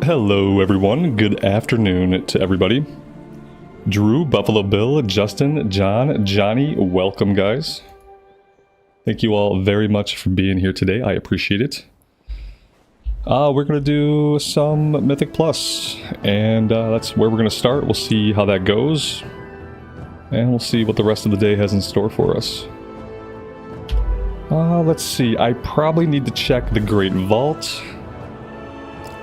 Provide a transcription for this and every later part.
Hello everyone, good afternoon to everybody. Drew, Buffalo Bill, Justin, John, Johnny, welcome guys. Thank you all very much for being here today, I appreciate it. We're going to do some Mythic Plus, and that's where we're going to start. We'll see how that goes, and we'll see what the rest of the day has in store for us. Let's see, I probably need to check the Great Vault.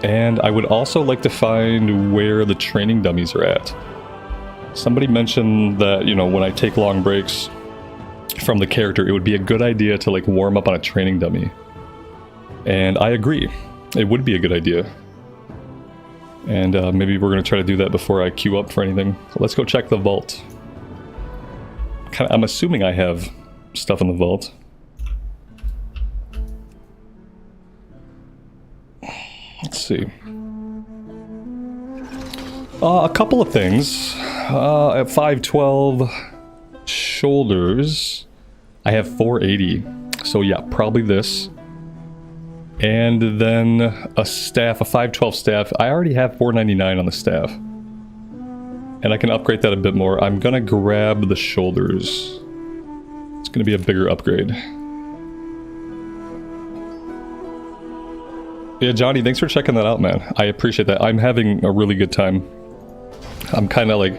And I would also like to find where the training dummies are at. Somebody mentioned that, you know, when I take long breaks from the character, it would be a good idea to like warm up on a training dummy. And I agree. It would be a good idea. And maybe we're going to try to do that before I queue up for anything. So let's go check the vault. I'm assuming I have stuff in the vault. Let's see. A couple of things. At 512 shoulders, I have 480. So yeah, probably this. And then a staff, a 512 staff. I already have 499 on the staff. And I can upgrade that a bit more. I'm gonna grab the shoulders. It's gonna be a bigger upgrade. Yeah, Johnny, thanks for checking that out, man. I appreciate that. I'm having a really good time. I'm kind of like...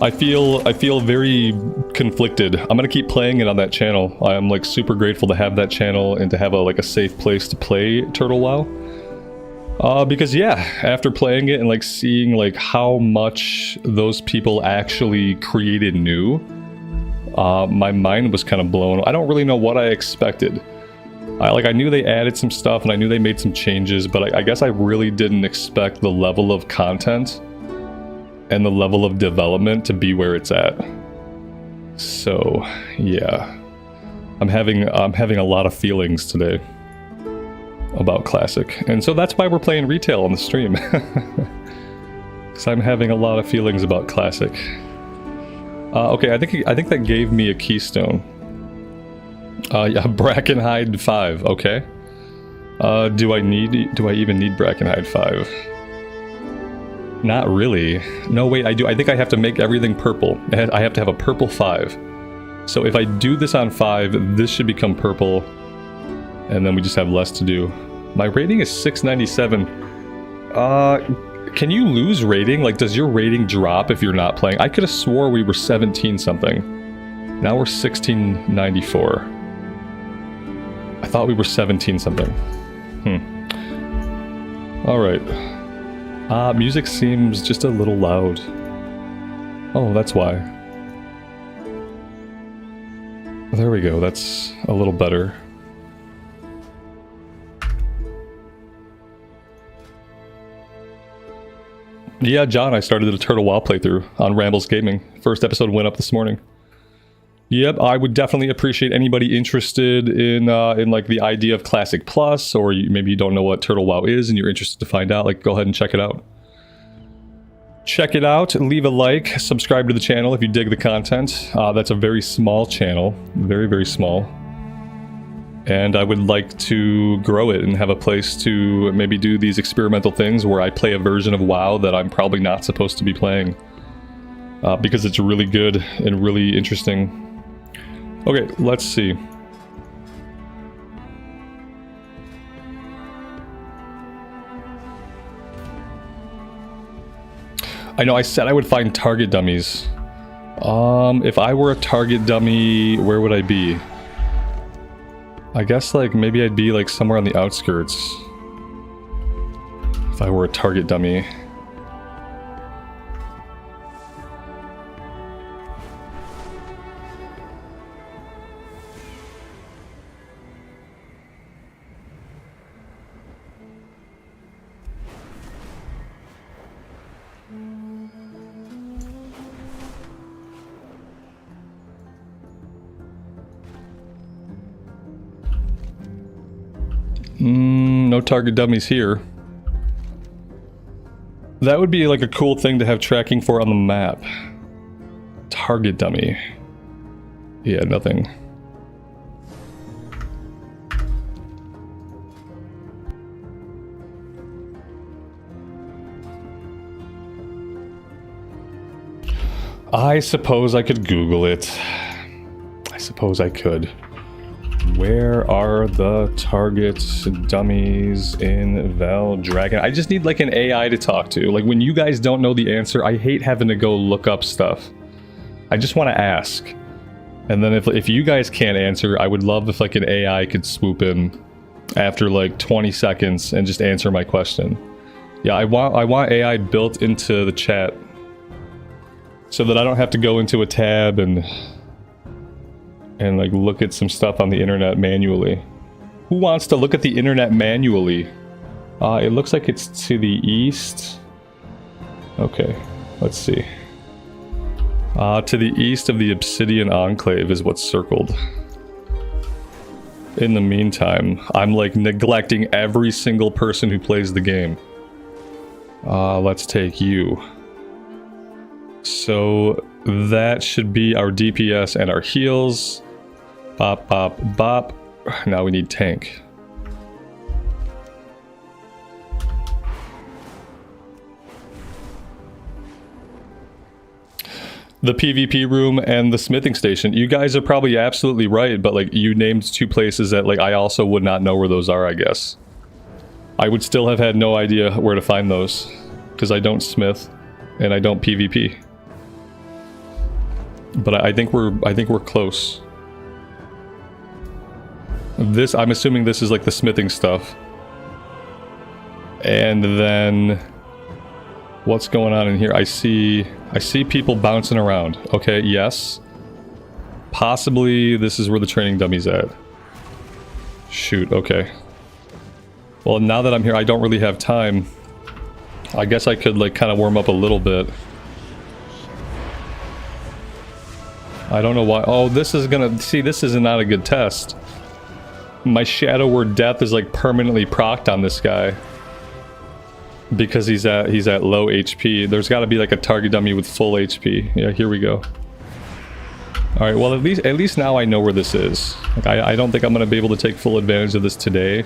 I feel very conflicted. I'm gonna keep playing it on that channel. I'm like super grateful to have that channel and to have a safe place to play Turtle WoW. Because yeah, after playing it and like seeing like how much those people actually created new, my mind was kind of blown. I don't really know what I expected. I knew they added some stuff and I knew they made some changes, but I guess I really didn't expect the level of content and the level of development to be where it's at. So, yeah. I'm having a lot of feelings today about Classic. And so that's why we're playing retail on the stream. Because I'm having a lot of feelings about Classic. Okay, I think that gave me a Keystone. Yeah, Brackenhide 5, okay. Do I even need Brackenhide 5? Not really. No, wait, I do. I think I have to make everything purple. I have to have a purple 5. So if I do this on 5, this should become purple. And then we just have less to do. My rating is 697. Can you lose rating? Like, does your rating drop if you're not playing? I could have swore we were 17 something. Now we're 1694. I thought we were 17 something. Alright. Music seems just a little loud. Oh, that's why. There we go, that's a little better. Yeah, John, I started a Turtle WoW playthrough on Rambles Gaming. First episode went up this morning. Yep, I would definitely appreciate anybody interested in like the idea of Classic Plus, or maybe you don't know what Turtle WoW is and you're interested to find out, like go ahead and check it out. Check it out, leave a like, subscribe to the channel if you dig the content. That's a very small channel, very, very small. And I would like to grow it and have a place to maybe do these experimental things where I play a version of WoW that I'm probably not supposed to be playing. Because it's really good and really interesting. Okay, let's see. I know I said I would find target dummies. If I were a target dummy, where would I be? I guess like maybe I'd be like somewhere on the outskirts. If I were a target dummy. No target dummies here. That would be like a cool thing to have tracking for on the map. Target dummy. Yeah, nothing. I suppose I could Google it. I suppose I could. Where are the target dummies in Valdragon? I just need like an AI to talk to. Like when you guys don't know the answer, I hate having to go look up stuff. I just want to ask. And then if you guys can't answer, I would love if like an AI could swoop in after like 20 seconds and just answer my question. Yeah, I want AI built into the chat so that I don't have to go into a tab and like look at some stuff on the internet manually. Who wants to look at the internet manually? It looks like it's to the east. Okay, let's see. To the east of the Obsidian Enclave is what's circled. In the meantime, I'm like neglecting every single person who plays the game. Let's take you. So that should be our DPS and our heals. Bop, bop, bop. Now we need tank. The PvP room and the smithing station. You guys are probably absolutely right, but like you named two places that like I also would not know where those are, I guess. I would still have had no idea where to find those because I don't smith and I don't PvP. But I think we're close. This, I'm assuming this is like the smithing stuff. And then what's going on in here? I see people bouncing around. Okay, yes. Possibly this is where the training dummy's at. Shoot, okay. Well, now that I'm here, I don't really have time. I guess I could like kind of warm up a little bit. I don't know why. Oh, this is gonna... See, this is not a good test. My Shadow Word Death is like permanently procced on this guy. Because he's at low HP. There's got to be like a target dummy with full HP. Yeah, here we go. Alright, well at least now I know where this is. Like, I don't think I'm going to be able to take full advantage of this today.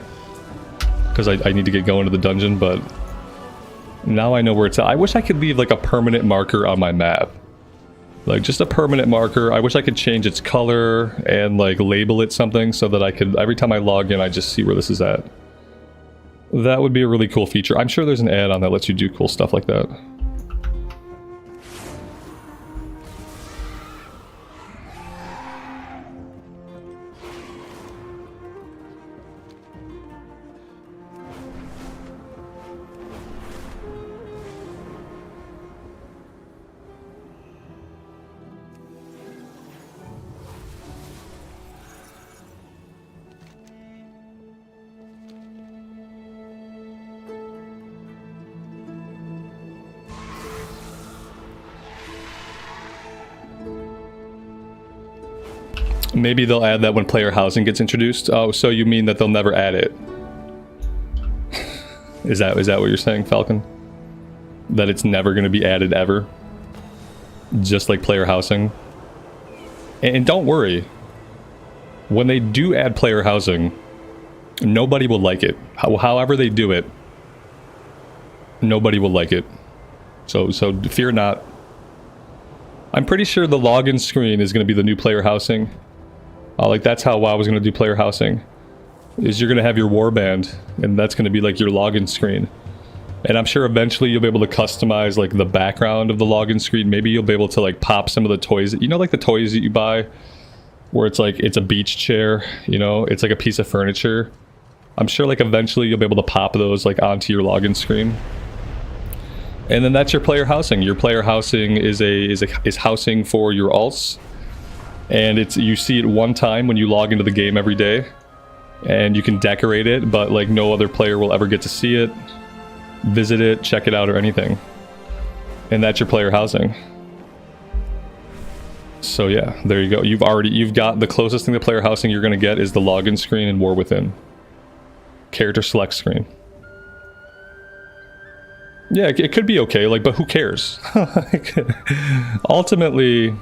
Because I need to get going to the dungeon, but... Now I know where it's at. I wish I could leave like a permanent marker on my map. Like just a permanent marker. I wish I could change its color and like label it something so that I could, every time I log in, I just see where this is at. That would be a really cool feature. I'm sure there's an add-on that lets you do cool stuff like that. Maybe they'll add that when player housing gets introduced. Oh, so you mean that they'll never add it? Is that what you're saying, Falcon? That it's never going to be added ever? Just like player housing? And don't worry. When they do add player housing, nobody will like it. However they do it, nobody will like it. So fear not. I'm pretty sure the login screen is going to be the new player housing. Like that's how WoW was going to do player housing. Is you're going to have your warband, and that's going to be like your login screen. And I'm sure eventually you'll be able to customize like the background of the login screen. Maybe you'll be able to like pop some of the toys that, you know, like the toys that you buy where it's like, it's a beach chair, you know, it's like a piece of furniture. I'm sure like eventually you'll be able to pop those like onto your login screen. And then that's your player housing. Your player housing is housing for your alts. And you see it one time when you log into the game every day. And you can decorate it, but like no other player will ever get to see it, visit it, check it out, or anything. And that's your player housing. So yeah, there you go. You've got the closest thing to player housing you're gonna get is the login screen in War Within. Character select screen. Yeah, it could be okay, like, but who cares? Ultimately,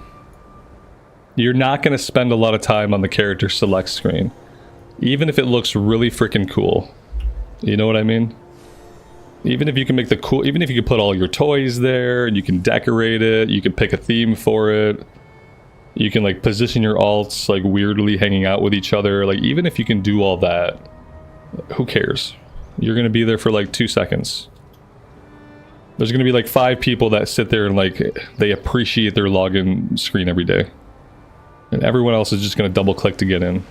you're not going to spend a lot of time on the character select screen. Even if it looks really freaking cool. You know what I mean? Even if you can make the cool, even if you can put all your toys there and you can decorate it, you can pick a theme for it. You can like position your alts like weirdly hanging out with each other. Like even if you can do all that, who cares? You're gonna be there for like 2 seconds. There's gonna be like 5 people that sit there and like they appreciate their login screen every day. And everyone else is just gonna double click to get in.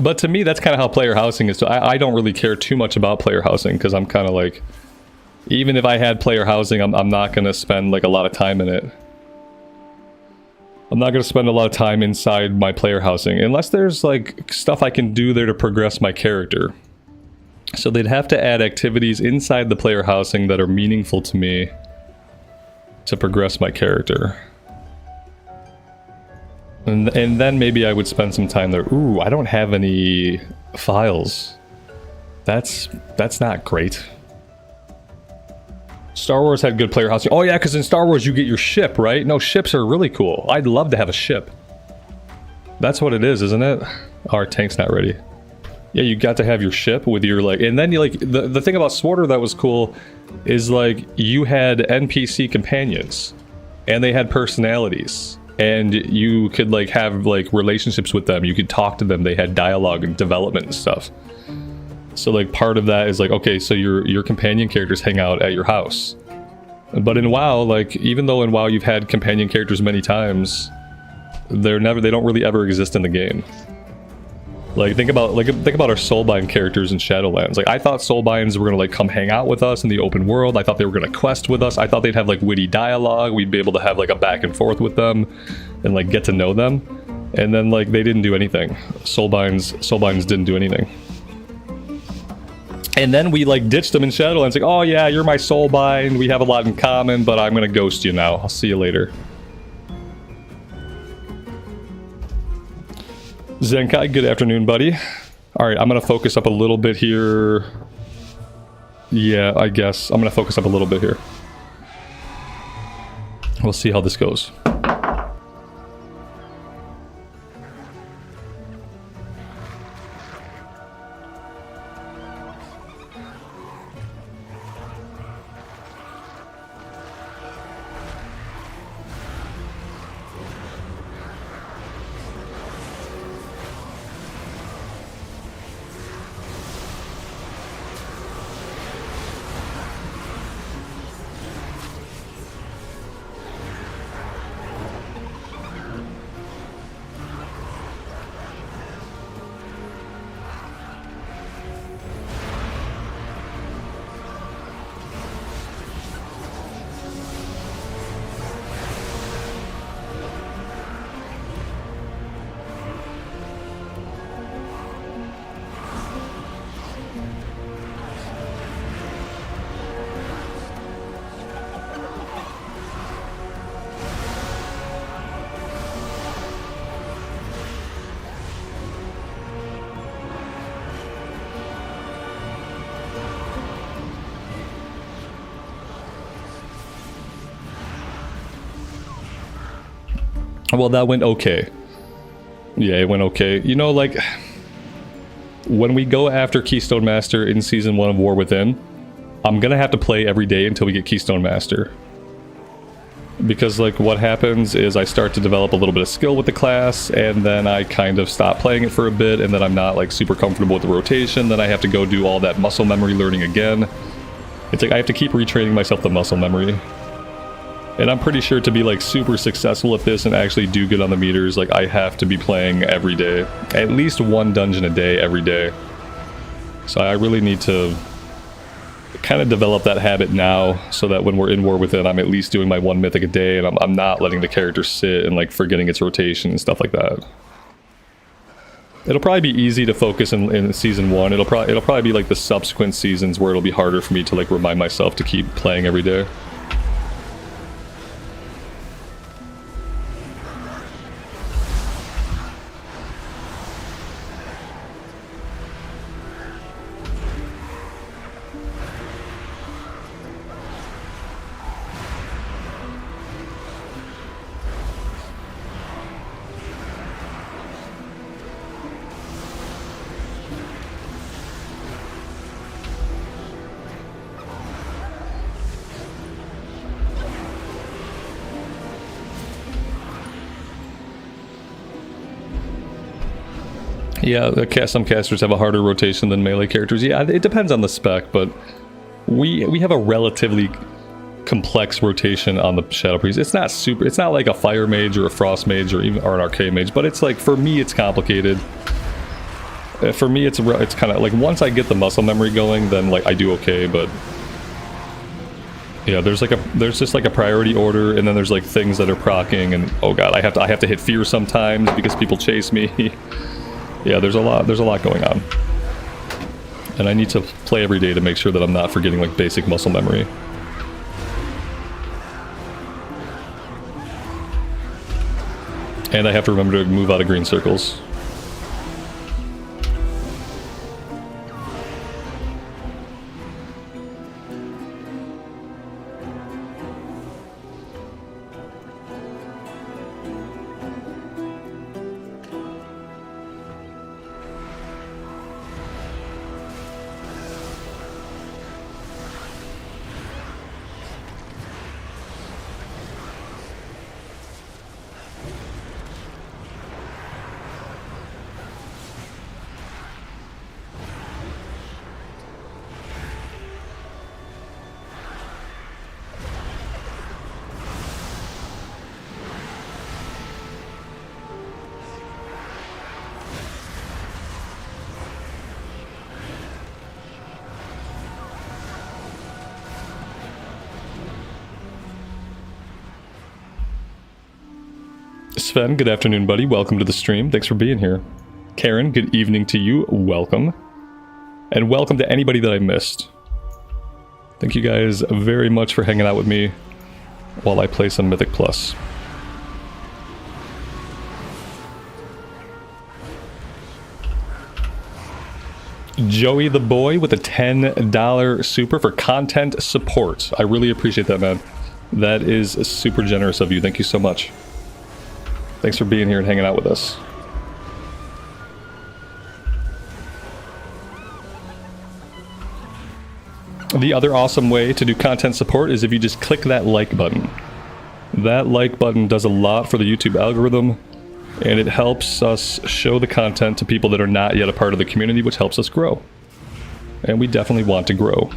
But to me, that's kind of how player housing is. So I don't really care too much about player housing because I'm kind of like, even if I had player housing, I'm not going to spend like a lot of time in it. I'm not going to spend a lot of time inside my player housing unless there's like stuff I can do there to progress my character. So they'd have to add activities inside the player housing that are meaningful to me to progress my character. And then maybe I would spend some time there. Ooh, I don't have any files. That's not great. Star Wars had good player housing. Oh yeah, because in Star Wars you get your ship, right? No, ships are really cool. I'd love to have a ship. That's what it is, isn't it? Oh, our tank's not ready. Yeah, you got to have your ship with your like, and then you like the thing about Sworder that was cool is like you had NPC companions, and they had personalities. And you could like have like relationships with them. You could talk to them. They had dialogue and development and stuff. So like part of that is like, okay, so your companion characters hang out at your house. But in WoW, like even though in WoW you've had companion characters many times, they don't really ever exist in the game. Like think about our Soulbind characters in Shadowlands. Like I thought Soulbinds were gonna like come hang out with us in the open world. I thought they were gonna quest with us. I thought they'd have like witty dialogue. We'd be able to have like a back and forth with them and like get to know them. And then like they didn't do anything. Soulbinds didn't do anything. And then we like ditched them in Shadowlands. Like, oh yeah, you're my Soulbind. We have a lot in common, but I'm gonna ghost you now. I'll see you later. Zenkai, good afternoon, buddy. Alright, I'm gonna focus up a little bit here. Yeah, I guess. I'm gonna focus up a little bit here. We'll see how this goes. Well, that went okay. Yeah, it went okay. You know, like, when we go after Keystone Master in Season 1 of War Within, I'm gonna have to play every day until we get Keystone Master. Because, like, what happens is I start to develop a little bit of skill with the class, and then I kind of stop playing it for a bit, and then I'm not, like, super comfortable with the rotation, then I have to go do all that muscle memory learning again. It's like I have to keep retraining myself the muscle memory. And I'm pretty sure to be like super successful at this and actually do good on the meters, like I have to be playing every day. At least one dungeon a day every day. So I really need to kind of develop that habit now so that when we're in War Within, I'm at least doing my 1 mythic a day and I'm not letting the character sit and like forgetting its rotation and stuff like that. It'll probably be easy to focus in Season 1. It'll probably be like the subsequent seasons where it'll be harder for me to like remind myself to keep playing every day. Yeah, some casters have a harder rotation than melee characters. Yeah, it depends on the spec, but we have a relatively complex rotation on the Shadow Priest. It's not like a Fire Mage or a Frost Mage or an Arcane Mage, but it's like, for me, it's complicated. For me, it's kind of like, once I get the muscle memory going, then like I do okay, but yeah, there's just like a priority order, and then there's like things that are proccing, and oh god, I have to hit fear sometimes because people chase me. Yeah, there's a lot going on. And I need to play every day to make sure that I'm not forgetting like basic muscle memory. And I have to remember to move out of green circles. Sven, good afternoon, buddy. Welcome to the stream. Thanks for being here. Karen, good evening to you. Welcome. And welcome to anybody that I missed. Thank you guys very much for hanging out with me while I play some Mythic Plus. Joey the Boy with a $10 super for content support. I really appreciate that, man. That is super generous of you. Thank you so much. Thanks for being here and hanging out with us. The other awesome way to do content support is if you just click that like button. That like button does a lot for the YouTube algorithm, and it helps us show the content to people that are not yet a part of the community, which helps us grow. And we definitely want to grow.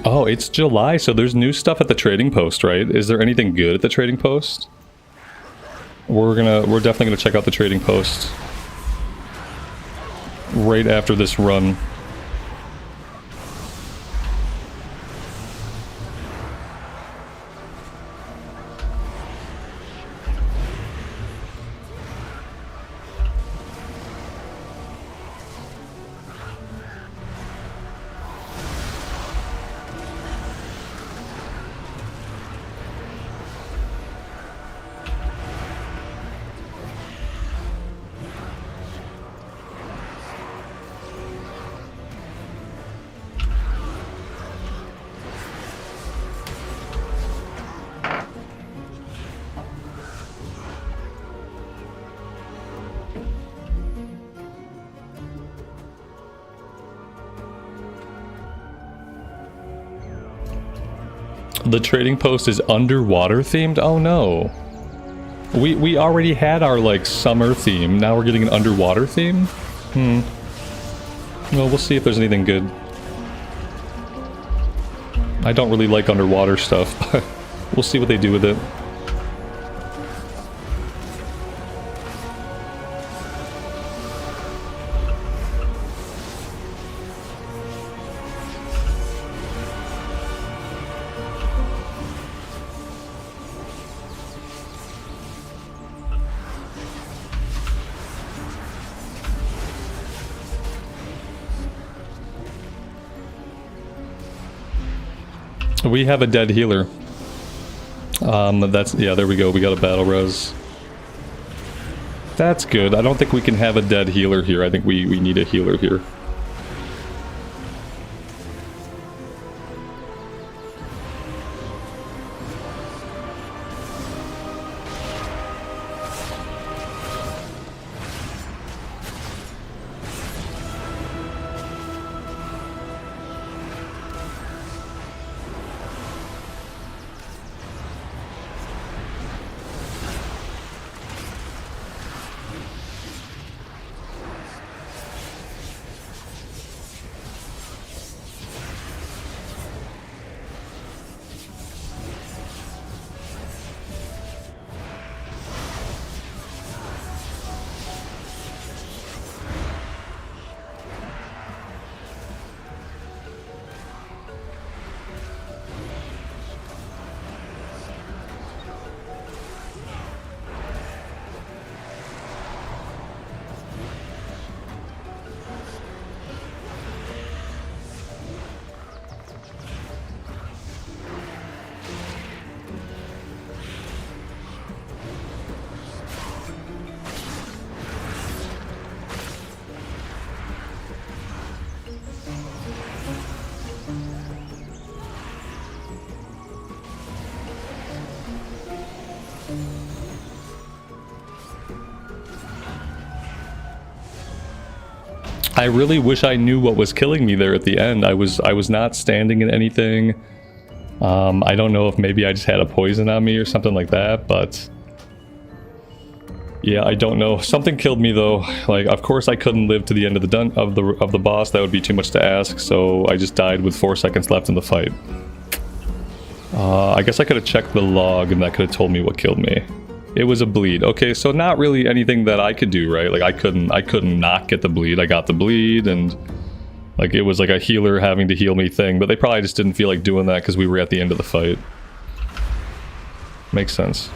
Oh, it's July, so there's new stuff at the trading post, right? Is there anything good at the trading post? We're definitely gonna check out the trading post right after this run. The trading post is underwater themed? Oh no. We already had our like summer theme. Now we're getting an underwater theme? Well, we'll see if there's anything good. I don't really like underwater stuff, but we'll see what they do with it. We have a dead healer. Yeah, there we go. We got a battle res. That's good. I don't think we can have a dead healer here. I think we need a healer here. I really wish I knew what was killing me there at the end. I was not standing in anything. I don't know if maybe I just had a poison on me or something like that, but yeah, I don't know. Something killed me though. Like, of course I couldn't live to the end of the boss. That would be too much to ask. So I just died with 4 seconds left in the fight. I guess I could have checked the log and that could have told me what killed me. It was a bleed. Okay, so not really anything that I could do, right? Like I couldn't not get the bleed. I got the bleed, and like it was like a healer having to heal me thing, but they probably just didn't feel like doing that because we were at the end of the fight. Makes sense.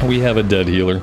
We have a dead healer.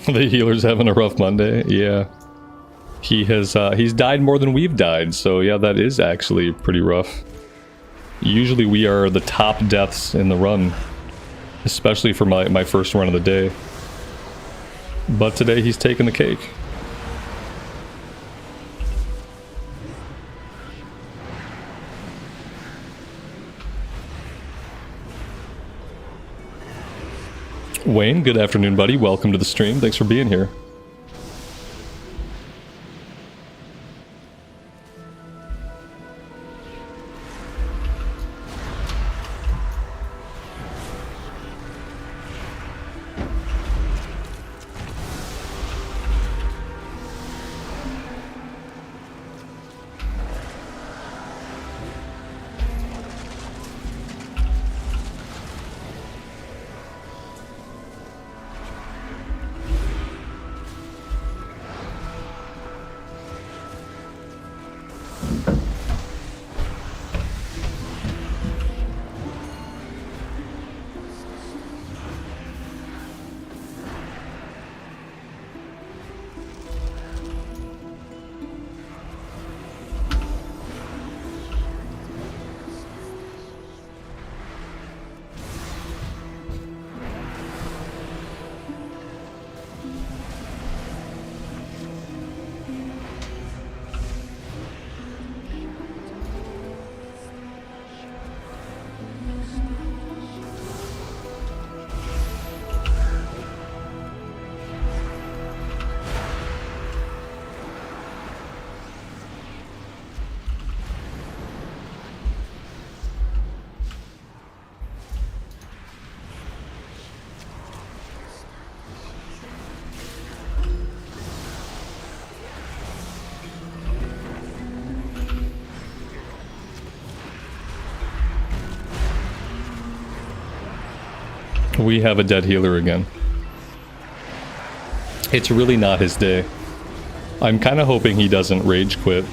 The healer's having a rough Monday. Yeah. He's died more than we've died, so yeah, that is actually pretty rough. Usually we are the top deaths in the run, especially for my first run of the day. But today he's taking the cake. Wayne, good afternoon, buddy. Welcome to the stream. Thanks for being here. We have a dead healer again. It's really not his day. I'm kind of hoping he doesn't rage quit.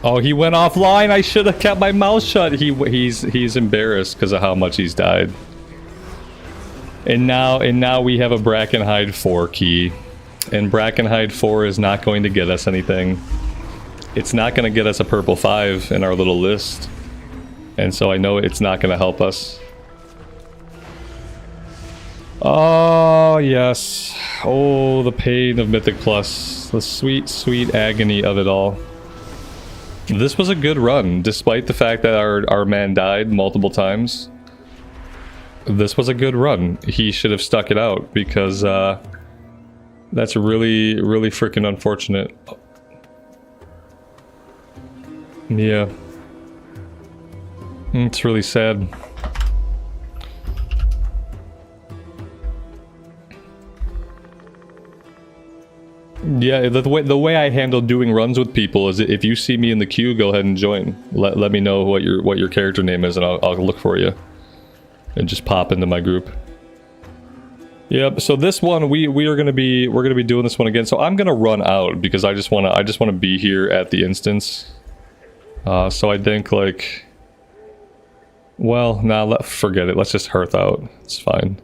Oh, he went offline. I should have kept my mouth shut. He's embarrassed because of how much he's died. And now we have a Brackenhide 4 key. And Brackenhide 4 is not going to get us anything. It's not going to get us a purple 5 in our little list. And so I know it's not going to help us. Oh, yes. Oh, the pain of Mythic Plus. The sweet, sweet agony of it all. This was a good run, despite the fact that our man died multiple times. This was a good run. He should have stuck it out, because that's really, really freaking unfortunate. Yeah. It's really sad. Yeah, the way I handle doing runs with people is if you see me in the queue, go ahead and join. Let me know what your character name is, and I'll look for you. And just pop into my group. Yep. So this one we're gonna be doing this one again. So I'm gonna run out because I just wanna be here at the instance. So I think like, well, nah, forget it. Let's just hearth out. It's fine.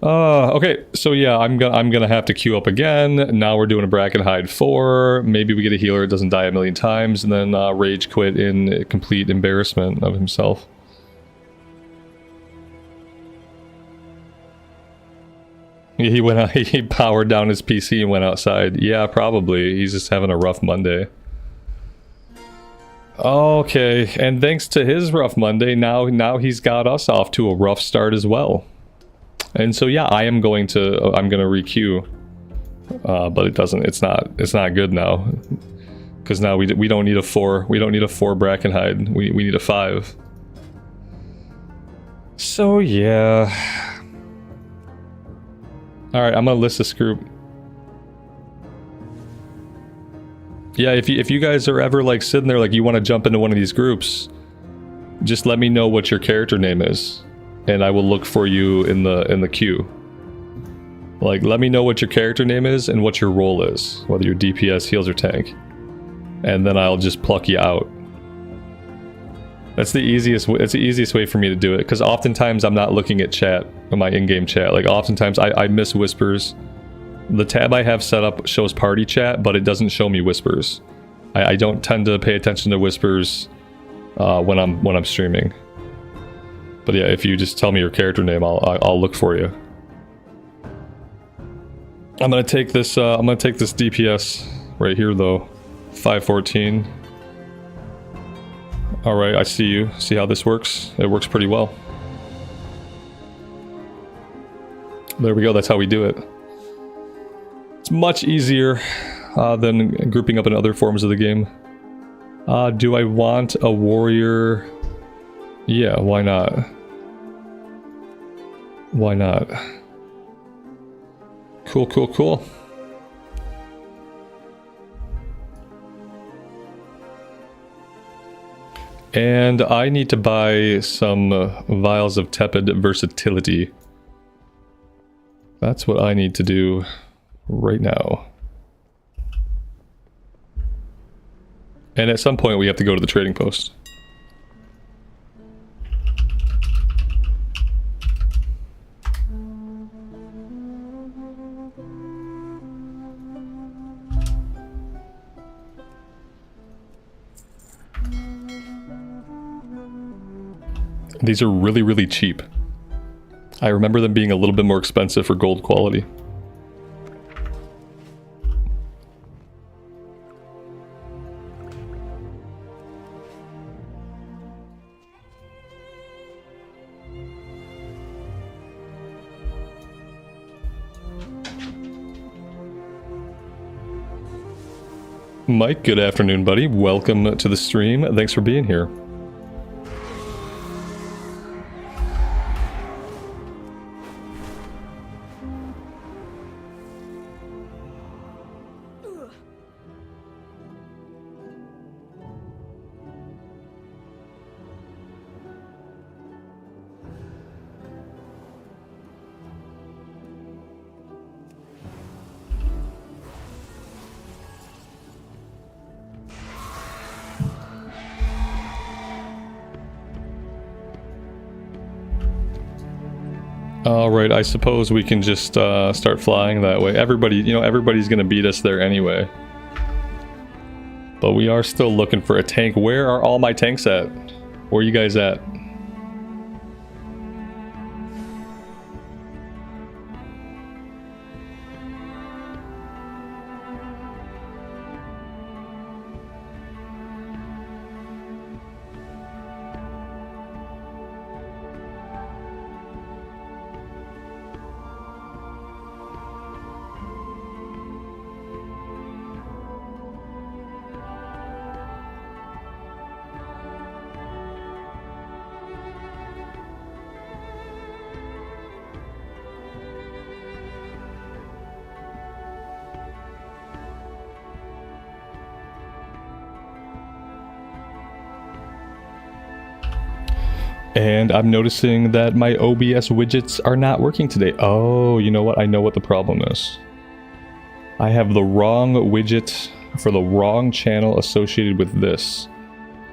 Okay. So yeah, I'm gonna have to queue up again. Now we're doing a Brackenhide 4. Maybe we get a healer that doesn't die a million times, and then rage quit in complete embarrassment of himself. He went out, he powered down his PC and went outside. Yeah, probably. He's just having a rough Monday. Okay, and thanks to his rough Monday, now he's got us off to a rough start as well. And so yeah, I'm gonna requeue. But it's not good now. Because now we don't need a 4. We don't need a 4 Brackenhide. We need a 5. So yeah. Alright, I'm gonna list this group. Yeah, if you guys are ever like sitting there like you want to jump into one of these groups, just let me know what your character name is, and I will look for you in the queue. Like, let me know what your character name is and what your role is, whether you're DPS, heals, or tank, and then I'll just pluck you out. That's the easiest way for me to do it, because oftentimes I'm not looking at chat, my in-game chat. Like, oftentimes I miss whispers. The tab I have set up shows party chat, but it doesn't show me whispers. I don't tend to pay attention to whispers when I'm streaming. But yeah, if you just tell me your character name, I'll look for you. I'm gonna take this DPS right here though, 514. All right, I see you. See how this works? It works pretty well. There we go. That's how we do it. It's much easier than grouping up in other forms of the game. Do I want a warrior? Yeah, why not? Why not? Cool, cool, cool. And I need to buy some vials of tepid versatility. That's what I need to do right now. And at some point we have to go to the trading post. These are really, really cheap. I remember them being a little bit more expensive for gold quality. Mike, good afternoon, buddy. Welcome to the stream. Thanks for being here. All right, I suppose we can just start flying that way. Everybody, you know, everybody's gonna beat us there anyway. But we are still looking for a tank. Where are all my tanks at? Where are you guys at? And I'm noticing that my OBS widgets are not working today. Oh, you know what? I know what the problem is. I have the wrong widget for the wrong channel associated with this.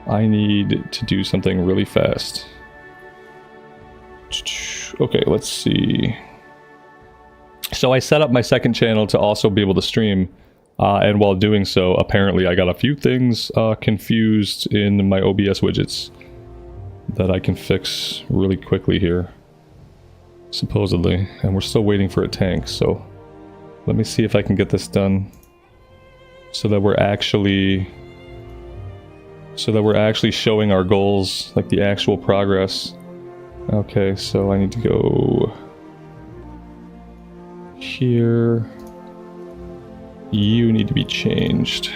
I need to do something really fast. Okay, let's see. So I set up my second channel to also be able to stream. And while doing so, apparently I got a few things confused in my OBS widgets that I can fix really quickly here, supposedly, and we're still waiting for a tank, so let me see if I can get this done so that we're actually showing our goals, like the actual progress. Okay, so I need to go here. You need to be changed.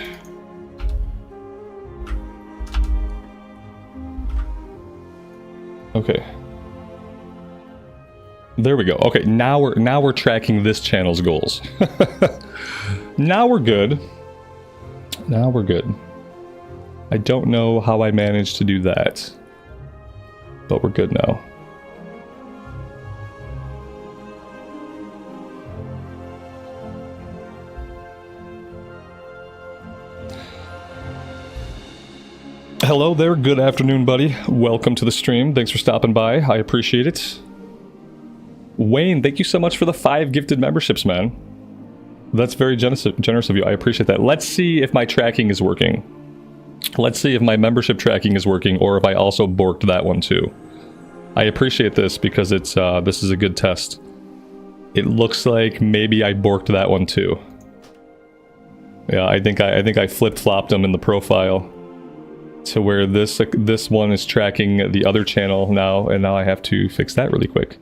Okay. There we go. Okay, now we're tracking this channel's goals. Now we're good. Now we're good. I don't know how I managed to do that, but we're good now. Hello there, good afternoon, buddy. Welcome to the stream. Thanks for stopping by. I appreciate it. Wayne, thank you so much for the 5 gifted memberships, man. That's very generous of you. I appreciate that. Let's see if my tracking is working. Let's see if my membership tracking is working, or if I also borked that one too. I appreciate this because it's this is a good test. It looks like maybe I borked that one too. Yeah, I think I flip-flopped them in the profile to where this one is tracking the other channel now, and now I have to fix that really quick.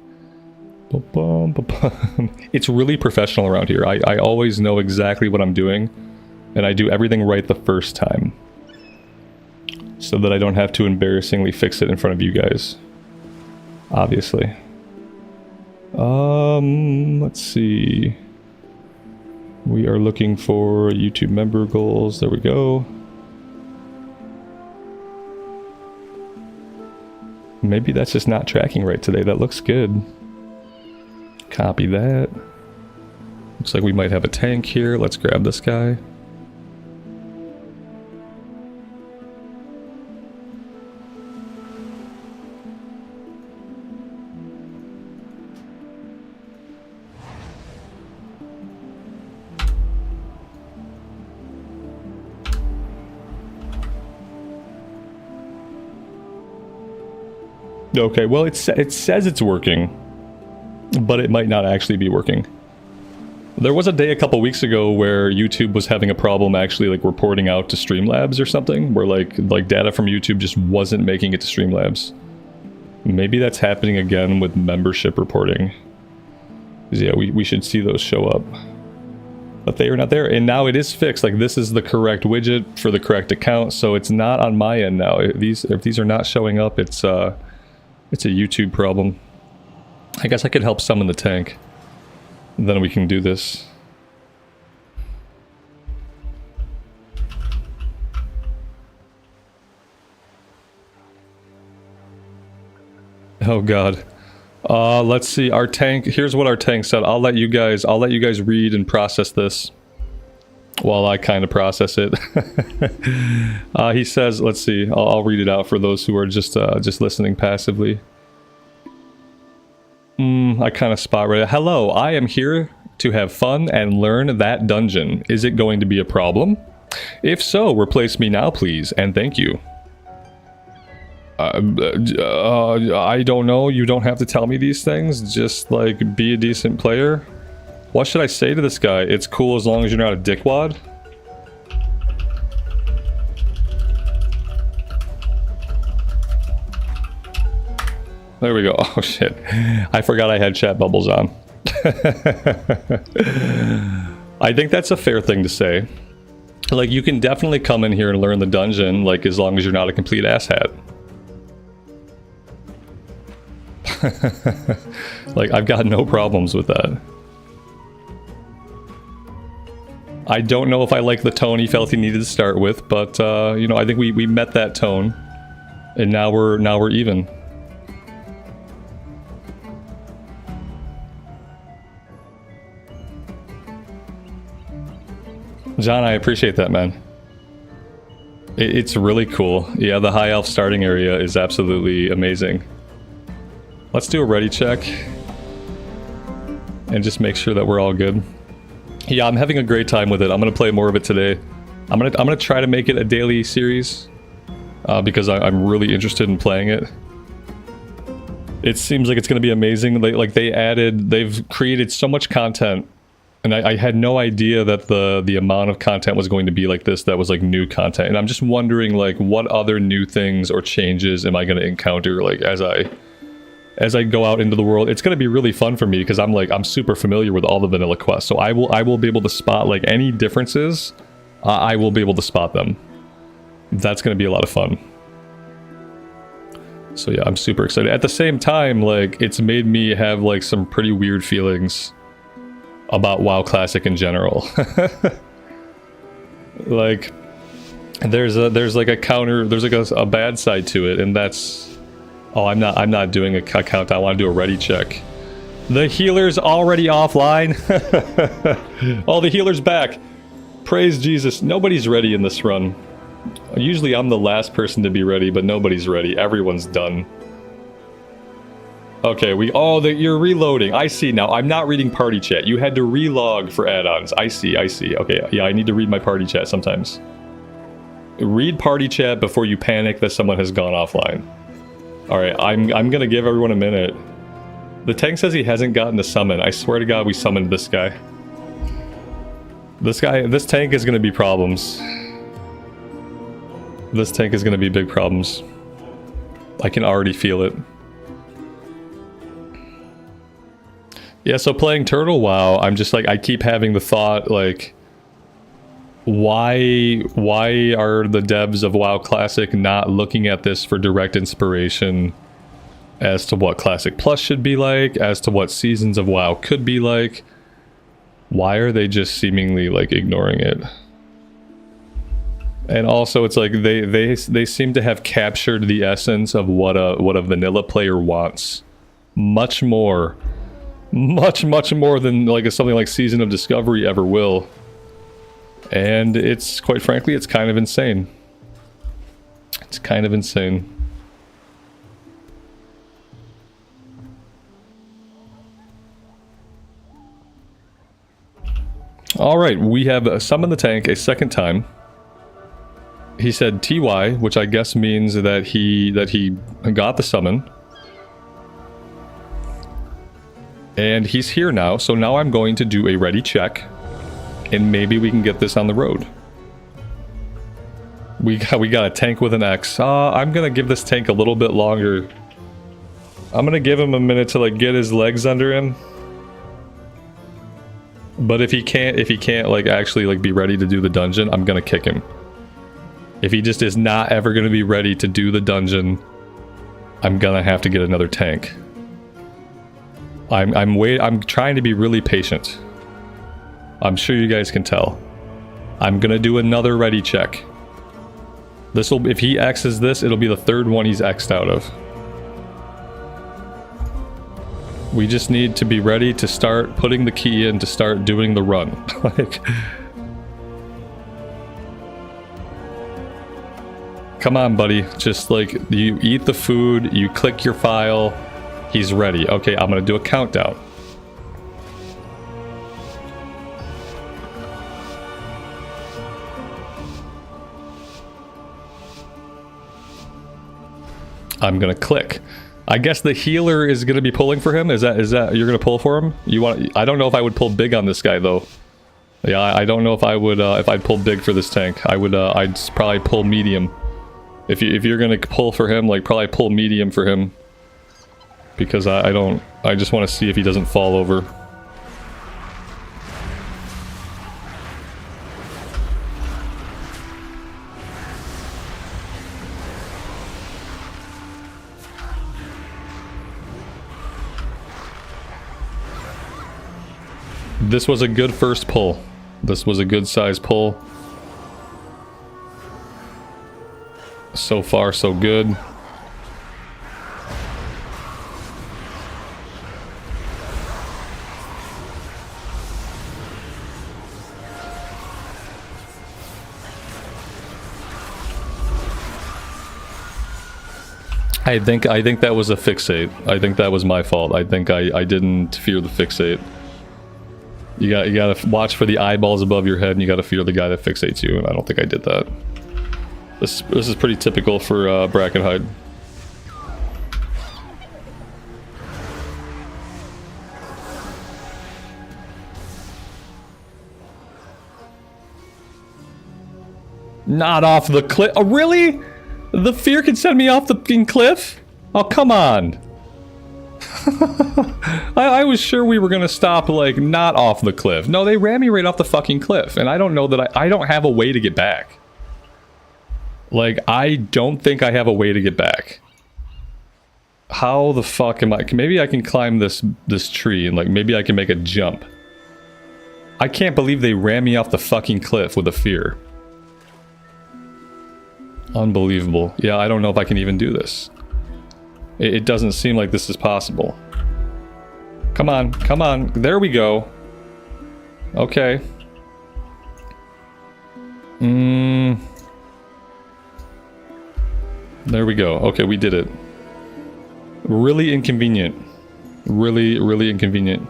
It's really professional around here. I always know exactly what I'm doing, and I do everything right the first time, so that I don't have to embarrassingly fix it in front of you guys. Obviously. Let's see. We are looking for YouTube member goals. There we go. Maybe that's just not tracking right today. That looks good. Copy that. Looks like we might have a tank here. Let's grab this guy. Okay, well, it says it's working, but it might not actually be working. There was a day a couple weeks ago where YouTube was having a problem actually like reporting out to Streamlabs or something, where like data from YouTube just wasn't making it to Streamlabs. Maybe that's happening again with membership reporting. Yeah, we should see those show up. But they are not there, and now it is fixed. Like, this is the correct widget for the correct account, so it's not on my end now. If these are not showing up, it's a YouTube problem. I guess I could help summon the tank. Then we can do this. Oh god. Let's see, our tank, here's what our tank said. I'll let you guys read and process this while I kind of process it. He says, let's see, I'll read it out for those who are just listening passively. I kind of spot right. Hello, I am here to have fun and learn that dungeon. Is it going to be a problem? If so, replace me now, please, and thank you. I don't know. You don't have to tell me these things. Just, like, be a decent player. What should I say to this guy? It's cool as long as you're not a dickwad? There we go. Oh, shit. I forgot I had chat bubbles on. I think that's a fair thing to say. Like, you can definitely come in here and learn the dungeon, like, as long as you're not a complete asshat. Like, I've got no problems with that. I don't know if I like the tone he felt he needed to start with, but, you know, I think we met that tone. And now we're even. John, I appreciate that, man. It's really cool. Yeah, the high elf starting area is absolutely amazing. Let's do a ready check. And just make sure that we're all good. Yeah, I'm having a great time with it. I'm gonna play more of it today. I'm gonna try to make it a daily series. Because I'm really interested in playing it. It seems like it's gonna be amazing. They've created so much content. And I had no idea that the amount of content was going to be like this, that was like new content. And I'm just wondering, like, what other new things or changes am I going to encounter, like, as I go out into the world. It's going to be really fun for me because I'm super familiar with all the vanilla quests. So I will be able to spot, like, any differences. I will be able to spot them. That's going to be a lot of fun. So yeah, I'm super excited. At the same time, like, it's made me have, like, some pretty weird feelings about WoW Classic in general. Like, there's like a counter, there's like a bad side to it, and that's, oh, I'm not doing a count. I want to do a ready check. The healer's already offline. Oh, the healer's back. Praise Jesus. Nobody's ready in this run. Usually I'm the last person to be ready, but nobody's ready. Everyone's done. Okay, you're reloading. I see now. I'm not reading party chat. You had to relog for add-ons. I see. Okay, yeah, I need to read my party chat sometimes. Read party chat before you panic that someone has gone offline. Alright, I'm gonna give everyone a minute. The tank says he hasn't gotten to summon. I swear to God we summoned this guy. This tank is gonna be problems. This tank is gonna be big problems. I can already feel it. Yeah, so playing Turtle WoW, I'm just like, I keep having the thought, like, why are the devs of WoW Classic not looking at this for direct inspiration as to what Classic Plus should be like, as to what Seasons of WoW could be like? Why are they just seemingly, like, ignoring it? And also, it's like, they seem to have captured the essence of what a vanilla player wants. Much more than, like, something like Season of Discovery ever will. And it's, quite frankly, it's kind of insane. It's kind of insane. Alright, we have summoned the tank a second time. He said TY, which I guess means that he got the summon. And he's here now, so now I'm going to do a ready check. And maybe we can get this on the road. We got a tank with an X. I'm gonna give this tank a little bit longer. I'm gonna give him a minute to, like, get his legs under him. But if he can't like actually, like, be ready to do the dungeon, I'm gonna kick him. If he just is not ever gonna be ready to do the dungeon, I'm gonna have to get another tank. I'm trying to be really patient. I'm sure you guys can tell. I'm gonna do another ready check. If he X's this, it'll be the third one he's X'd out of. We just need to be ready to start putting the key in to start doing the run. Like, come on, buddy. Just, like, you eat the food, you click your file, He's ready. Okay, I'm gonna do a countdown. I'm gonna click. I guess the healer is gonna be pulling for him. Is that you're gonna pull for him? You want? I don't know if I would pull big on this guy though. Yeah, I don't know if I would if I'd pull big for this tank. I'd probably pull medium. If you're gonna pull for him, like probably pull medium for him. Because I just want to see if he doesn't fall over. This was a good first pull. This was a good size pull. So far, so good. I think that was a fixate. I think that was my fault. I think I didn't fear the fixate. You gotta watch for the eyeballs above your head, and you gotta fear the guy that fixates you. And I don't think I did that. This is pretty typical for bracket hide. Not off the cliff. Oh, really? The fear can send me off the fucking cliff? Oh, come on. I was sure we were gonna stop, like, not off the cliff. No, they ran me right off the fucking cliff. And I don't know that I don't have a way to get back. Like, I don't think I have a way to get back. How the fuck am I? Maybe I can climb this tree and, like, maybe I can make a jump. I can't believe they ran me off the fucking cliff with a fear. Unbelievable. Yeah, I don't know if I can even do this. It doesn't seem like this is possible. Come on, come on. There we go. Okay. There we go. Okay, we did it. Really inconvenient. Really, really inconvenient.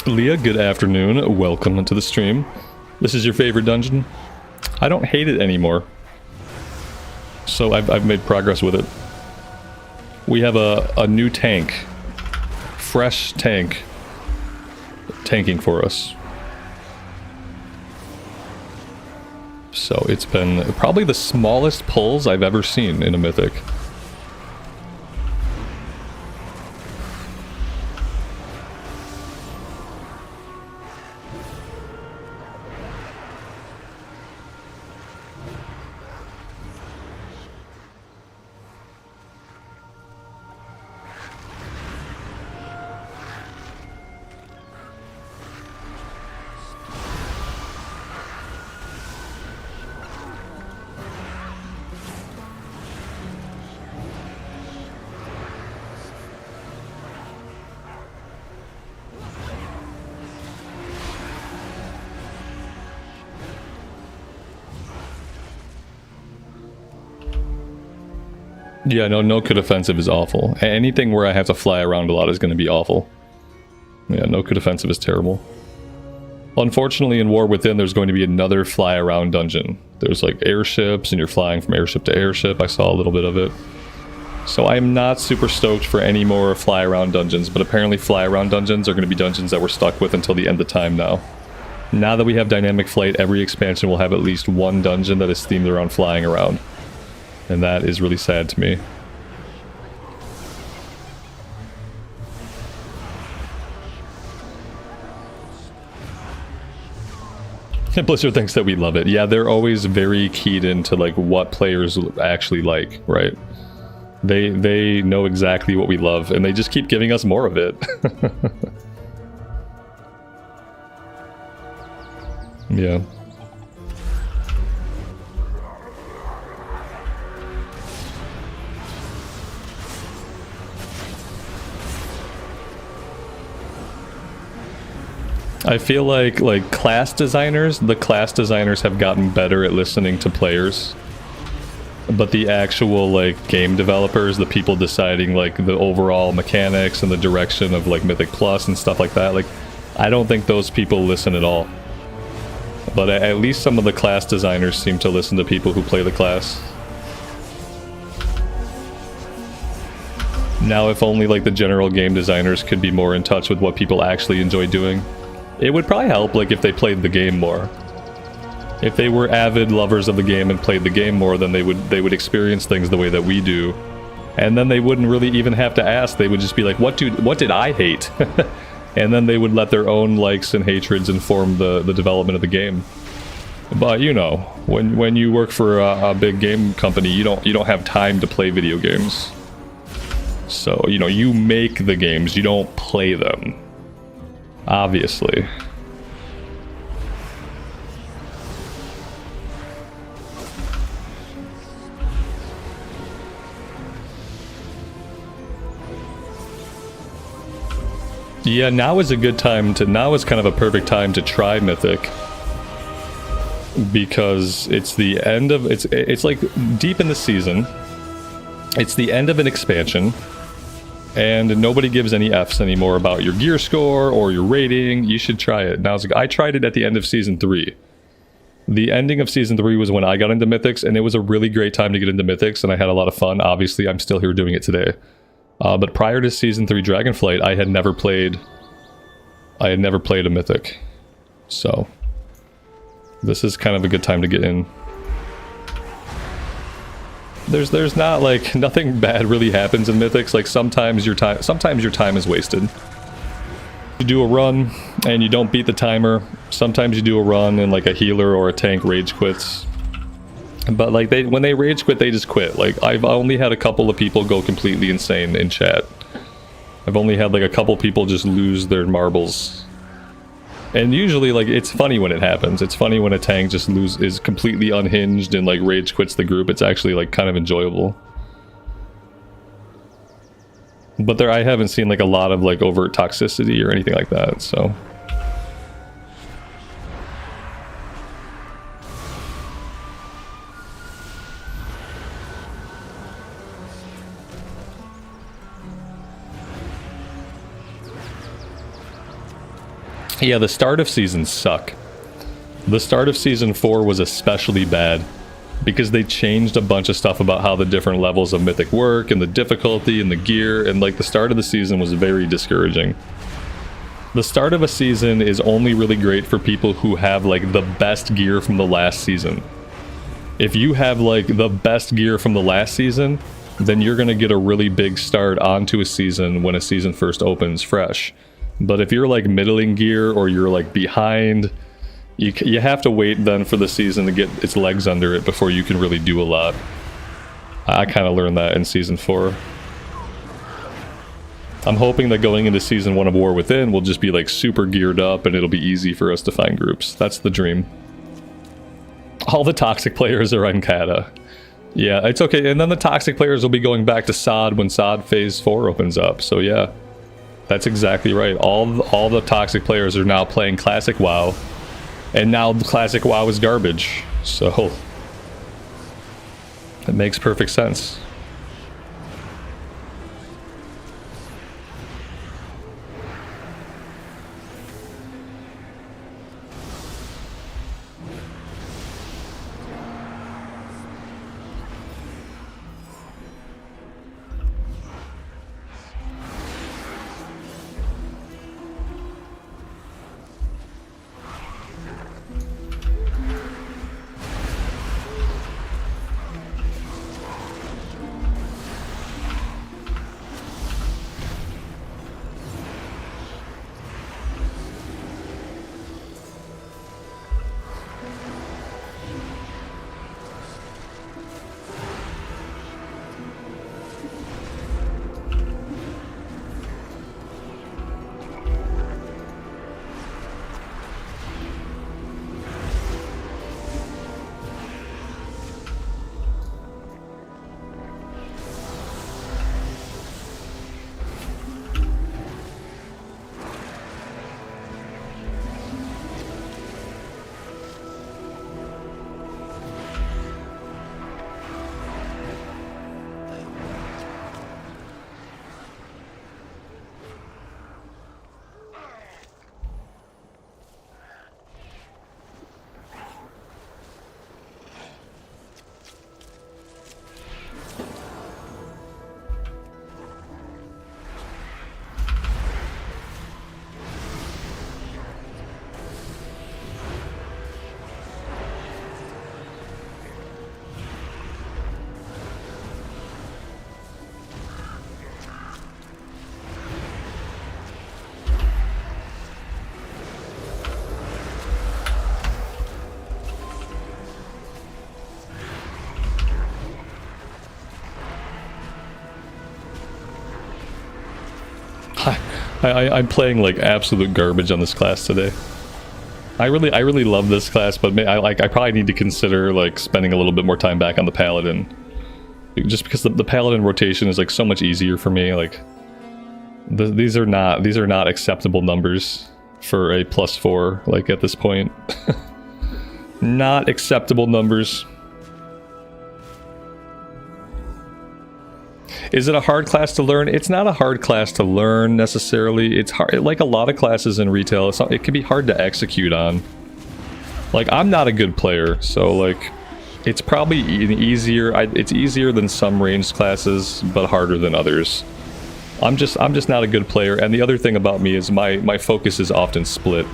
Leah, good afternoon. Welcome to the stream. This is your favorite dungeon? I don't hate it anymore. So I've made progress with it. We have a new tank. Fresh tank. Tanking for us. So it's been probably the smallest pulls I've ever seen in a Mythic. Yeah, no Kid Offensive is awful. Anything where I have to fly around a lot is going to be awful. Yeah, no Kid Offensive is terrible. Unfortunately, in War Within, there's going to be another fly around dungeon. There's like airships, and you're flying from airship to airship. I saw a little bit of it. So I'm not super stoked for any more fly around dungeons, but apparently fly around dungeons are going to be dungeons that we're stuck with until the end of time now. Now that we have Dynamic Flight, every expansion will have at least one dungeon that is themed around flying around. And that is really sad to me. And Blizzard thinks that we love it. Yeah, they're always very keyed into like what players actually like, right? They know exactly what we love, and they just keep giving us more of it. Yeah. I feel like the class designers have gotten better at listening to players. But the actual like game developers, the people deciding like the overall mechanics and the direction of like Mythic Plus and stuff like that, like I don't think those people listen at all. But at least some of the class designers seem to listen to people who play the class. Now if only like the general game designers could be more in touch with what people actually enjoy doing. It would probably help like if they played the game more. If they were avid lovers of the game and played the game more, then they would experience things the way that we do. And then they wouldn't really even have to ask. They would just be like, what did I hate? And then they would let their own likes and hatreds inform the development of the game. But you know, when you work for a big game company, you don't have time to play video games. So, you know, you make the games, you don't play them. Obviously. Yeah, now is a good time to, now is kind of a perfect time to try Mythic. Because it's the end of, it's like deep in the season. It's the end of an expansion. And nobody gives any Fs anymore about your gear score or your rating. You should try it. Now, I tried it at the end of Season 3. The ending of Season 3 was when I got into Mythics, and it was a really great time to get into Mythics, and I had a lot of fun. Obviously, I'm still here doing it today. But prior to Season 3 Dragonflight, I had never played a Mythic. So, this is kind of a good time to get in. There's not like nothing bad really happens in Mythics. Like sometimes your time is wasted. You do a run and you don't beat the timer. Sometimes you do a run and like a healer or a tank rage quits. But like when they rage quit, they just quit. Like I've only had a couple of people go completely insane in chat. I've only had like a couple people just lose their marbles. And usually, like, it's funny when it happens. It's funny when a tank just is completely unhinged and, like, rage quits the group. It's actually, like, kind of enjoyable. But I haven't seen, like, a lot of, like, overt toxicity or anything like that, so... Yeah, the start of seasons suck. The start of season 4 was especially bad because they changed a bunch of stuff about how the different levels of Mythic work and the difficulty and the gear, and like the start of the season was very discouraging. The start of a season is only really great for people who have like the best gear from the last season. If you have like the best gear from the last season, then you're going to get a really big start onto a season when a season first opens fresh. But if you're like middling gear or you're like behind, you have to wait then for the season to get its legs under it before you can really do a lot. I kind of learned that in season 4. I'm hoping that going into season 1 of War Within we'll just be like super geared up and it'll be easy for us to find groups. That's the dream. All the toxic players are on Kata. Yeah, it's okay. And then the toxic players will be going back to SOD when SOD Phase 4 opens up. So yeah, that's exactly right. All the toxic players are now playing Classic WoW. And now the Classic WoW is garbage. So it makes perfect sense. I'm playing like absolute garbage on this class today. I really love this class, but I probably need to consider like spending a little bit more time back on the Paladin, just because the Paladin rotation is like so much easier for me. Like these are not acceptable numbers for a +4 like at this point. Not acceptable numbers. Is it a hard class to learn? It's not a hard class to learn necessarily. It's hard, like a lot of classes in retail, it can be hard to execute on. Like, I'm not a good player, so like, it's probably it's easier than some ranged classes, but harder than others. I'm just not a good player, and the other thing about me is my focus is often split.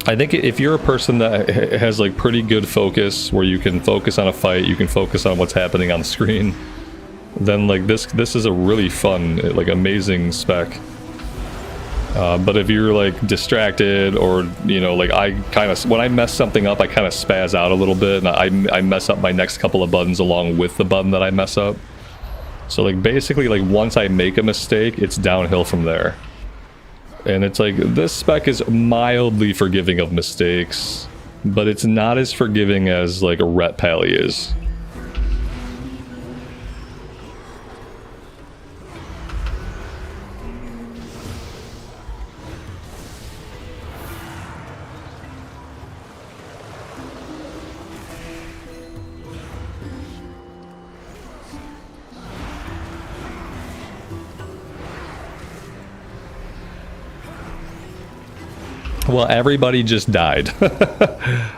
I think if you're a person that has like pretty good focus, where you can focus on a fight, you can focus on what's happening on the screen, then like this is a really fun, like amazing spec. But if you're like distracted, or you know, like I kind of, when I mess something up, I kind of spaz out a little bit, and I mess up my next couple of buttons along with the button that I mess up. So like basically, like once I make a mistake, it's downhill from there. And it's like, this spec is mildly forgiving of mistakes, but it's not as forgiving as like a Ret Pally is. Well, everybody just died.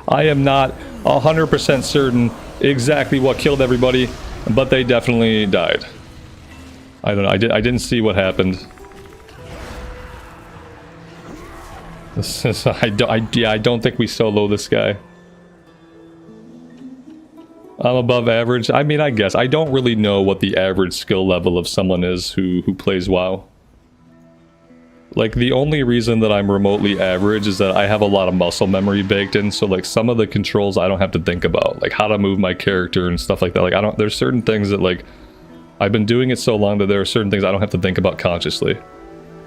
I am not 100% certain exactly what killed everybody, but they definitely died. I don't know. I didn't see what happened. This is, I don't think we solo this guy. I'm above average. I mean, I guess. I don't really know what the average skill level of someone is who plays WoW. Like, the only reason that I'm remotely average is that I have a lot of muscle memory baked in, so like some of the controls I don't have to think about, like how to move my character and stuff like that. Like there's certain things that like, I've been doing it so long that there are certain things I don't have to think about consciously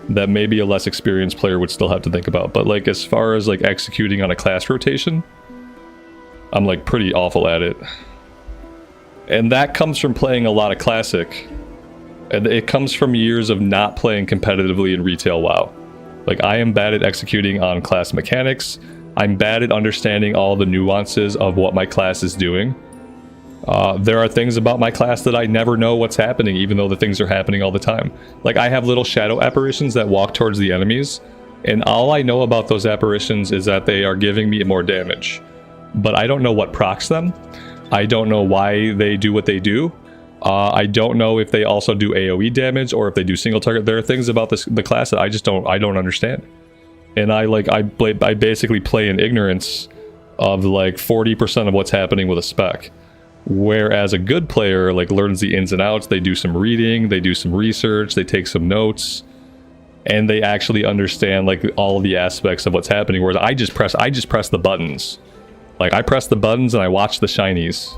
that maybe a less experienced player would still have to think about. But like as far as like executing on a class rotation, I'm like pretty awful at it. And that comes from playing a lot of Classic. And it comes from years of not playing competitively in retail WoW. Like, I am bad at executing on class mechanics. I'm bad at understanding all the nuances of what my class is doing. There are things about my class that I never know what's happening, even though the things are happening all the time. Like, I have little shadow apparitions that walk towards the enemies, and all I know about those apparitions is that they are giving me more damage. But I don't know what procs them. I don't know why they do what they do. I don't know if they also do AoE damage or if they do single target. There are things about the class that I just don't understand. And I basically play in ignorance of like 40% of what's happening with a spec. Whereas a good player like learns the ins and outs, they do some reading, they do some research, they take some notes, and they actually understand like all of the aspects of what's happening. Whereas I just press the buttons. Like, I press the buttons and I watch the shinies.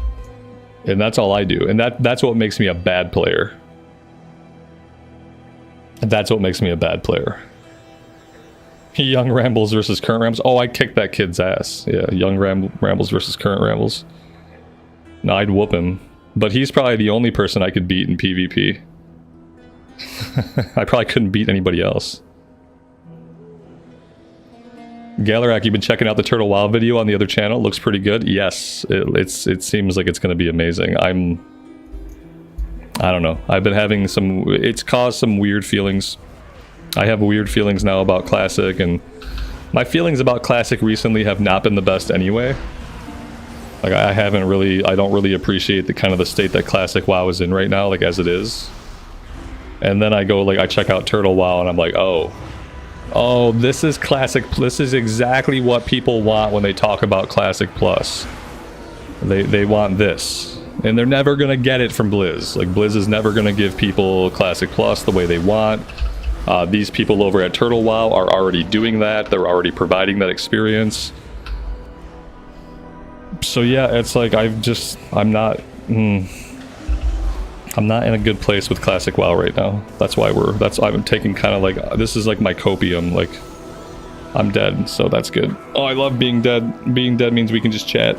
And that's all I do. And that's what makes me a bad player. That's what makes me a bad player. Young Rambles versus current Rambles. Oh, I kicked that kid's ass. Yeah, young Rambles versus current Rambles. No, I'd whoop him. But he's probably the only person I could beat in PvP. I probably couldn't beat anybody else. Galarak, you've been checking out the Turtle WoW video on the other channel. Looks pretty good. Yes, it seems like it's going to be amazing. I don't know. I've been having some... It's caused some weird feelings. I have weird feelings now about Classic, and my feelings about Classic recently have not been the best anyway. Like, I don't really appreciate the kind of the state that Classic WoW is in right now, like, as it is. And then I go, like, I check out Turtle WoW, and I'm like, oh, this is Classic. This is exactly what people want when they talk about Classic Plus. They want this. And they're never going to get it from Blizz. Like, Blizz is never going to give people Classic Plus the way they want. These people over at Turtle WoW are already doing that. They're already providing that experience. So yeah, it's like I'm not in a good place with Classic WoW right now. That's why I'm taking kind of like, this is like my copium, like, I'm dead, so that's good. Oh, I love being dead. Being dead means we can just chat.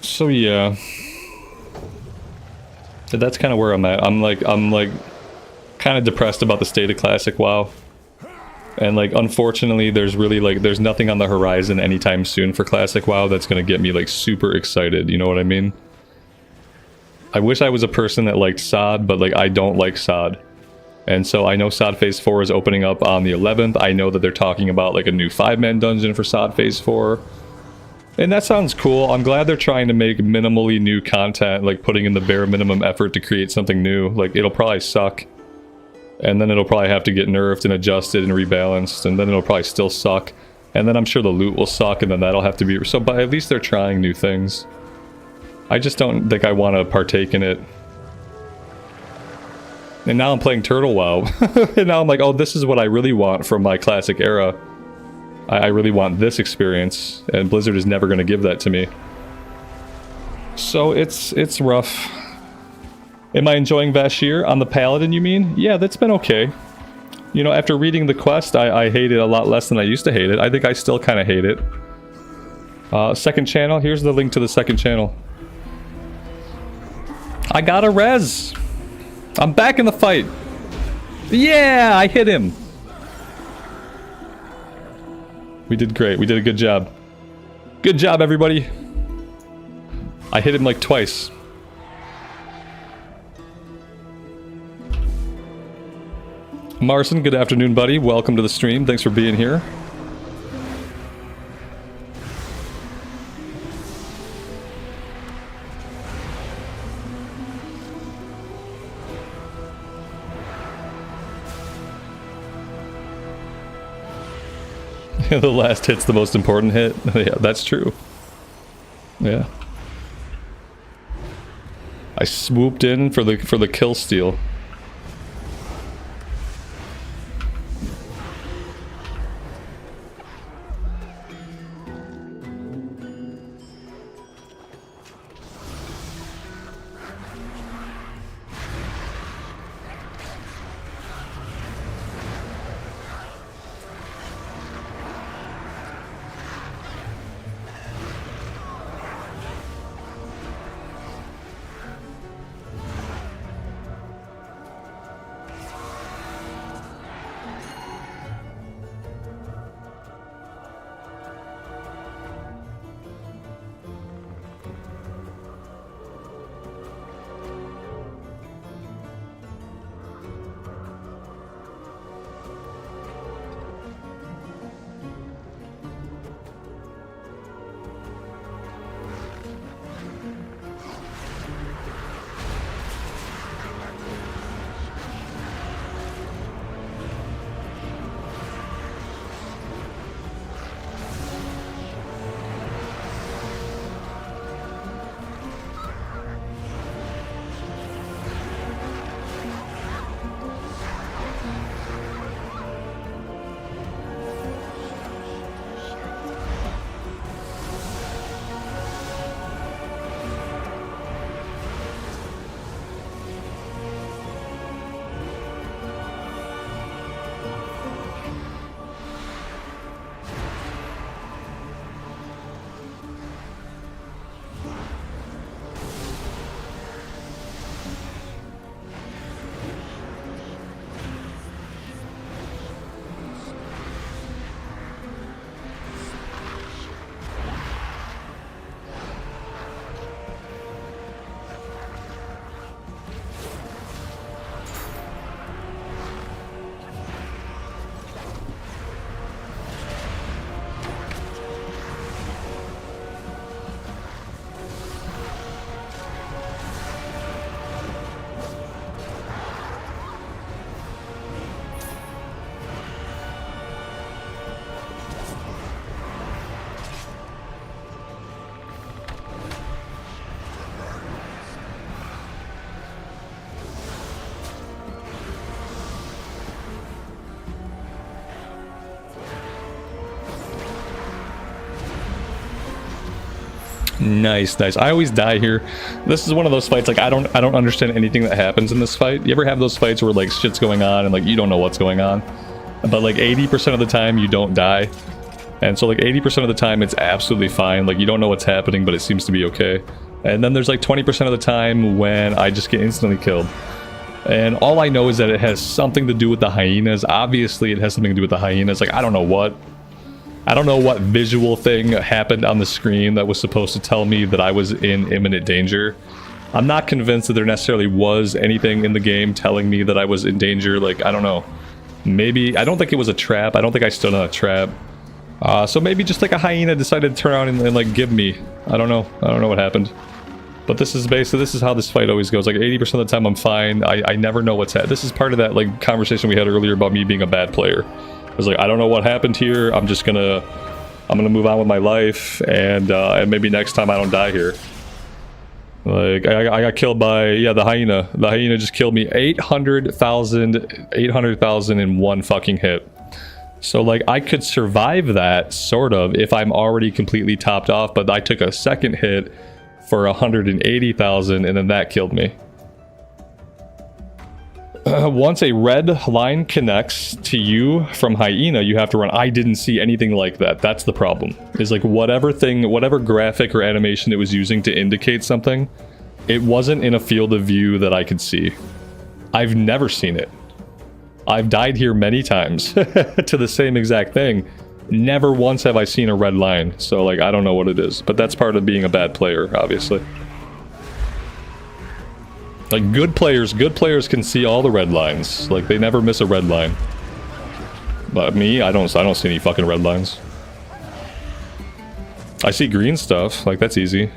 So yeah. That's kind of where I'm at. I'm like kind of depressed about the state of Classic WoW. And like, unfortunately, there's nothing on the horizon anytime soon for Classic WoW that's gonna get me like super excited, you know what I mean? I wish I was a person that liked SOD, but like, I don't like SOD. And so I know SOD Phase 4 is opening up on the 11th. I know that they're talking about like a new 5-man dungeon for SOD Phase 4. And that sounds cool. I'm glad they're trying to make minimally new content, like putting in the bare minimum effort to create something new. Like, it'll probably suck. And then it'll probably have to get nerfed and adjusted and rebalanced. And then it'll probably still suck. And then I'm sure the loot will suck, and then that'll have to be... So, but at least they're trying new things. I just don't think I want to partake in it. And now I'm playing Turtle WoW. And now I'm like, oh, this is what I really want from my Classic era. I really want this experience. And Blizzard is never going to give that to me. So it's rough. Am I enjoying Vashir on the Paladin, you mean? Yeah, that's been okay. You know, after reading the quest, I hate it a lot less than I used to hate it. I think I still kind of hate it. Second channel. Here's the link to the second channel. I got a res. I'm back in the fight. Yeah, I hit him. We did great. We did a good job. Good job, everybody. I hit him like twice. Marcin, good afternoon, buddy. Welcome to the stream. Thanks for being here. The last hit's the most important hit. Yeah, that's true. Yeah. I swooped in for the kill steal. Nice, nice. I always die here. This is one of those fights, like, I don't understand anything that happens in this fight. You ever have those fights where, like, shit's going on and, like, you don't know what's going on? But, like, 80% of the time, you don't die. And so, like, 80% of the time, it's absolutely fine. Like, you don't know what's happening, but it seems to be okay. And then there's, like, 20% of the time when I just get instantly killed. And all I know is that it has something to do with the hyenas. Obviously, it has something to do with the hyenas. Like, I don't know what visual thing happened on the screen that was supposed to tell me that I was in imminent danger. I'm not convinced that there necessarily was anything in the game telling me that I was in danger. Like, I don't know. Maybe, I don't think it was a trap. I don't think I stood on a trap. So maybe just like a hyena decided to turn around and like give me. I don't know. I don't know what happened. But this is basically, this is how this fight always goes. Like 80% of the time I'm fine. I never know what's happening. This is part of that like conversation we had earlier about me being a bad player. I was like, I don't know what happened here. I'm gonna move on with my life, and maybe next time I don't die here. Like I got killed by, yeah, the hyena. The hyena just killed me. 800,000 in one fucking hit. So like I could survive that sort of if I'm already completely topped off, but I took a second hit for 180,000 and then that killed me. Once a red line connects to you from hyena, you have to run. I didn't see anything like that. That's the problem. Is like whatever graphic or animation it was using to indicate something, it wasn't in a field of view that I could see. I've never seen it. I've died here many times to the same exact thing. Never once have I seen a red line. So like I don't know what it is, but that's part of being a bad player, obviously. Like, good players can see all the red lines. Like, they never miss a red line. But me, I don't see any fucking red lines. I see green stuff, like, that's easy.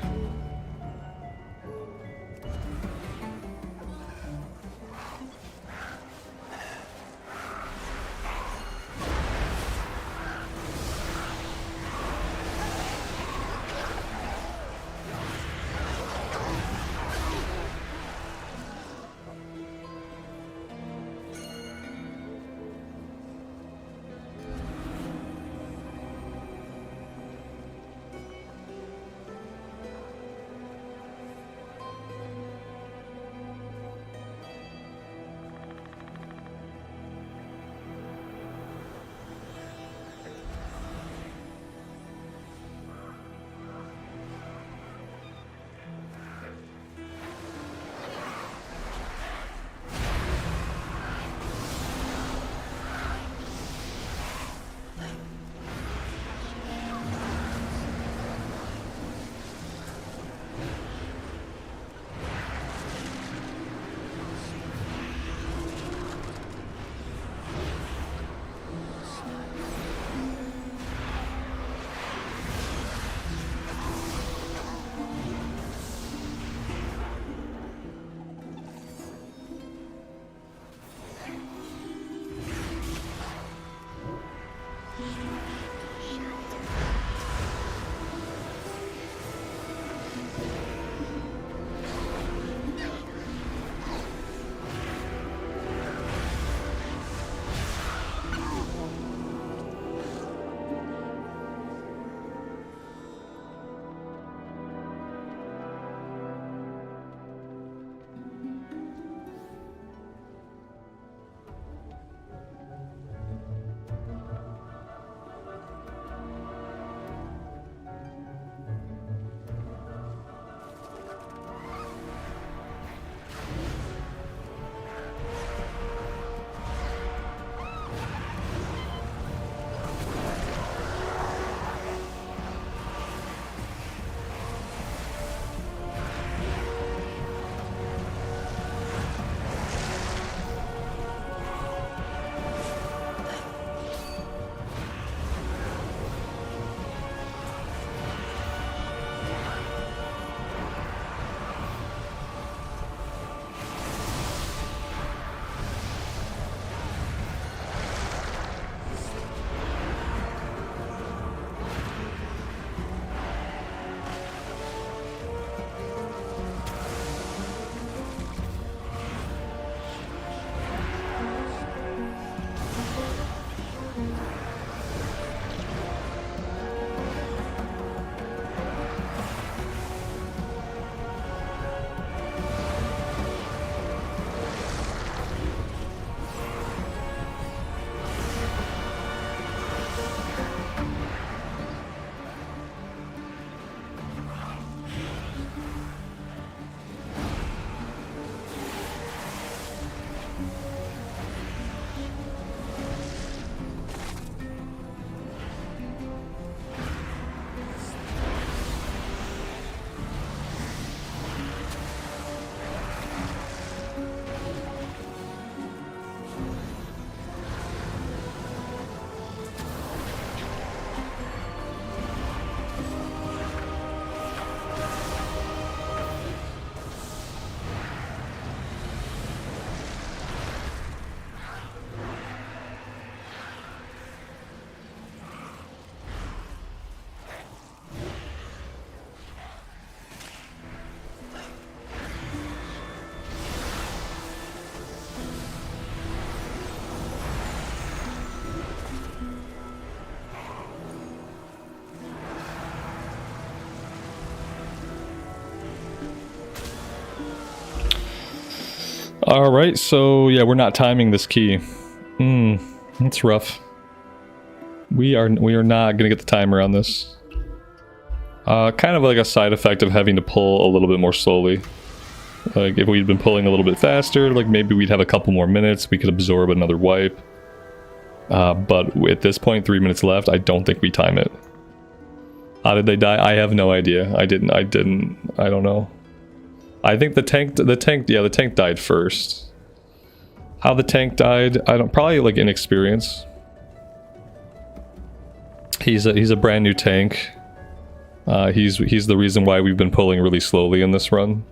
Alright, so yeah, we're not timing this key. That's rough. We are not gonna get the timer on this. Kind of like a side effect of having to pull a little bit more slowly. Like, if we'd been pulling a little bit faster, like maybe we'd have a couple more minutes, we could absorb another wipe. But at this point, 3 minutes left, I don't think we time it. How did they die? I have no idea. I don't know. I think the tank died first. How the tank died, I don't, probably like inexperience. He's a brand new tank. He's the reason why we've been pulling really slowly in this run.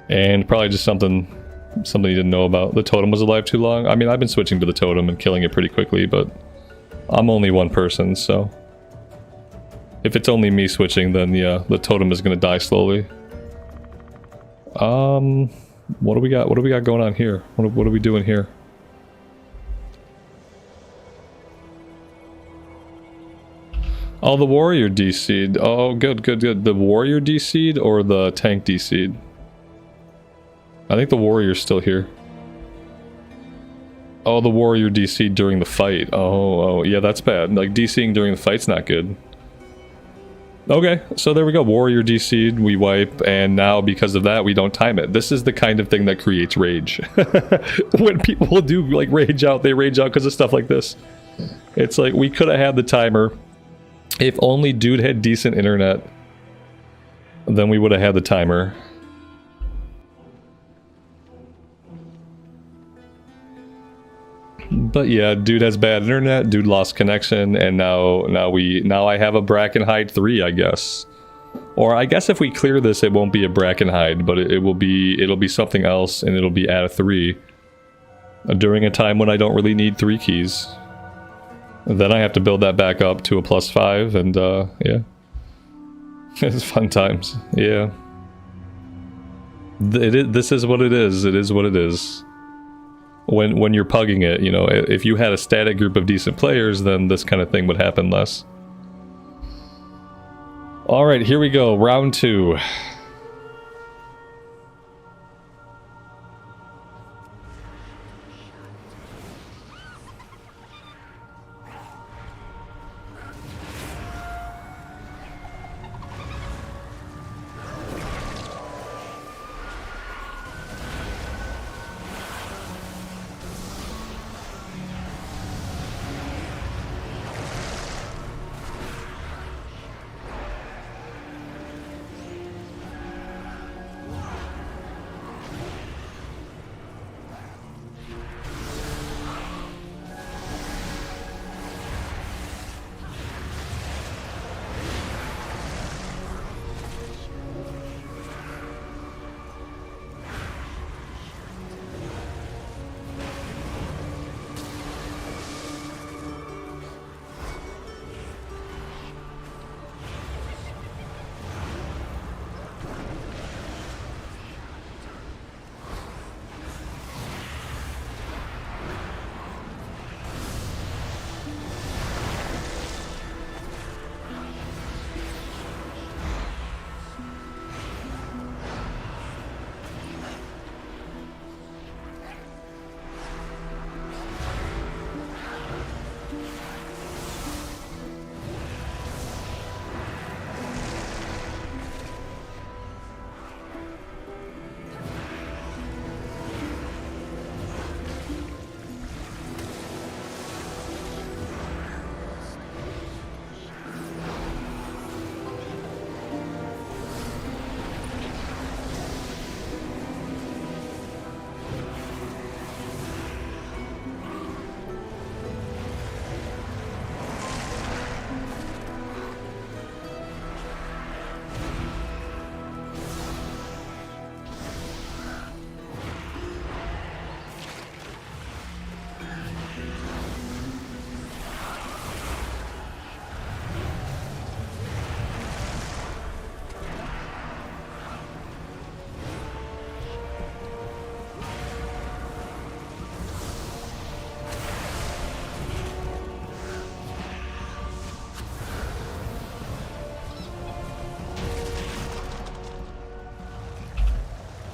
And probably just something you didn't know about. The totem was alive too long. I mean, I've been switching to the totem and killing it pretty quickly, but I'm only one person, so if it's only me switching, then yeah, the totem is gonna die slowly. What do we got? What do we got going on here? What are we doing here? Oh, the warrior DC'd. Oh, good. The warrior DC'd or the tank DC'd? I think the warrior's still here. Oh, the warrior DC'd during the fight. Oh, yeah, that's bad. Like, DCing during the fight's not good. Okay, so there we go. Warrior DC'd, we wipe, and now because of that, we don't time it. This is the kind of thing that creates rage. When people do, like, rage out, they rage out because of stuff like this. It's like, we could have had the timer. If only dude had decent internet, then we would have had the timer. But yeah, dude has bad internet, dude lost connection, and now I have a Brackenhide 3, I guess. Or I guess if we clear this, it won't be a Brackenhide, but it'll be something else, and it'll be at a 3. During a time when I don't really need 3 keys. Then I have to build that back up to a +5, and yeah. It's fun times, yeah. This is what it is, it is what it is. When you're pugging it, you know, if you had a static group of decent players, then this kind of thing would happen less. Alright, here we go, round 2.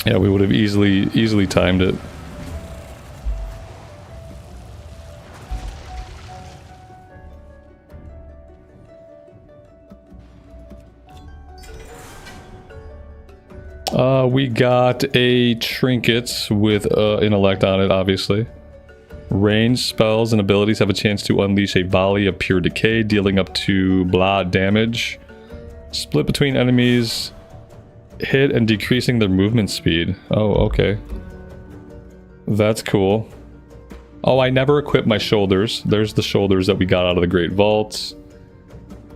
Yeah, we would have easily timed it. We got a trinket with intellect on it, obviously. Range spells and abilities have a chance to unleash a volley of pure decay, dealing up to blah damage. Split between enemies. hit and decreasing their movement speed. Oh, okay. That's cool. Oh, I never equipped my shoulders. There's the shoulders that we got out of the Great Vaults.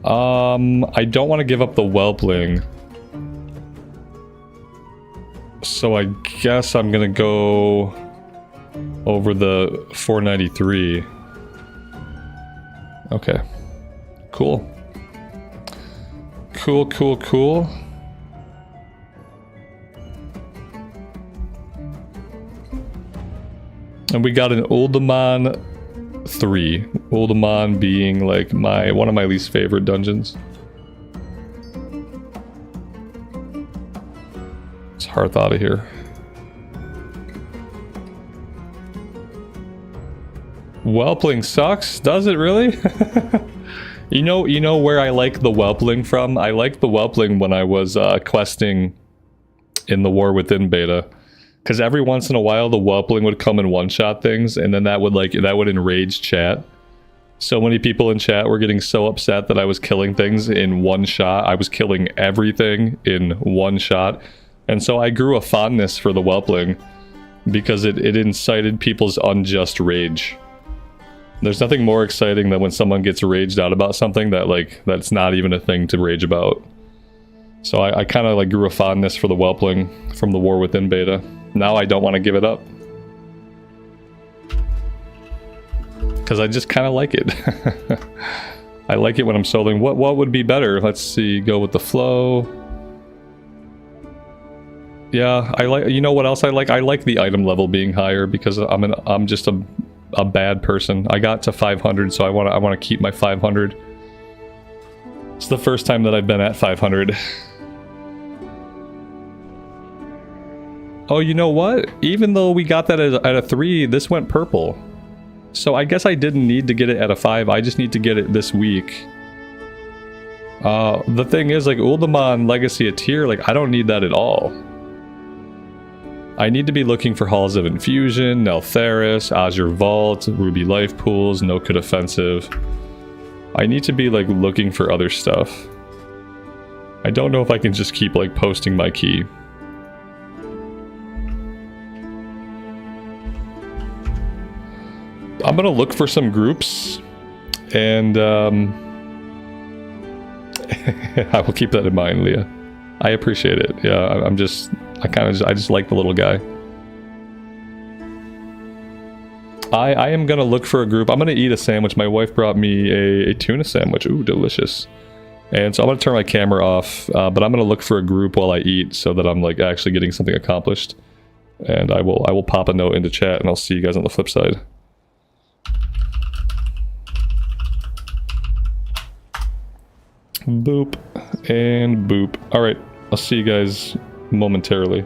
I don't want to give up the Whelpling. So I guess I'm gonna go over the 493. Okay. Cool. Cool, cool, cool. And we got an Uldaman 3. Uldaman being like one of my least favorite dungeons. It's Hearth out of here. Whelpling sucks, does it really? You know where I like the Whelpling from? I liked the Whelpling when I was questing in the War Within beta. Because every once in a while the Whelpling would come and one-shot things, and then that would enrage chat. So many people in chat were getting so upset that I was killing things in one shot. I was killing everything in one shot. And so I grew a fondness for the Whelpling because it incited people's unjust rage. There's nothing more exciting than when someone gets raged out about something that's not even a thing to rage about. So I kind of grew a fondness for the Whelpling from the War Within beta. Now I don't want to give it up. Because I just kind of like it. I like it when I'm soloing. What would be better? Let's see, go with the flow. Yeah, I like, you know what else I like? I like the item level being higher because I'm just a bad person. I got to 500, so I want to keep my 500. It's the first time that I've been at 500. Oh, you know what? Even though we got that at a 3, this went purple. So I guess I didn't need to get it at a 5. I just need to get it this week. The thing is, Uldaman Legacy a tier, I don't need that at all. I need to be looking for Halls of Infusion, Neltharis, Azure Vault, Ruby Life Pools, No Code Offensive. I need to be looking for other stuff. I don't know if I can just keep posting my key. I'm gonna look for some groups, and I will keep that in mind, Leah. I appreciate it. Yeah, I just like the little guy. I am gonna look for a group. I'm gonna eat a sandwich. My wife brought me a tuna sandwich. Ooh, delicious. And so I'm gonna turn my camera off, but I'm gonna look for a group while I eat so that I'm actually getting something accomplished. And I will pop a note into chat, and I'll see you guys on the flip side. Boop and boop. All right, I'll see you guys momentarily.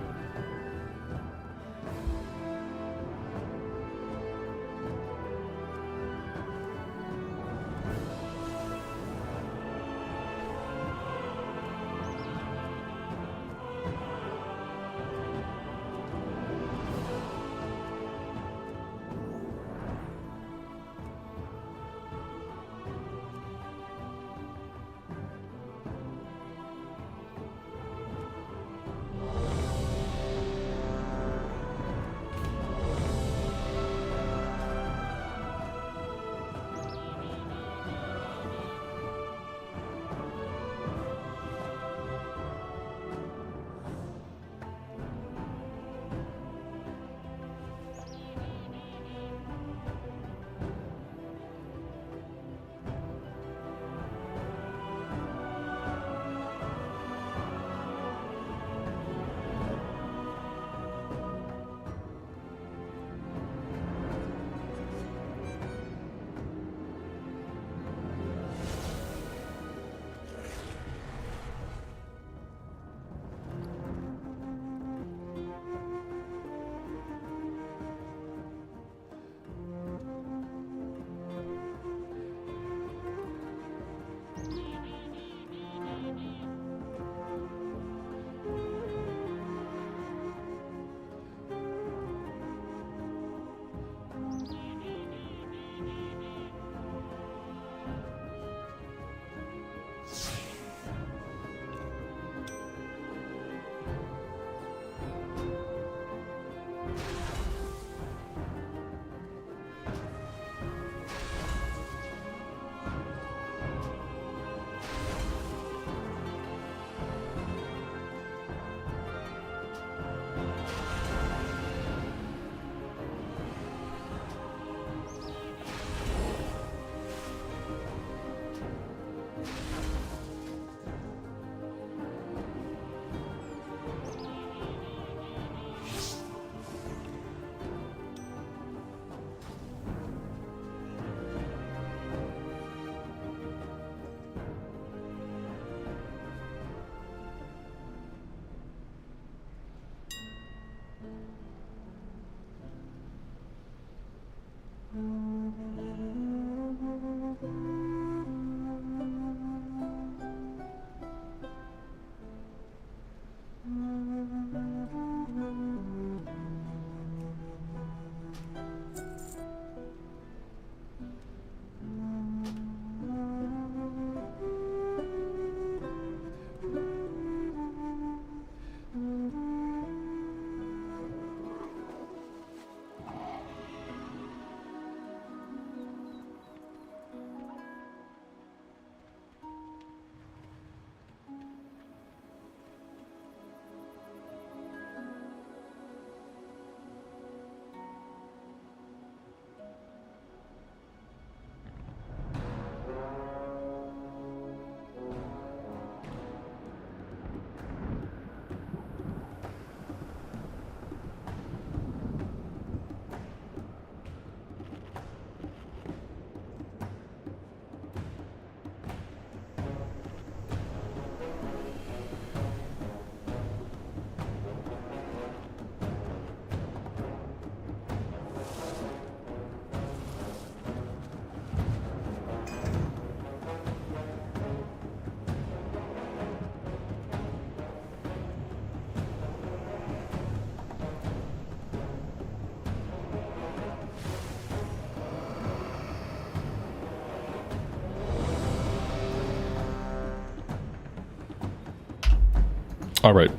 Alright.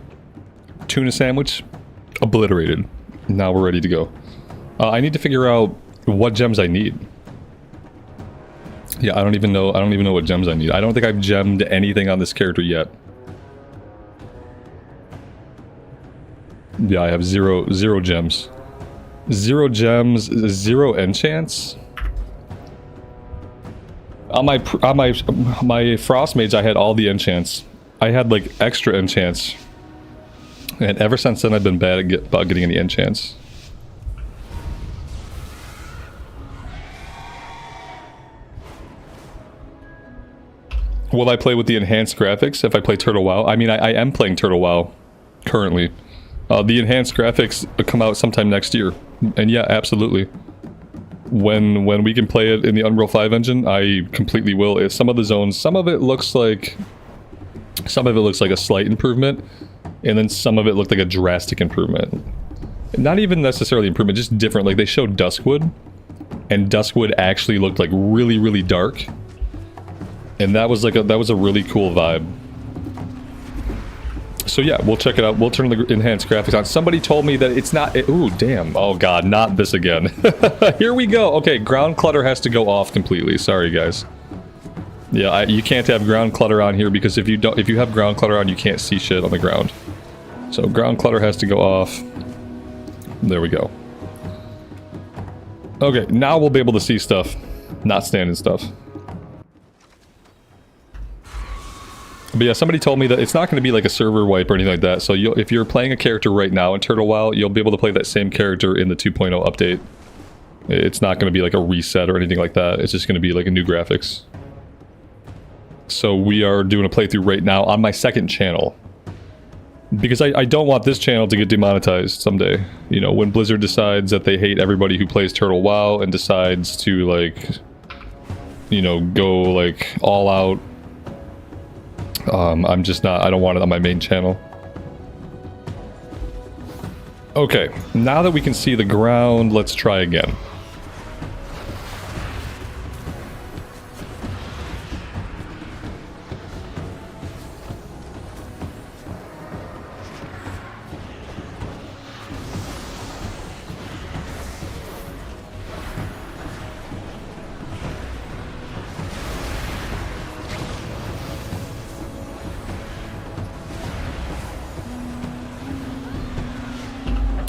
Tuna sandwich. Obliterated. Now we're ready to go. I need to figure out what gems I need. Yeah, I don't even know what gems I need. I don't think I've gemmed anything on this character yet. Yeah, I have zero gems. 0 gems, 0 enchants. On my Frost Mage, I had all the enchants. I had like extra enchants. And ever since then, I've been bad about getting any enchants. Will I play with the enhanced graphics if I play Turtle WoW? I mean, I am playing Turtle WoW currently. The enhanced graphics come out sometime next year. And yeah, absolutely. When we can play it in the Unreal 5 engine, I completely will. Some of the zones, some of it looks like a slight improvement, and then some of it looked like a drastic improvement. Not even necessarily improvement, just different. Like they showed Duskwood, and Duskwood actually looked like really, really dark. And that was a really cool vibe. So yeah, we'll check it out. We'll turn the enhanced graphics on. Somebody told me that it's not... Ooh, damn. Oh god, not this again. Here we go. Okay, ground clutter has to go off completely. Sorry, guys. Yeah, you can't have ground clutter on here because if you have ground clutter on, you can't see shit on the ground. So ground clutter has to go off. There we go. Okay, now we'll be able to see stuff, not stand in stuff. But yeah, somebody told me that it's not going to be like a server wipe or anything like that. So if you're playing a character right now in Turtle WoW, you'll be able to play that same character in the 2.0 update. It's not going to be like a reset or anything like that. It's just going to be like a new graphics. So we are doing a playthrough right now on my second channel. Because I don't want this channel to get demonetized someday. You know, when Blizzard decides that they hate everybody who plays Turtle WoW and decides to like, you know, go like all out. I'm just not, I don't want it on my main channel. Okay, now that we can see the ground, let's try again.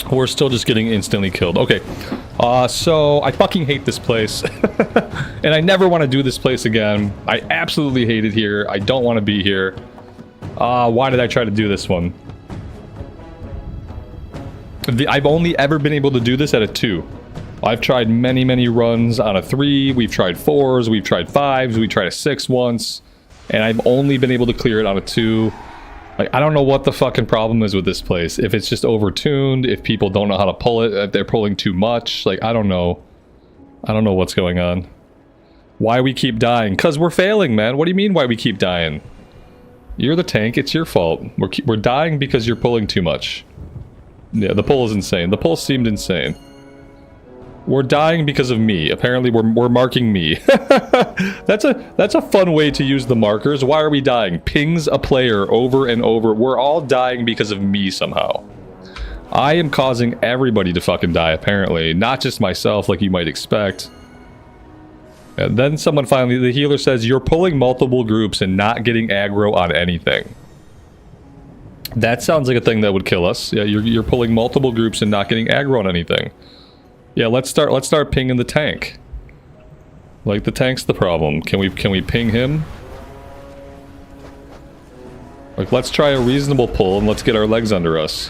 We're still just getting instantly killed. Okay, so I fucking hate this place. And I never want to do this place again. I absolutely hate it here. I don't want to be here. Why did I try to do this one? I've only ever been able to do this at a 2. I've tried many runs on a 3. We've tried 4s. We've tried 5s. We tried a 6 once. And I've only been able to clear it on a 2. Like, I don't know what the fucking problem is with this place. If it's just overtuned, if people don't know how to pull it, if they're pulling too much. Like, I don't know. I don't know what's going on. Why we keep dying? Because we're failing, man. What do you mean why we keep dying? You're the tank. It's your fault. We're dying because you're pulling too much. Yeah, the pull is insane. The pull seemed insane. We're dying because of me. Apparently, we're marking me. That's a fun way to use the markers. Why are we dying? Pings a player over and over. We're all dying because of me somehow. I am causing everybody to fucking die, apparently. Not just myself, like you might expect. And then someone finally, the healer says, you're pulling multiple groups and not getting aggro on anything. That sounds like a thing that would kill us. Yeah, you're pulling multiple groups and not getting aggro on anything. Yeah, let's start pinging the tank. Like, the tank's the problem. Can we ping him? Like, let's try a reasonable pull and let's get our legs under us.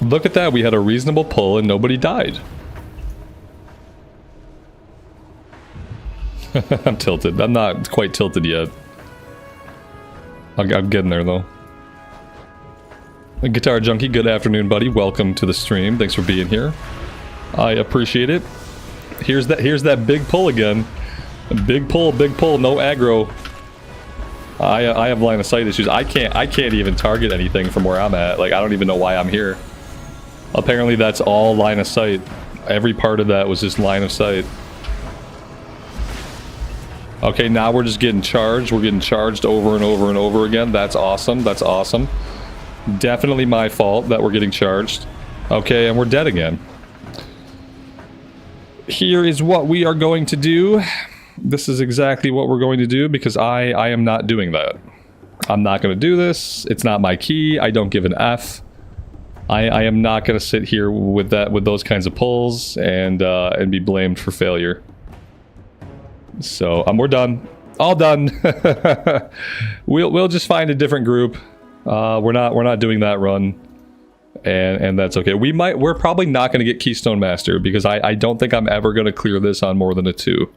Look at that, we had a reasonable pull and nobody died. I'm tilted. I'm not quite tilted yet. I'm getting there though. Guitar Junkie, good afternoon, buddy. Welcome to the stream. Thanks for being here. I appreciate it. Here's that big pull again. Big pull, no aggro. I have line of sight issues. I can't even target anything from where I'm at. Like, I don't even know why I'm here. Apparently that's all line of sight. Every part of that was just line of sight. Okay, now we're just getting charged. We're getting charged over and over and over again. That's awesome. That's awesome. Definitely my fault that we're getting charged. Okay, and we're dead again. Here is what we are going to do. This is exactly what we're going to do because I am not doing that. I'm not going to do this. It's not my key. I don't give an F. I am not going to sit here with those kinds of pulls and be blamed for failure. So we're done. All done. We'll just find a different group. We're not doing that run. And that's okay. We're probably not going to get Keystone Master because I don't think I'm ever going to clear this on more than a 2.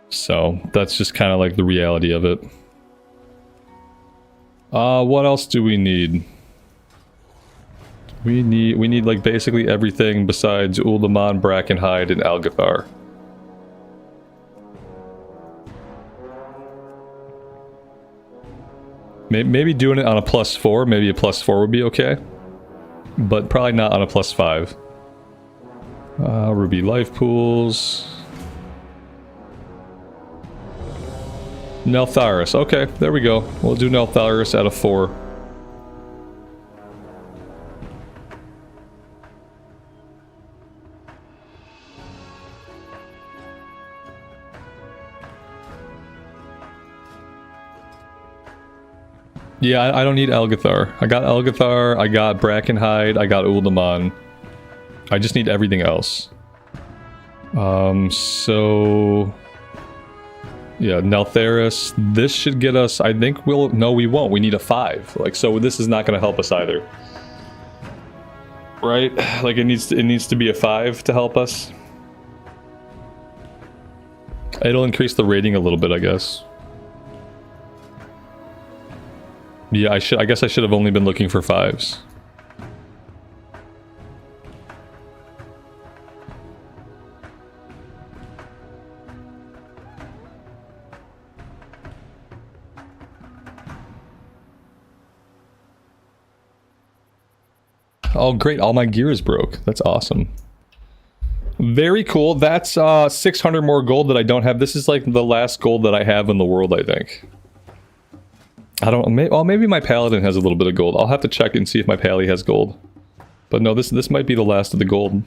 So that's just kind of like the reality of it. What else do we need? We need like basically everything besides Uldaman, Brackenhide, and Algathar. Maybe doing it on a +4, maybe a +4 would be okay. But probably not on a +5. Ruby life pools. Neltharis. Okay, there we go. We'll do Neltharis at a 4. Yeah, I don't need Algathar. I got Algathar, I got Brackenhide, I got Uldaman. I just need everything else. So... yeah, Neltharis. This should get us... I think we'll... no, we won't. We need a 5. Like, so this is not going to help us either. Right? Like, it needs to be a 5 to help us. It'll increase the rating a little bit, I guess. Yeah, I guess I should have only been looking for 5s. Oh, great. All my gear is broke. That's awesome. Very cool. That's 600 more gold that I don't have. This is like the last gold that I have in the world, I think. I don't... well, maybe my Paladin has a little bit of gold. I'll have to check and see if my Pally has gold. But no, this might be the last of the gold.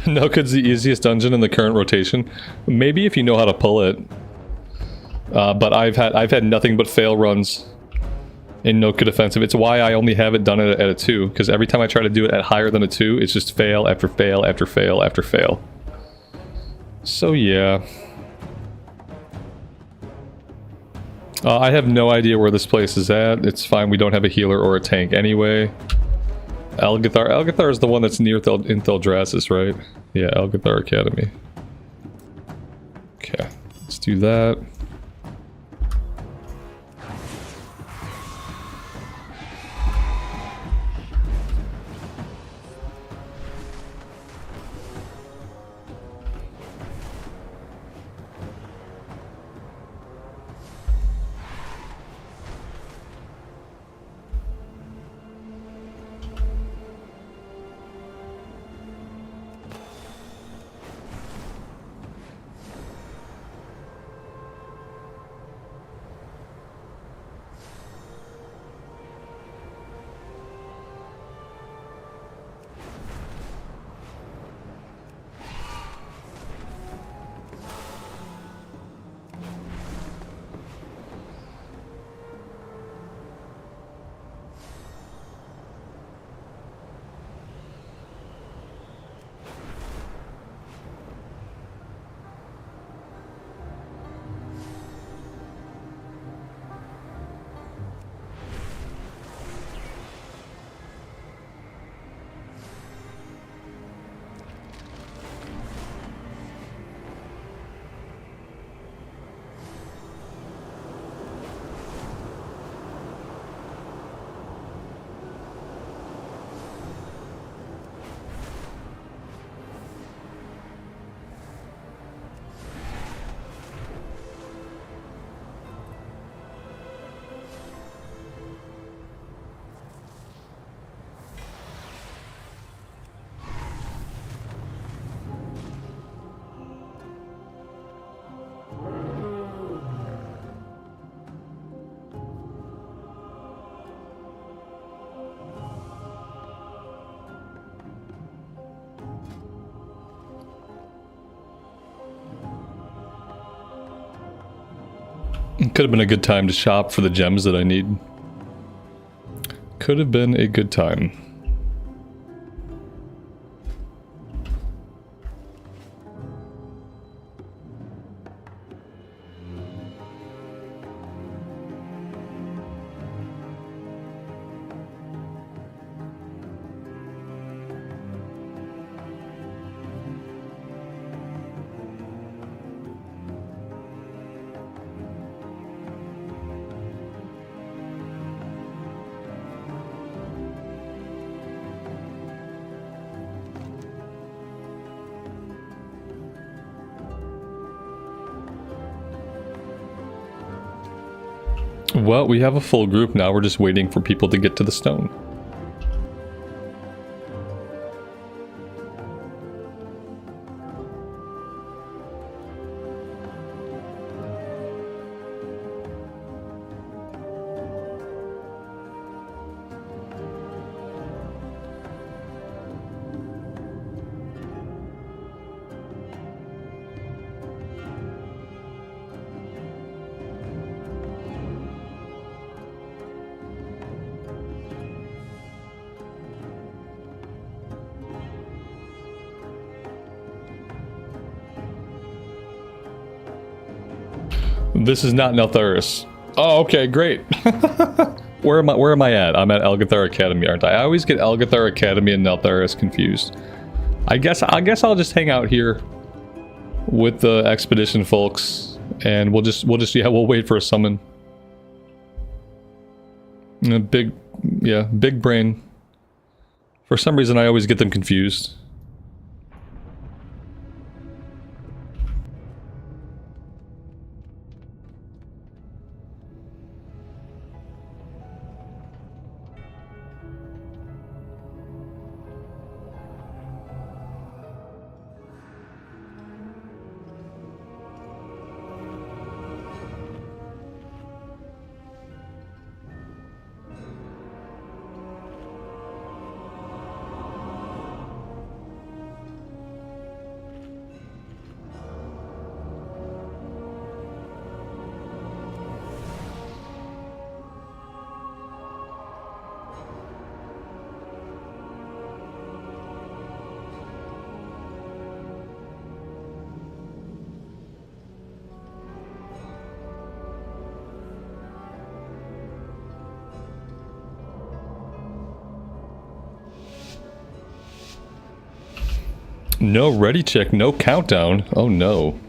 No-Cud's the easiest dungeon in the current rotation. Maybe if you know how to pull it. But I've had nothing but fail runs in No-Cud Offensive. It's why I only have it done at a 2, because every time I try to do it at higher than a 2, it's just fail after fail after fail after fail. So yeah. I have no idea where this place is at. It's fine, we don't have a healer or a tank anyway. Algathar. Algathar is the one that's near Theldraszus, right? Yeah, Algathar Academy. Okay, let's do that. Could have been a good time to shop for the gems that I need. Could have been a good time. Well, we have a full group now. We're just waiting for people to get to the stone. This is not Neltharis. Oh, okay, great. Where am I at? I'm at Algathar Academy, aren't I? I always get Algathar Academy and Neltharis confused. I guess I'll just hang out here with the expedition folks, and we'll wait for a summon. Big brain. For some reason, I always get them confused. No ready check, no countdown. Oh no.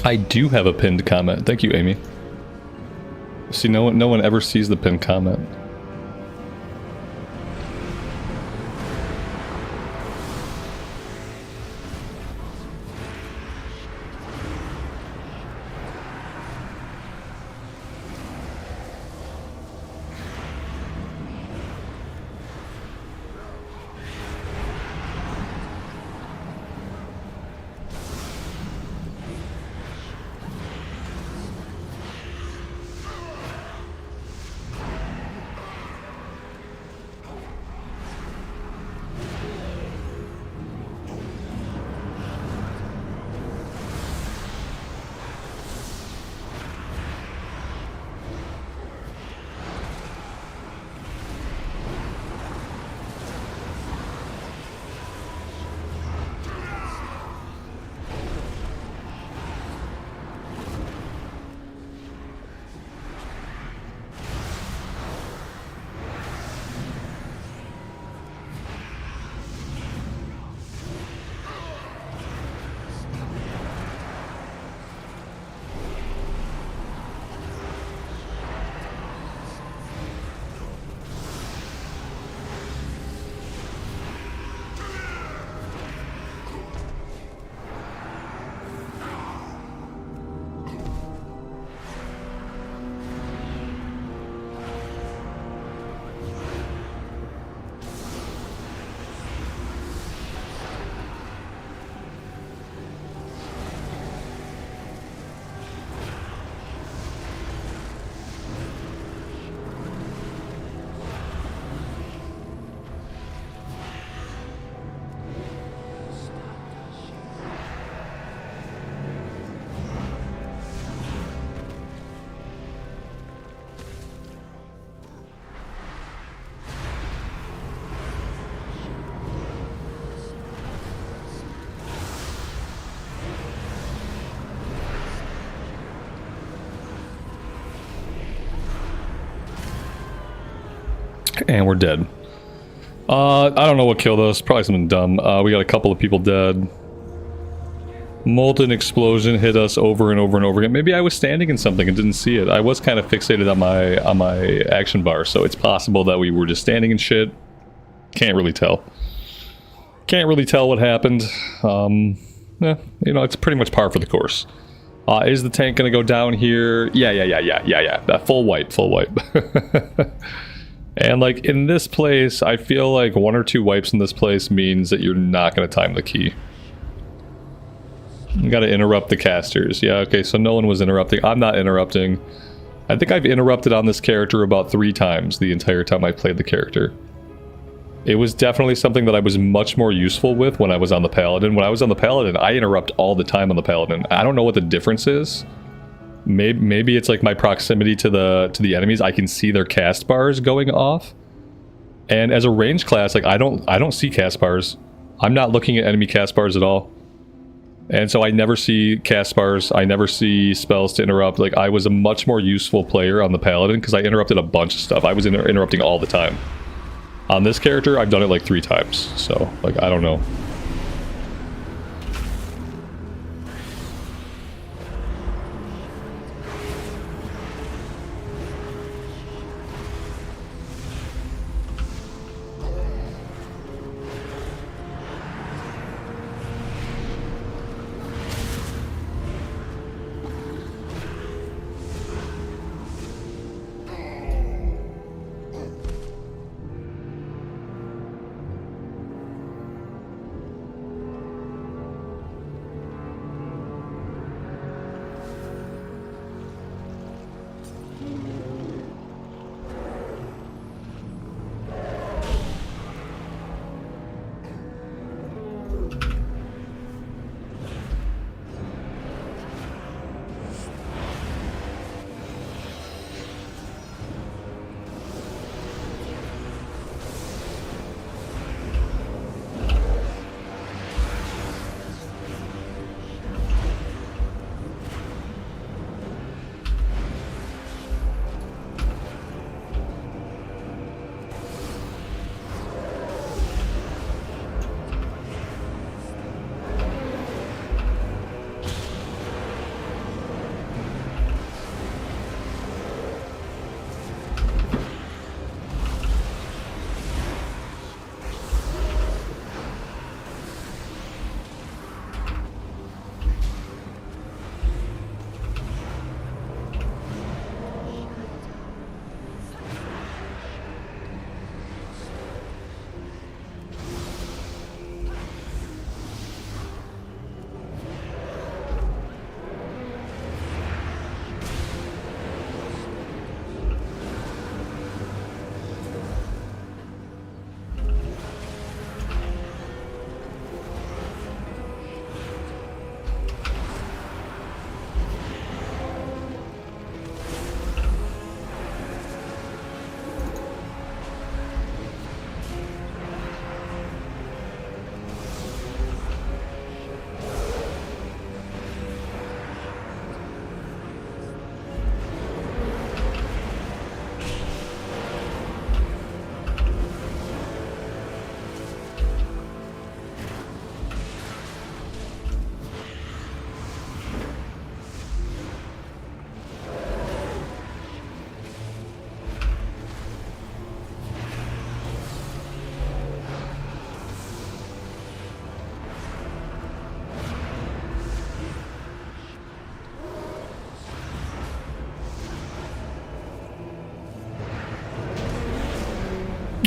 I do have a pinned comment. Thank you, Amy. See, no one ever sees the pinned comment. And we're dead. I don't know what killed us. Probably something dumb. We got a couple of people dead. Molten explosion hit us over and over and over again. Maybe I was standing in something and didn't see it. I was kind of fixated on my action bar, so it's possible that we were just standing in shit. Can't really tell. Can't really tell what happened. Yeah, you know, it's pretty much par for the course. Is the tank gonna go down here? Yeah. That full wipe. And like in this place, I feel like 1 or 2 wipes in this place means that you're not gonna time the key. You gotta interrupt the casters. Yeah, okay, so no one was interrupting. I'm not interrupting. I think I've interrupted on this character about 3 times the entire time I played the character. It was definitely something that I was much more useful with when I was on the Paladin. When I was on the Paladin, I interrupt all the time on the Paladin. I don't know what the difference is. Maybe it's like my proximity to the enemies. I can see their cast bars going off. And as a range class, like I don't see cast bars. I'm not looking at enemy cast bars at all. And so I never see cast bars. I never see spells to interrupt. Like I was a much more useful player on the Paladin because I interrupted a bunch of stuff. I was interrupting all the time. On this character, I've done it like 3 times. So like I don't know.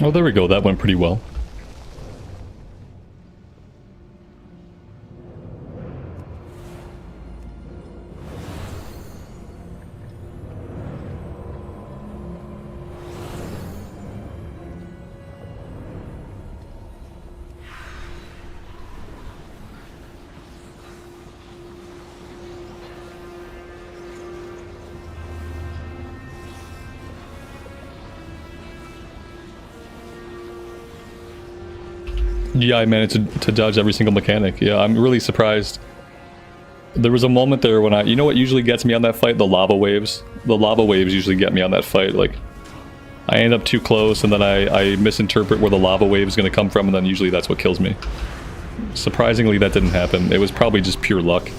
Oh, there we go. That went pretty well. Yeah, I managed to dodge every single mechanic. Yeah, I'm really surprised. There was a moment there when you know what usually gets me on that fight? The lava waves. The lava waves usually get me on that fight. Like, I end up too close, and then I misinterpret where the lava wave is going to come from, and then usually that's what kills me. Surprisingly, that didn't happen. It was probably just pure luck.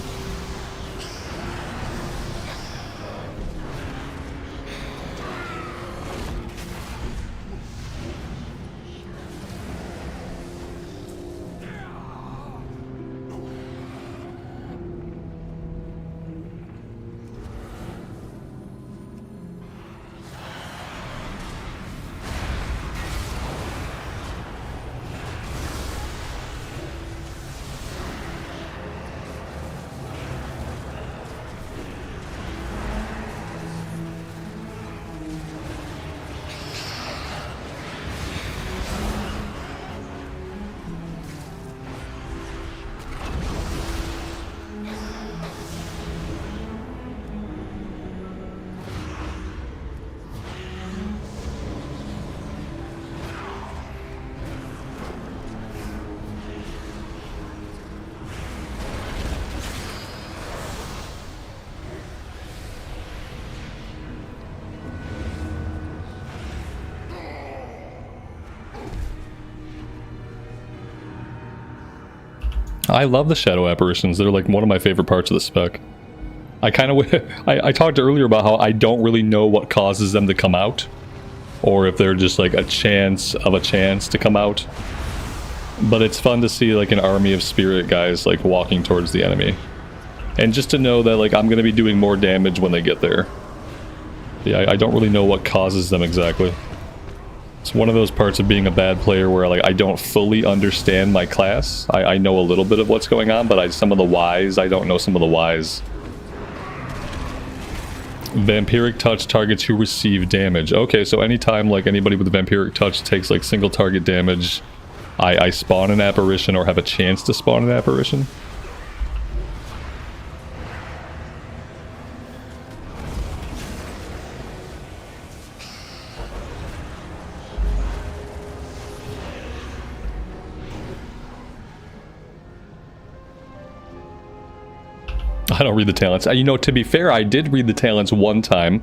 I love the shadow apparitions. They're like one of my favorite parts of the spec. I kind of I talked earlier about how I don't really know what causes them to come out, or if they're just like a chance to come out. But it's fun to see like an army of spirit guys like walking towards the enemy, and just to know that like I'm gonna be doing more damage when they get there. Yeah, I don't really know what causes them exactly. It's one of those parts of being a bad player where like I don't fully understand my class. I know a little bit of what's going on, but some of the whys, I don't know some of the whys. Vampiric touch targets who receive damage. Okay, so anytime like anybody with a vampiric touch takes like single target damage, I spawn an apparition or have a chance to spawn an apparition. I don't read the talents. You know, to be fair, I did read the talents one time.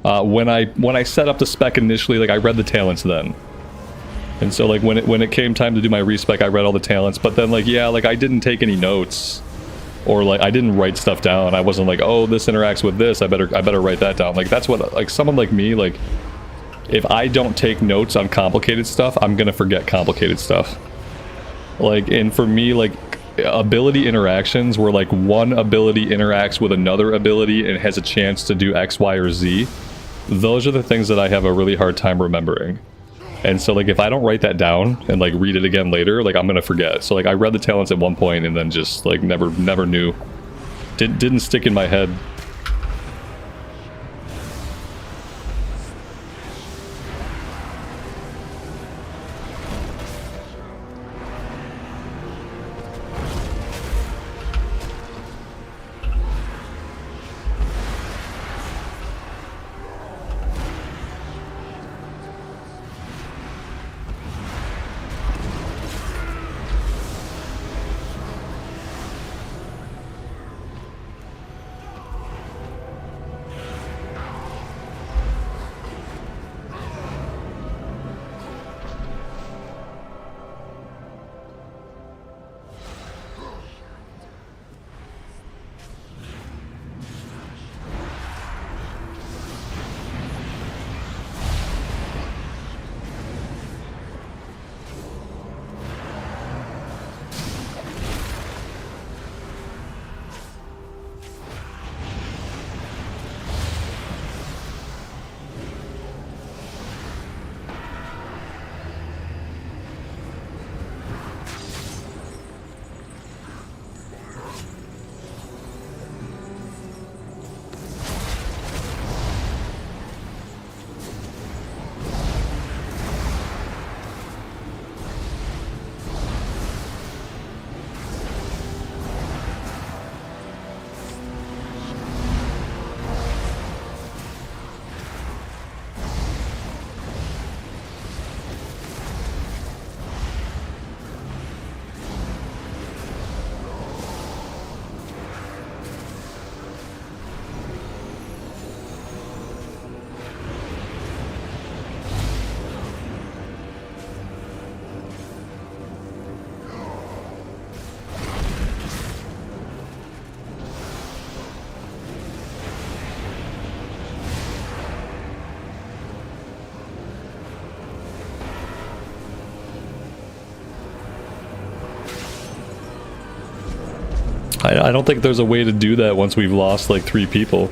When I set up the spec initially, like I read the talents then. And so like when it came time to do my respec, I read all the talents, but then like yeah, like I didn't take any notes, or like I didn't write stuff down. I wasn't like, oh, this interacts with this, I better write that down. Like that's what, like someone like me, like if I don't take notes on complicated stuff, I'm gonna forget complicated stuff. Like, and for me, like ability interactions where like one ability interacts with another ability and has a chance to do X, Y, or Z, those are the things that I have a really hard time remembering. And so like if I don't write that down and like read it again later, like I'm gonna forget. So like I read the talents at one point and then just like never knew. Didn't stick in my head. I don't think there's a way to do that once we've lost like 3 people.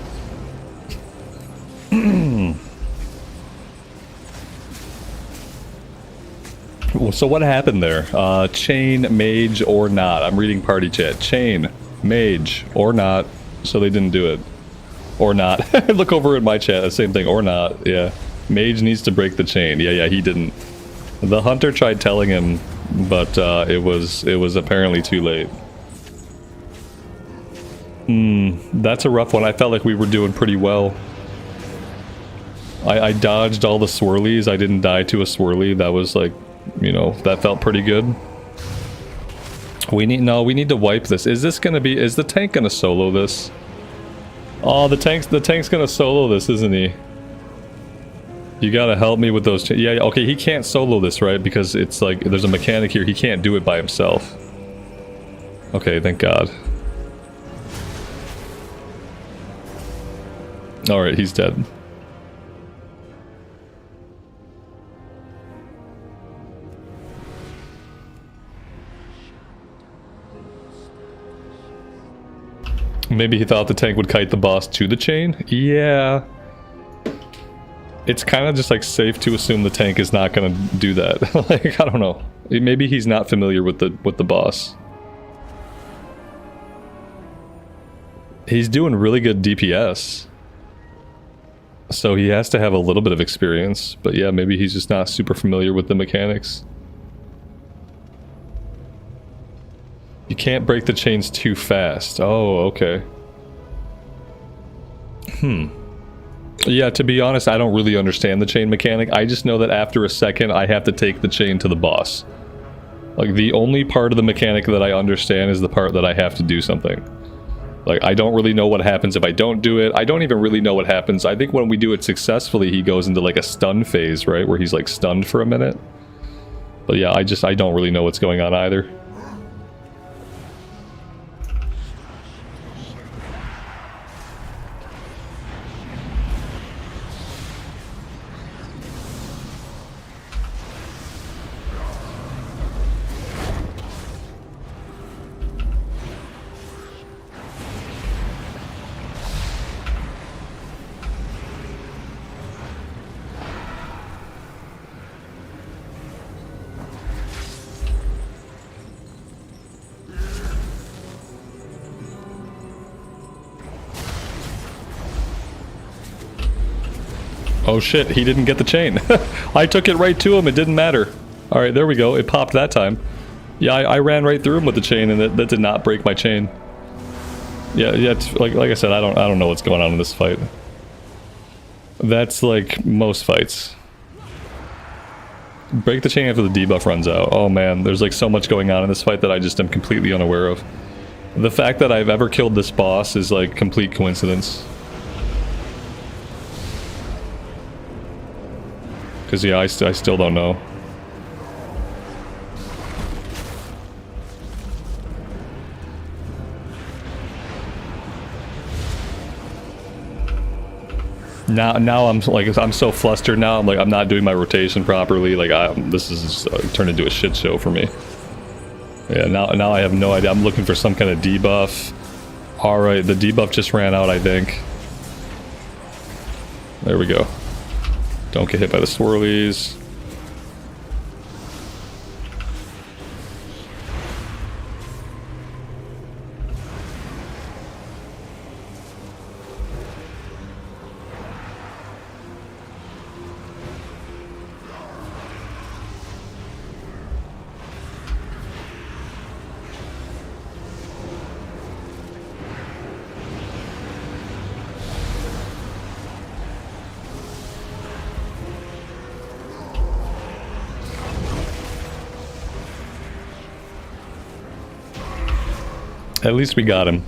So what happened there? Chain, mage, or not? I'm reading party chat. Chain, mage, or not. So they didn't do it. Or not. Look over at my chat. The same thing. Or not. Yeah. Mage needs to break the chain. Yeah, he didn't. The hunter tried telling him, but it was apparently too late. That's a rough one. I felt like we were doing pretty well. I dodged all the swirlies. I didn't die to a swirly. That was like, you know, that felt pretty good. We need to wipe this. Is the tank gonna solo this? Oh, the tank's gonna solo this, isn't he? You gotta help me with those. Yeah, okay, he can't solo this, right? Because it's like, there's a mechanic here. He can't do it by himself. Okay, thank God. Alright, he's dead. Maybe he thought the tank would kite the boss to the chain? Yeah. It's kind of just like safe to assume the tank is not gonna do that. Like, I don't know. Maybe he's not familiar with the boss. He's doing really good DPS. So he has to have a little bit of experience. But yeah, maybe he's just not super familiar with the mechanics. You can't break the chains too fast. Oh, okay. Yeah, to be honest, I don't really understand the chain mechanic. I just know that after a second, I have to take the chain to the boss. Like, the only part of the mechanic that I understand is the part that I have to do something. Like, I don't really know what happens if I don't do it. I don't even really know what happens. I think when we do it successfully, he goes into like a stun phase, right? Where he's like stunned for a minute. But yeah, I don't really know what's going on either. Oh shit, he didn't get the chain. I took it right to him, it didn't matter. Alright, there we go, it popped that time. Yeah, I ran right through him with the chain and that did not break my chain. Yeah, it's, like I said, I don't know what's going on in this fight. That's like most fights. Break the chain after the debuff runs out. Oh man, there's like so much going on in this fight that I just am completely unaware of. The fact that I've ever killed this boss is like complete coincidence. Because yeah, I still don't know. Now I'm like, I'm so flustered now. I'm like, I'm not doing my rotation properly. Like, this is turned into a shit show for me. Yeah, now I have no idea. I'm looking for some kind of debuff. All right, the debuff just ran out, I think. There we go. Don't get hit by the swirlies. At least we got him.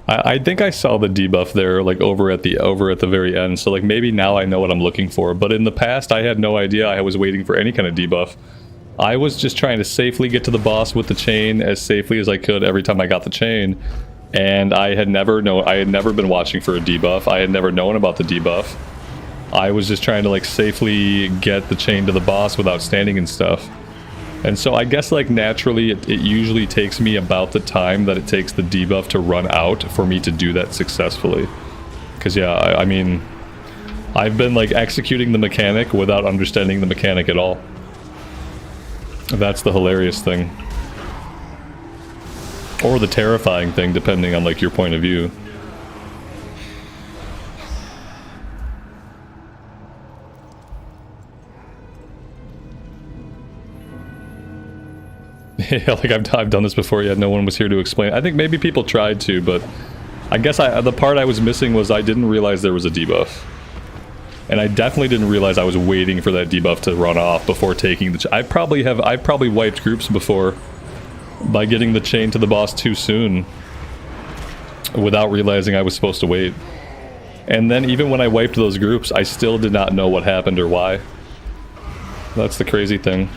I think I saw the debuff there, like over at the very end. So like maybe now I know what I'm looking for. But in the past, I had no idea I was waiting for any kind of debuff. I was just trying to safely get to the boss with the chain as safely as I could every time I got the chain. And I had never been watching for a debuff. I had never known about the debuff. I was just trying to like safely get the chain to the boss without standing and stuff. And so I guess like naturally it usually takes me about the time that it takes the debuff to run out for me to do that successfully. Because yeah, I mean, I've been like executing the mechanic without understanding the mechanic at all. That's the hilarious thing. Or the terrifying thing, depending on like your point of view. Yeah, like I've done this before, yeah, no one was here to explain. I think maybe people tried to, but I guess the part I was missing was I didn't realize there was a debuff. And I definitely didn't realize I was waiting for that debuff to run off before taking the... I've probably wiped groups before by getting the chain to the boss too soon without realizing I was supposed to wait. And then even when I wiped those groups, I still did not know what happened or why. That's the crazy thing.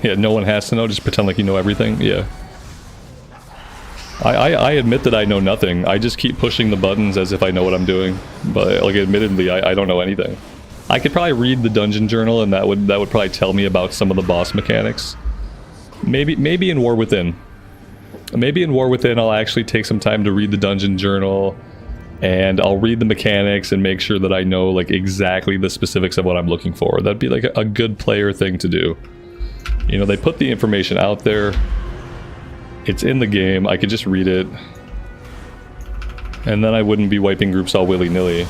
Yeah, no one has to know, just pretend like you know everything. Yeah. I admit that I know nothing. I just keep pushing the buttons as if I know what I'm doing. But like admittedly, I don't know anything. I could probably read the dungeon journal and that would probably tell me about some of the boss mechanics. Maybe in War Within. Maybe in War Within I'll actually take some time to read the dungeon journal and I'll read the mechanics and make sure that I know like exactly the specifics of what I'm looking for. That'd be like a good player thing to do. You know, they put the information out there. It's in the game. I could just read it. And then I wouldn't be wiping groups all willy-nilly.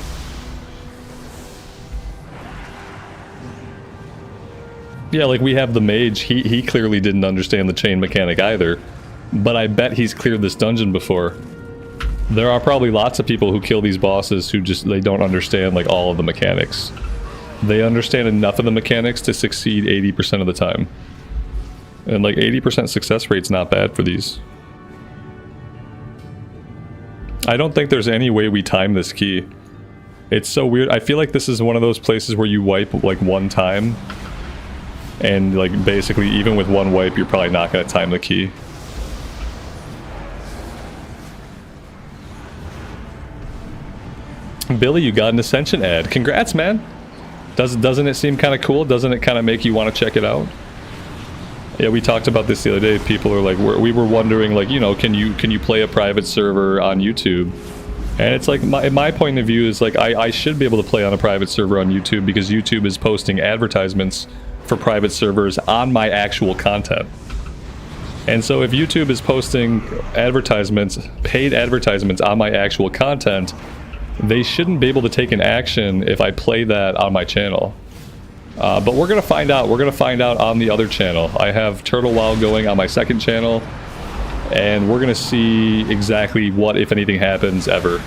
Yeah, like we have the Mage. He clearly didn't understand the chain mechanic either. But I bet he's cleared this dungeon before. There are probably lots of people who kill these bosses who just, they don't understand like all of the mechanics. They understand enough of the mechanics to succeed 80% of the time. And like 80% success rate's not bad for these. I don't think there's any way we time this key. It's so weird. I feel like this is one of those places where you wipe like one time. And like basically even with one wipe you're probably not going to time the key. Billy, you got an Ascension ad. Congrats, man. Doesn't it seem kind of cool? Doesn't it kind of make you want to check it out? Yeah, we talked about this the other day. People are like, we were wondering, like, you know, can you play a private server on YouTube? And it's like, my point of view is like, I should be able to play on a private server on YouTube because YouTube is posting advertisements for private servers on my actual content. And so if YouTube is posting advertisements, paid advertisements on my actual content, they shouldn't be able to take an action if I play that on my channel. But we're going to find out. We're going to find out on the other channel. I have Turtle Wow going on my second channel. And we're going to see exactly what, if anything, happens ever.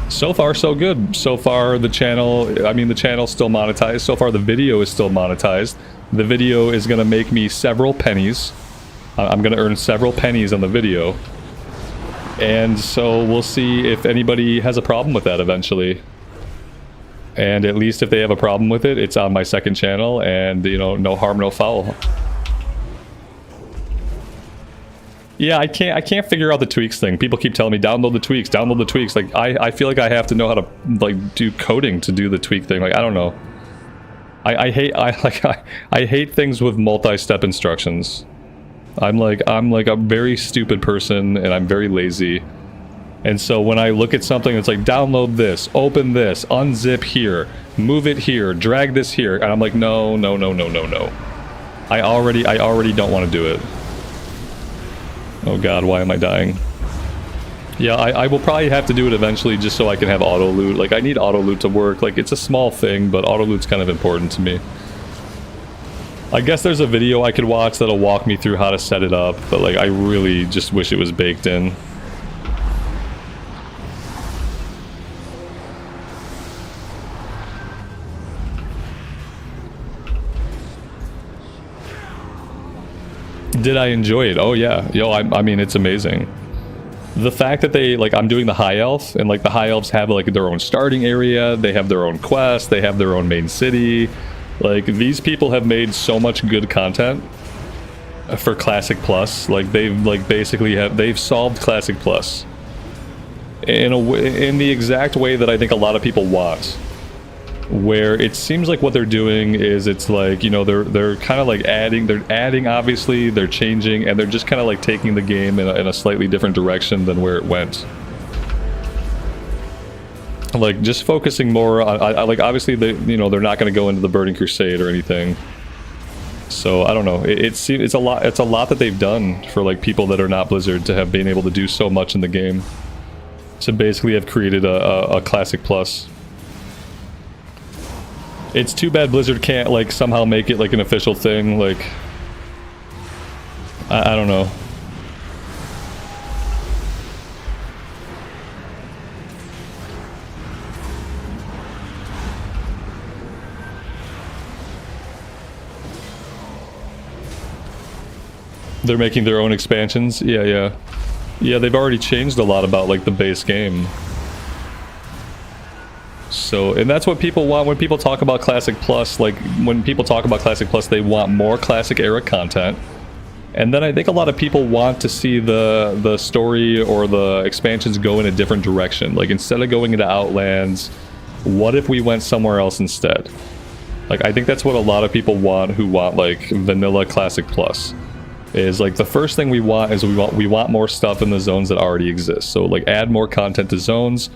So far, so good. So far, the channel, I mean, the channel's still monetized. So far, the video is still monetized. The video is going to make me several pennies. I'm going to earn several pennies on the video. And so we'll see if anybody has a problem with that eventually. And at least if they have a problem with it, it's on my second channel, and, you know, no harm, no foul. Yeah, I can't figure out the tweaks thing. People keep telling me, download the tweaks, download the tweaks. Like, I feel like I have to know how to, like, do coding to do the tweak thing. Like, I don't know. I hate things with multi-step instructions. I'm like a very stupid person, and I'm very lazy. And so when I look at something, it's like, download this, open this, unzip here, move it here, drag this here, and I'm like, no. I already don't want to do it. Oh god, why am I dying? Yeah, I will probably have to do it eventually just so I can have auto loot. Like, I need auto loot to work. Like, it's a small thing, but auto loot's kind of important to me. I guess there's a video I could watch that'll walk me through how to set it up, but like, I really just wish it was baked in. Did I enjoy it? Oh yeah. Yo, I mean, it's amazing. The fact that they, like, I'm doing the High Elf, and like the High Elves have like their own starting area, they have their own quest, they have their own main city. Like, these people have made so much good content. for Classic Plus. Like they've they've solved Classic Plus in in the exact way that I think a lot of people want. Where it seems like what they're doing is, it's like, you know, they're kind of like adding, obviously, they're changing, and they're just kind of like taking the game in a slightly different direction than where it went. Like just focusing more on, like, obviously you know, they're not going to go into the Burning Crusade or anything. So I don't know. It's a lot that they've done for like people that are not Blizzard to have been able to do so much in the game. To basically have created a Classic Plus. It's too bad Blizzard can't, like, somehow make it, like, an official thing, like... I don't know. They're making their own expansions? Yeah. Yeah, they've already changed a lot about, like, the base game. So, and that's what people want when people talk about Classic Plus. Like, when people talk about Classic Plus, they want more Classic era content. And then I think a lot of people want to see the story or the expansions go in a different direction. Like, instead of going into Outlands, what if we went somewhere else instead? Like, I think that's what a lot of people want who want, like, vanilla Classic Plus. Is, like, the first thing we want is we want more stuff in the zones that already exist. So, like, add more content to zones.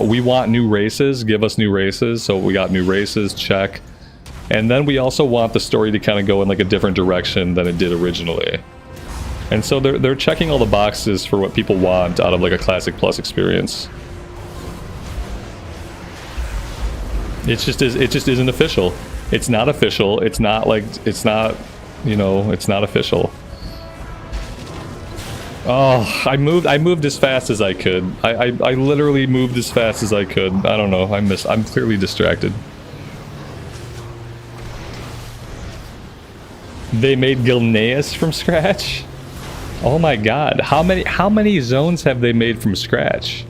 We want new races, give us new races, so we got new races, check. And then we also want the story to kind of go in like a different direction than it did originally. And so they're checking all the boxes for what people want out of like a Classic Plus experience. It just isn't official. It's not official. It's not like, you know, it's not official. Oh, I moved as fast as I could. I literally moved as fast as I could. I don't know. I'm clearly distracted. They made Gilneas from scratch? Oh my god. How many zones have they made from scratch?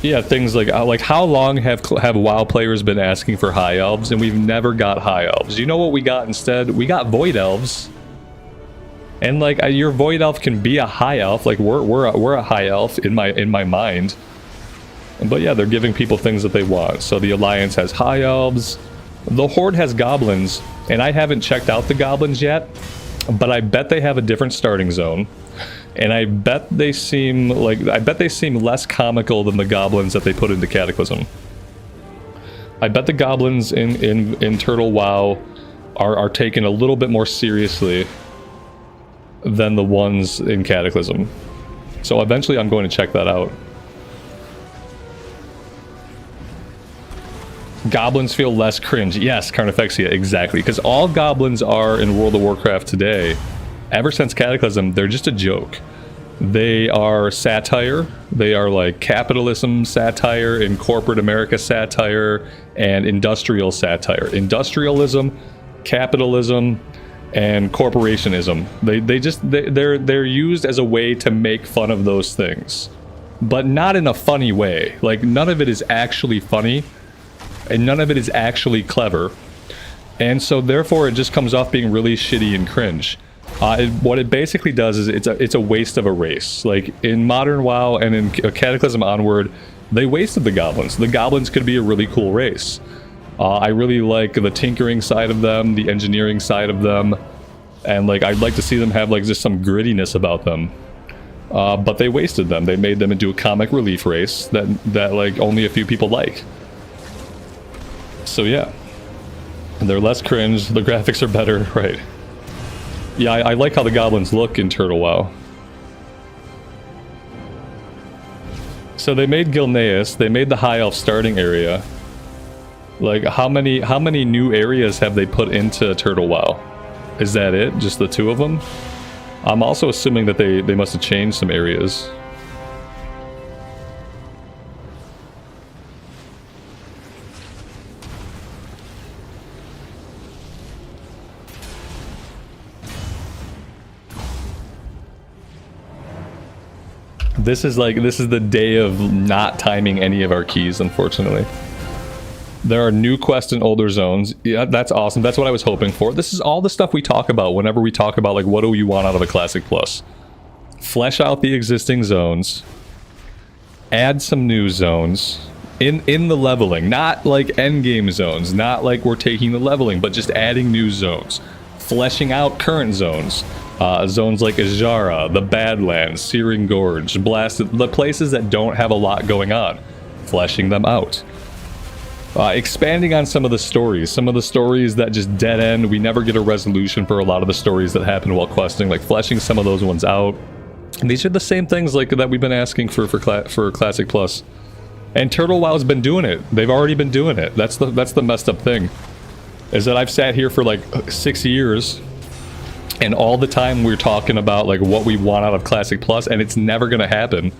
Yeah, things like how long have WoW players been asking for High Elves, and we've never got High Elves? You know what we got instead? We got Void Elves. And like your Void Elf can be a High Elf. Like we're a High Elf in my mind. But yeah, they're giving people things that they want. So the Alliance has High Elves. The Horde has Goblins, and I haven't checked out the Goblins yet, but I bet they have a different starting zone. And I bet they seem less comical than the goblins that they put into Cataclysm. I bet the goblins in Turtle WoW are taken a little bit more seriously than the ones in Cataclysm. So eventually I'm going to check that out. Goblins feel less cringe. Yes, Carnifexia, exactly. Because all goblins are in World of Warcraft today. Ever since Cataclysm, they're just a joke. They are satire. They are like capitalism satire and corporate America satire and industrial satire. Industrialism, capitalism, and corporationism. They're used as a way to make fun of those things, but not in a funny way. Like, none of it is actually funny, and none of it is actually clever. And so therefore it just comes off being really shitty and cringe. What it basically does is it's a waste of a race. Like in modern WoW and in Cataclysm onward, they wasted the goblins. The goblins could be a really cool race. I really like the tinkering side of them, the engineering side of them, and like I'd like to see them have like just some grittiness about them. But they wasted them. They made them into a comic relief race that like only a few people like. So yeah, they're less cringe. The graphics are better, right? Yeah, I like how the goblins look in Turtle WoW. So they made Gilneas, they made the High Elf starting area. Like, how many new areas have they put into Turtle WoW? Is that it? Just the two of them? I'm also assuming that they must have changed some areas. This is the day of not timing any of our keys, unfortunately. There are new quests in older zones. Yeah, that's awesome. That's what I was hoping for. This is all the stuff we talk about whenever we talk about, like, what do you want out of a Classic Plus? Flesh out the existing zones. Add some new zones. In the leveling. Not like endgame zones. Not like we're taking the leveling, but just adding new zones. Fleshing out current zones. Zones like Ajara, the Badlands, Searing Gorge, Blasted... The places that don't have a lot going on. Fleshing them out. Expanding on some of the stories that just dead end. We never get a resolution for a lot of the stories that happen while questing, like fleshing some of those ones out. And these are the same things like that we've been asking for Classic Plus. And Turtle WoW's been doing it. They've already been doing it. That's the messed up thing. Is that I've sat here for like 6 years, and all the time we're talking about like what we want out of Classic Plus, and it's never gonna happen.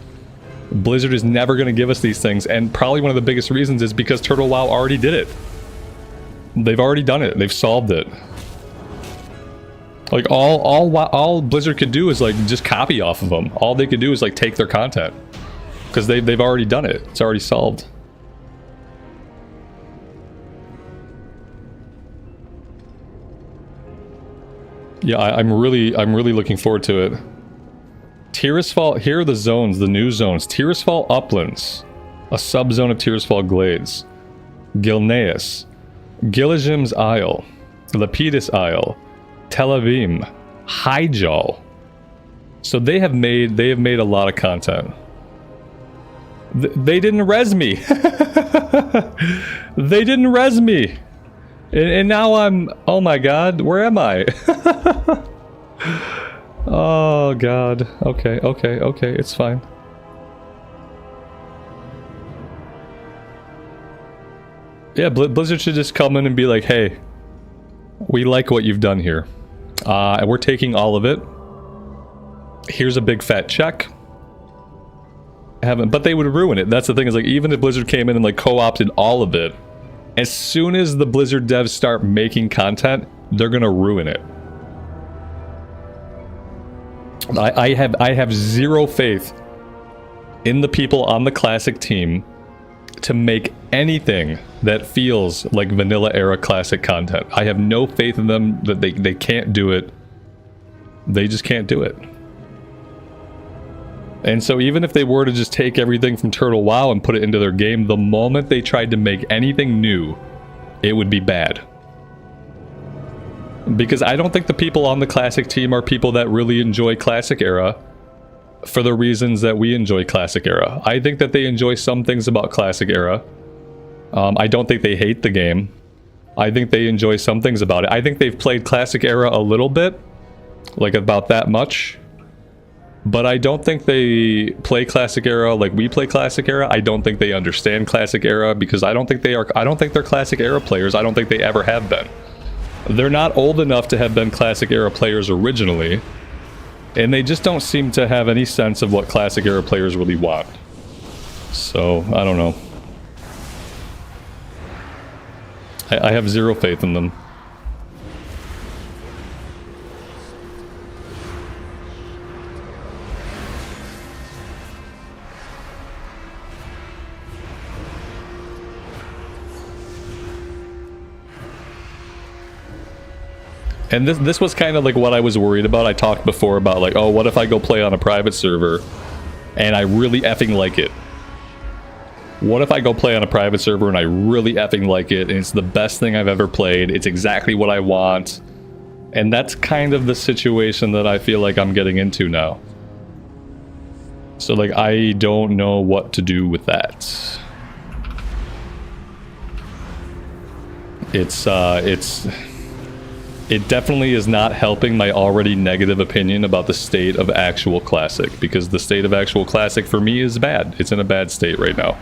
Blizzard is never going to give us these things, and probably one of the biggest reasons is because Turtle WoW already did it. They've already done it. They've solved it. Like, all Blizzard could do is, like, just copy off of them. All they could do is, like, take their content. Because they've already done it. It's already solved. Yeah, I'm really looking forward to it. Tirisfal, here are the zones, the new zones. Tirisfal Uplands, a subzone of Tirisfal Glades. Gilneas, Gilligam's Isle, Lepidus Isle, Tel Avim, Hyjal. So they have made a lot of content. They didn't res me. They didn't res me. And now I'm, oh my god, where am I? Oh god. Okay, it's fine. Yeah, Blizzard should just come in and be like, hey, we like what you've done here. And we're taking all of it. Here's a big fat check. But they would ruin it. That's the thing, is like, even if Blizzard came in and like co-opted all of it, as soon as the Blizzard devs start making content, they're gonna ruin it. I have zero faith in the people on the Classic team to make anything that feels like vanilla era Classic content. I have no faith in them that they can't do it. They just can't do it. And so even if they were to just take everything from Turtle WoW and put it into their game, the moment they tried to make anything new, it would be bad. Because I don't think the people on the Classic team are people that really enjoy Classic era for the reasons that we enjoy Classic era. I think that they enjoy some things about Classic era. I don't think they hate the game. I think they enjoy some things about it. I think they've played Classic era a little bit, like about that much. But I don't think they play Classic era like we play Classic era. I don't think they understand Classic era because I don't think they're Classic era players. I don't think they ever have been. They're not old enough to have been Classic era players originally, and they just don't seem to have any sense of what Classic era players really want. So, I don't know. I have zero faith in them. And this was kind of like what I was worried about. I talked before about like, oh, what if I go play on a private server and I really effing like it? What if I go play on a private server and I really effing like it and it's the best thing I've ever played, it's exactly what I want, and that's kind of the situation that I feel like I'm getting into now. So like, I don't know what to do with that. It definitely is not helping my already negative opinion about the state of actual Classic, because the state of actual Classic for me is bad. It's in a bad state right now.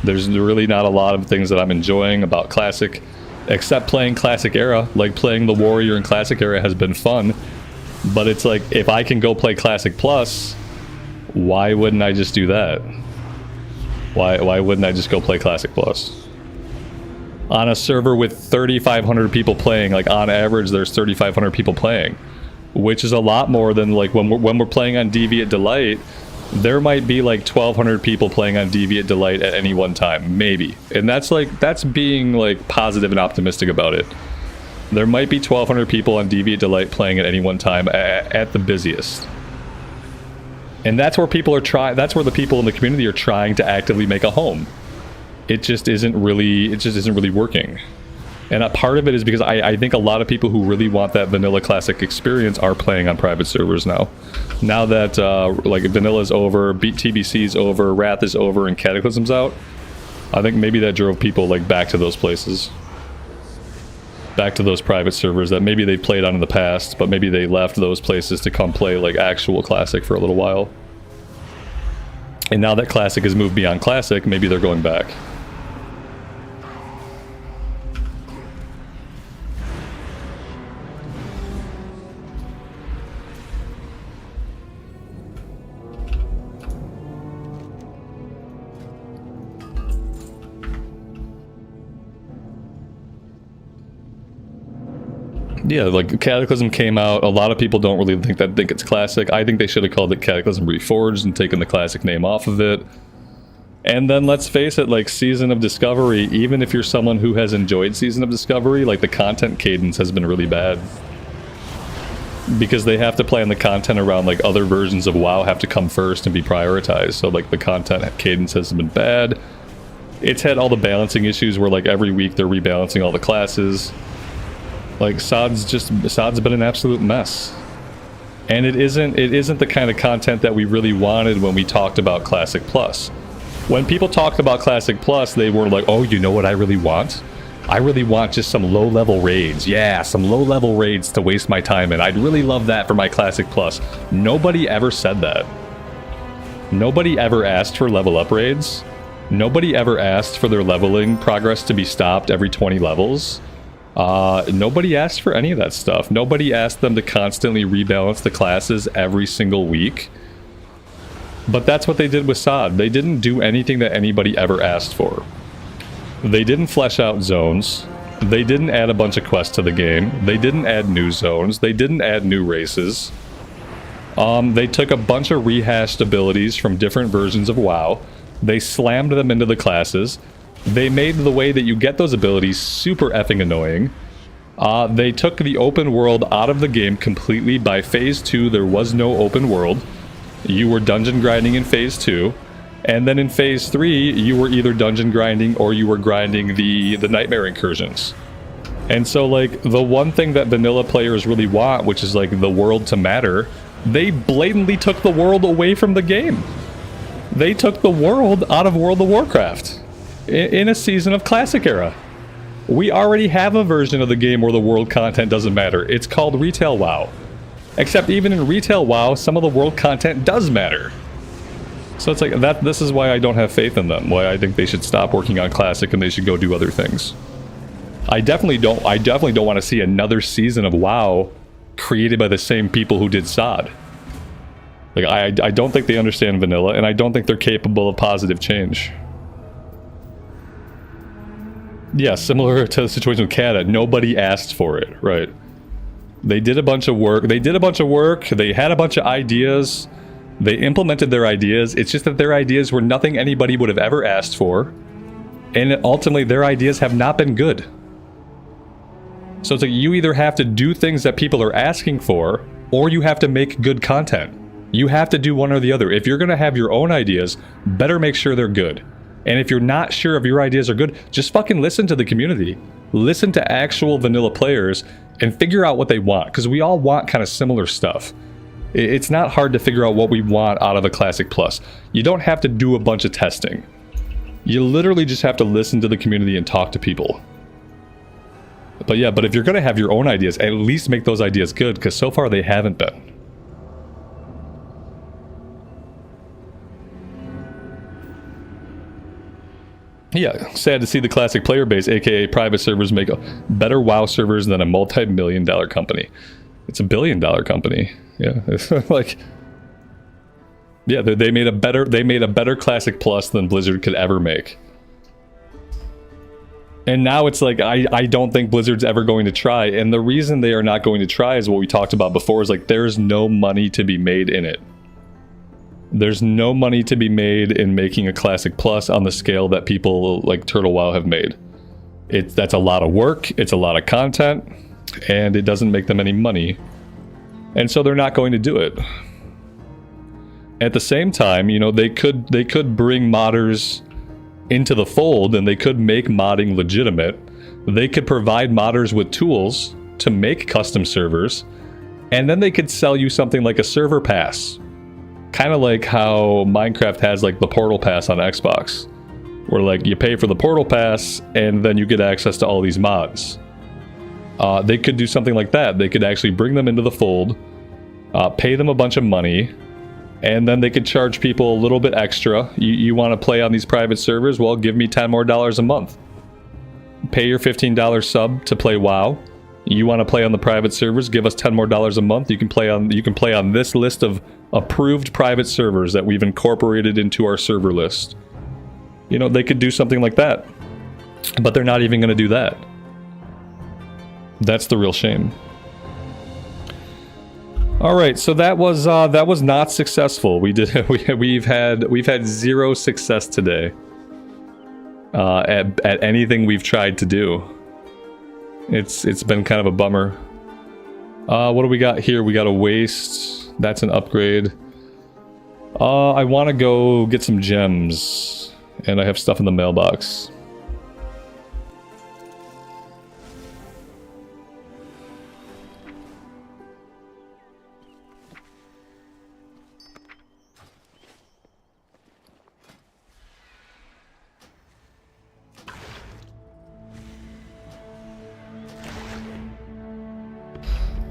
There's really not a lot of things that I'm enjoying about Classic, except playing Classic era. Like playing the Warrior in Classic era has been fun, but it's like, if I can go play Classic Plus, why wouldn't I just do that? Why wouldn't I just go play Classic Plus? On a server with 3,500 people playing, like on average there's 3,500 people playing, which is a lot more than like when we're playing on Deviant Delight, there might be like 1,200 people playing on Deviant Delight at any one time, maybe. And that's being like positive and optimistic about it. There might be 1,200 people on Deviant Delight playing at any one time at the busiest. And that's where people are that's where the people in the community are trying to actively make a home. It just isn't really working. And a part of it is because I think a lot of people who really want that vanilla classic experience are playing on private servers now. Now that like vanilla's over, TBC's over, Wrath is over, and Cataclysm's out, I think maybe that drove people like back to those places. Back to those private servers that maybe they played on in the past, but maybe they left those places to come play like actual classic for a little while. And now that classic has moved beyond classic, maybe they're going back. Yeah, like Cataclysm came out. A lot of people don't really think it's classic. I think they should have called it Cataclysm Reforged and taken the classic name off of it. And then let's face it, like Season of Discovery, even if you're someone who has enjoyed Season of Discovery, like the content cadence has been really bad. Because they have to plan the content around like other versions of WoW have to come first and be prioritized. So like the content cadence has been bad. It's had all the balancing issues where like every week they're rebalancing all the classes. Like SOD's been an absolute mess. And it isn't the kind of content that we really wanted when we talked about Classic Plus. When people talked about Classic Plus, they were like, oh, you know what I really want? I really want just some low-level raids. Yeah, some low-level raids to waste my time in. I'd really love that for my Classic Plus. Nobody ever said that. Nobody ever asked for level up raids. Nobody ever asked for their leveling progress to be stopped every 20 levels. Nobody asked for any of that stuff. Nobody asked them to constantly rebalance the classes every single week. But that's what they did with SOD. They didn't do anything that anybody ever asked for. They didn't flesh out zones. They didn't add a bunch of quests to the game. They didn't add new zones. They didn't add new races. They took a bunch of rehashed abilities from different versions of WoW. They slammed them into the classes. They made the way that you get those abilities super effing annoying. They took the open world out of the game completely. By Phase 2, there was no open world. You were dungeon grinding in Phase 2. And then in Phase 3, you were either dungeon grinding or you were grinding the Nightmare Incursions. And so, like, the one thing that vanilla players really want, which is, like, the world to matter, they blatantly took the world away from the game. They took the world out of World of Warcraft. In a Season of Classic era. We already have a version of the game where the world content doesn't matter. It's called Retail WoW. Except even in Retail WoW, some of the world content does matter. So it's like, this is why I don't have faith in them. Why I think they should stop working on Classic and they should go do other things. I definitely don't want to see another season of WoW created by the same people who did SOD. Like, I don't think they understand vanilla, and I don't think they're capable of positive change. Yeah, similar to the situation with Cata, nobody asked for it, right? They did a bunch of work. They had a bunch of ideas. They implemented their ideas. It's just that their ideas were nothing anybody would have ever asked for. And ultimately, their ideas have not been good. So it's like, you either have to do things that people are asking for, or you have to make good content. You have to do one or the other. If you're going to have your own ideas, better make sure they're good. And if you're not sure if your ideas are good, just fucking listen to the community. Listen to actual vanilla players and figure out what they want. Because we all want kind of similar stuff. It's not hard to figure out what we want out of a Classic Plus. You don't have to do a bunch of testing. You literally just have to listen to the community and talk to people. But yeah, but if you're going to have your own ideas, at least make those ideas good. Because so far they haven't been. Yeah, sad to see the Classic player base, aka private servers, make better WoW servers than a multi-million-dollar company. It's $1 billion company. Yeah, it's like, yeah, they made a better Classic Plus than Blizzard could ever make. And now it's like, I don't think Blizzard's ever going to try. And the reason they are not going to try is what we talked about before, is like, there's no money to be made in it. There's no money to be made in making a Classic Plus on the scale that people like Turtle WoW have made. That's a lot of work, it's a lot of content, and it doesn't make them any money. And so they're not going to do it. At the same time, you know, they could bring modders into the fold, and they could make modding legitimate. They could provide modders with tools to make custom servers, and then they could sell you something like a server pass. Kind of like how Minecraft has like the Portal Pass on Xbox, where like you pay for the Portal Pass and then you get access to all these mods. They could do something like that. They could actually bring them into the fold, pay them a bunch of money, and then they could charge people a little bit extra. You want to play on these private servers? Well, give me $10 more a month. Pay your $15 sub to play WoW. You want to play on the private servers? Give us $10 more a month. You can play on this list of approved private servers that we've incorporated into our server list. You know, they could do something like that, but they're not even going to do that. That's the real shame. All right, so that was not successful. We've had zero success today at anything we've tried to do. It's been kind of a bummer. What do we got here? We got a waste. That's an upgrade. I want to go get some gems, and I have stuff in the mailbox.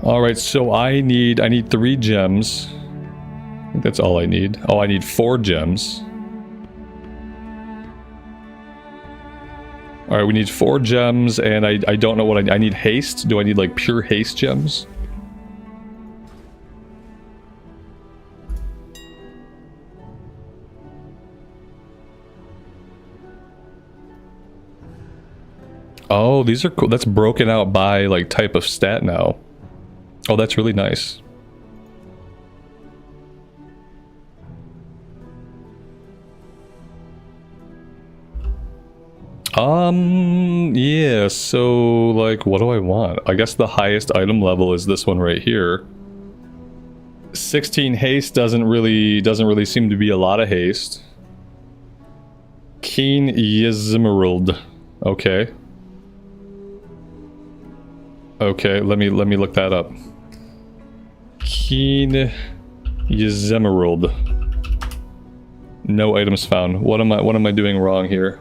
Alright, so I need 3 gems. I think that's all I need. Oh, I need 4 gems. Alright, we need 4 gems, and I don't know what I need haste? Do I need like pure haste gems? Oh, these are cool. That's broken out by like type of stat now. Oh, that's really nice. Yeah, so like what do I want? I guess the highest item level is this one right here. 16 haste doesn't really seem to be a lot of haste. Keen Emerald. Okay. Okay, let me look that up. Keen Emerald. No items found. What am I doing wrong here?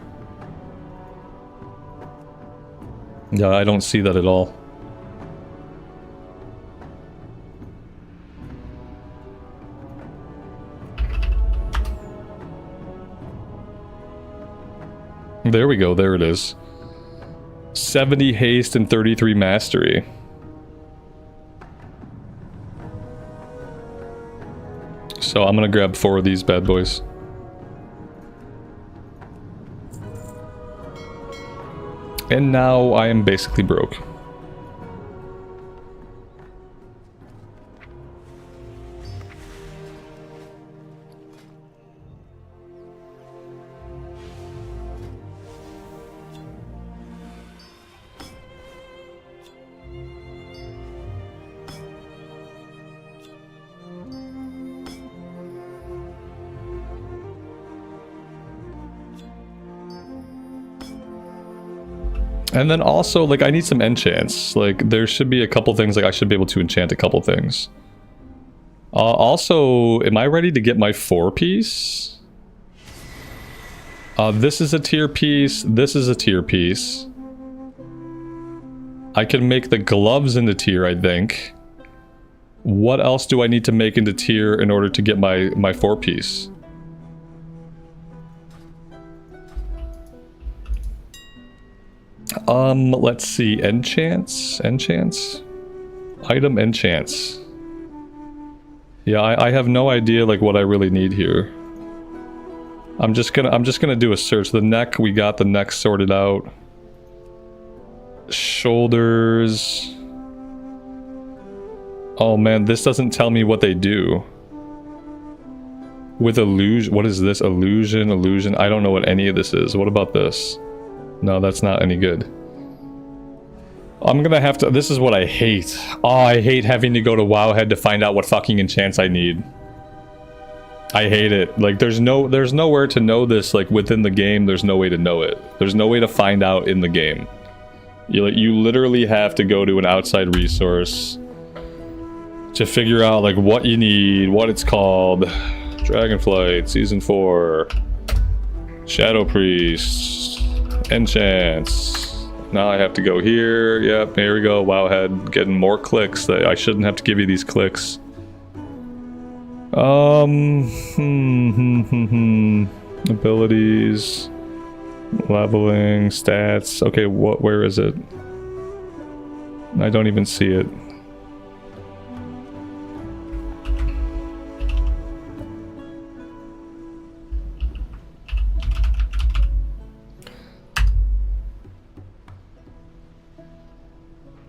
Yeah, I don't see that at all. There we go, there it is. 70 haste and 33 mastery. So I'm gonna grab 4 of these bad boys. And now I am basically broke. And then also, like, I need some enchants. Like, there should be a couple things, like, I should be able to enchant a couple things. Also, am I ready to get my 4-piece? This is a tier piece, this is a tier piece. I can make the gloves into tier, I think. What else do I need to make into tier in order to get my 4-piece? Let's see, enchants? Item enchants. Yeah, I have no idea, like, what I really need here. I'm just gonna do a search. The neck, we got the neck sorted out. Shoulders. Oh man, this doesn't tell me what they do. With illusion. What is this? Illusion. I don't know what any of this is. What about this? No, that's not any good. I'm gonna have to... This is what I hate. Oh, I hate having to go to Wowhead to find out what fucking enchants I need. I hate it. Like, there's nowhere to know this, like, within the game. There's no way to know it. There's no way to find out in the game. You literally have to go to an outside resource to figure out, like, what you need, what it's called. Dragonflight, Season 4. Shadow Priest. Enchants. Now I have to go here. Yep, here we go. Wowhead. Getting more clicks. I shouldn't have to give you these clicks. Abilities. Leveling. Stats. Okay, where is it? I don't even see it.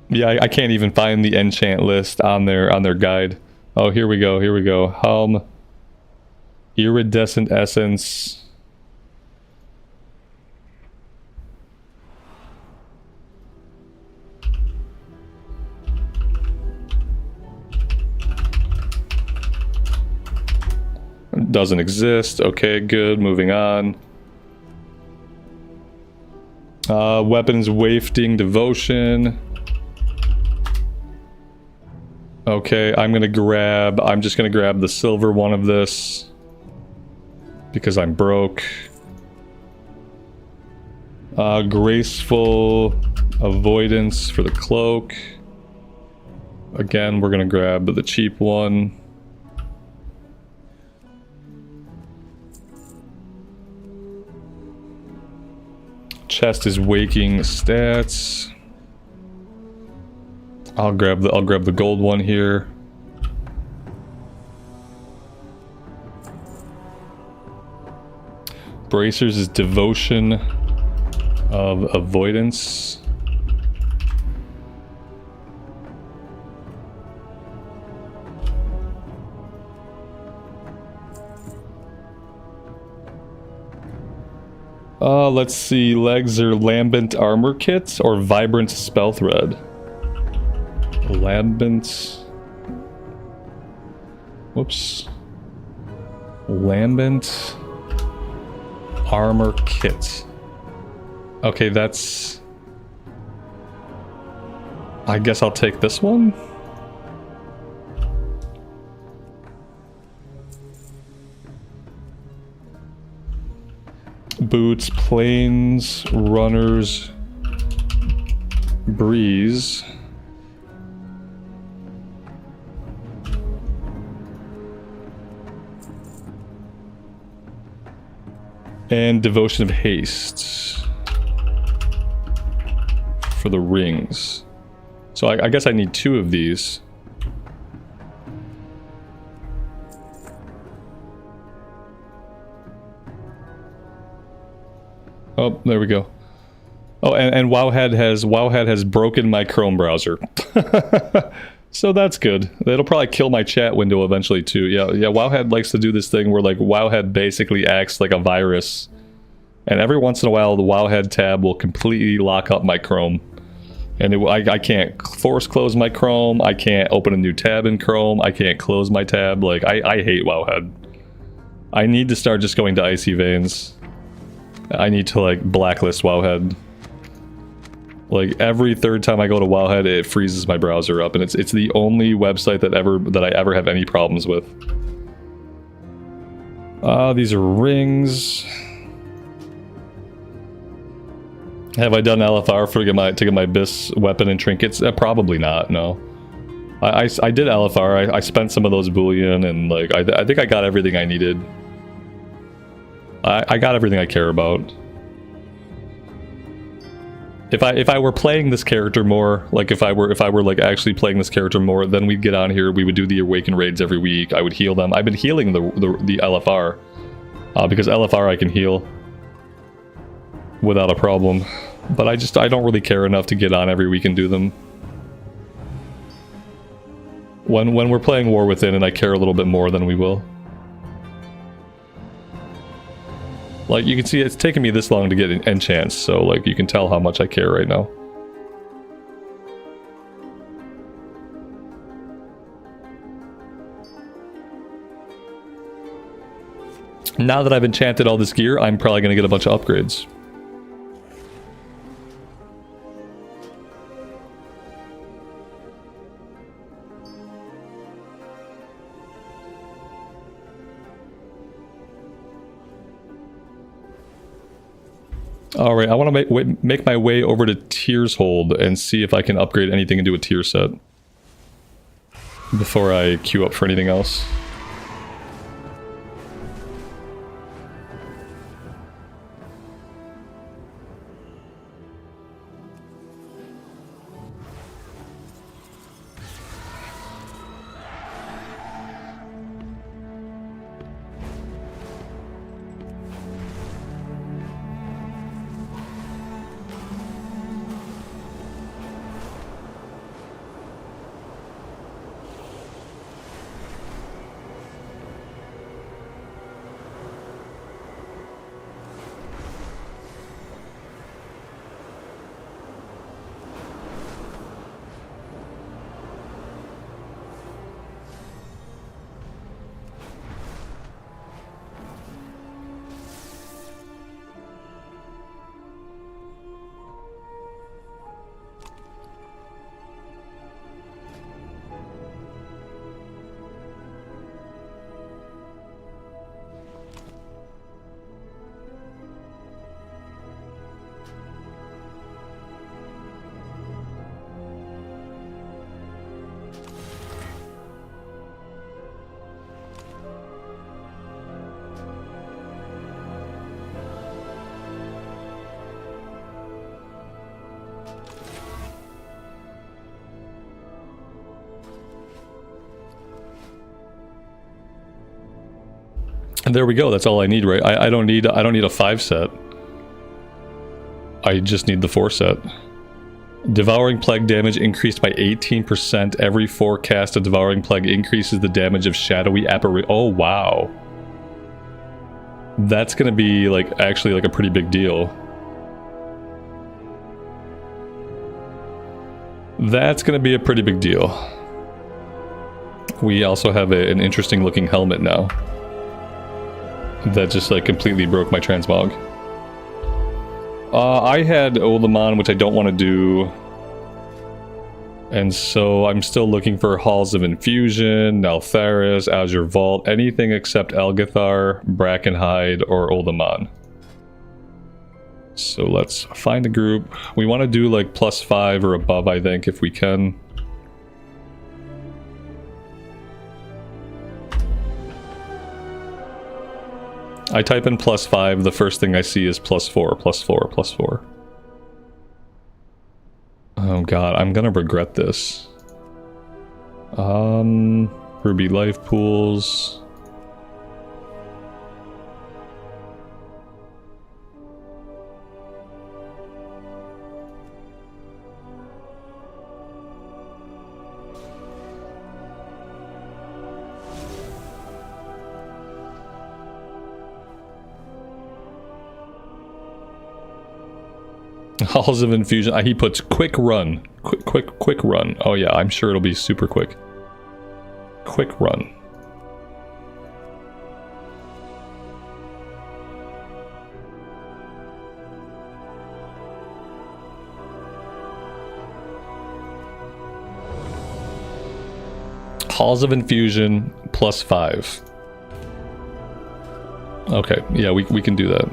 Yeah, I can't even find the enchant list on their guide. Oh, here we go. Here we go. Helm, iridescent essence. Doesn't exist. Okay, good. Moving on. Weapons wafting devotion. Okay, I'm just gonna grab the silver one of this because I'm broke. Graceful avoidance for the cloak. Again, we're gonna grab the cheap one. Chest is waking stats. I'll grab the gold one here. Bracers is devotion of avoidance. Let's see. Legs are lambent armor kits or vibrant spell thread. Lambent. Whoops. Lambent armor kit. Okay, that's... I guess I'll take this one. Boots, planes, runners, breeze. And devotion of haste for the rings. So I guess I need 2 of these. Oh, there we go. Oh, and Wowhead has broken my Chrome browser. So that's good. That'll probably kill my chat window eventually too. Yeah, Wowhead likes to do this thing where like Wowhead basically acts like a virus. And every once in a while the Wowhead tab will completely lock up my Chrome. And I can't force close my Chrome, I can't open a new tab in Chrome, I can't close my tab. Like, I hate Wowhead. I need to start just going to Icy Veins. I need to like blacklist Wowhead. Like every third time I go to Wowhead, it freezes my browser up, and it's the only website that I ever have any problems with. These are rings. Have I done LFR to get my BIS weapon and trinkets? Probably not. No. I did LFR. I spent some of those bullion, and like I think I got everything I needed. I got everything I care about. If I were playing this character more, like if I were like actually playing this character more, then we'd get on here, we would do the Awaken raids every week, I would heal them. I've been healing the LFR, because LFR I can heal without a problem. But I don't really care enough to get on every week and do them. When we're playing War Within and I care a little bit more, then we will. Like, you can see it's taken me this long to get enchants, so, like, you can tell how much I care right now. Now that I've enchanted all this gear, I'm probably going to get a bunch of upgrades. Alright, I want to make my way over to Tears Hold and see if I can upgrade anything into a tier set before I queue up for anything else. And there we go. That's all I need, right? I don't need a 5 set. I just need the 4 set. Devouring Plague damage increased by 18%. Every 4 cast of Devouring Plague increases the damage of shadowy apparition. Oh wow. That's gonna be like actually like a pretty big deal. That's gonna be a pretty big deal. We also have an interesting looking helmet now. That just like completely broke my transmog. I had Olamon, which I don't want to do. And so I'm still looking for Halls of Infusion, Naltharis, Azure Vault, anything except Algathar, Brackenhide, or Olamon. So let's find a group. We want to do like +5 or above, I think, if we can. I type in +5, the first thing I see is +4, +4, +4. Oh god, I'm gonna regret this. Ruby life pools. Halls of Infusion. He puts quick run. Quick run. Oh yeah, I'm sure it'll be super quick. Quick run. Halls of Infusion +5. Okay, yeah, we can do that.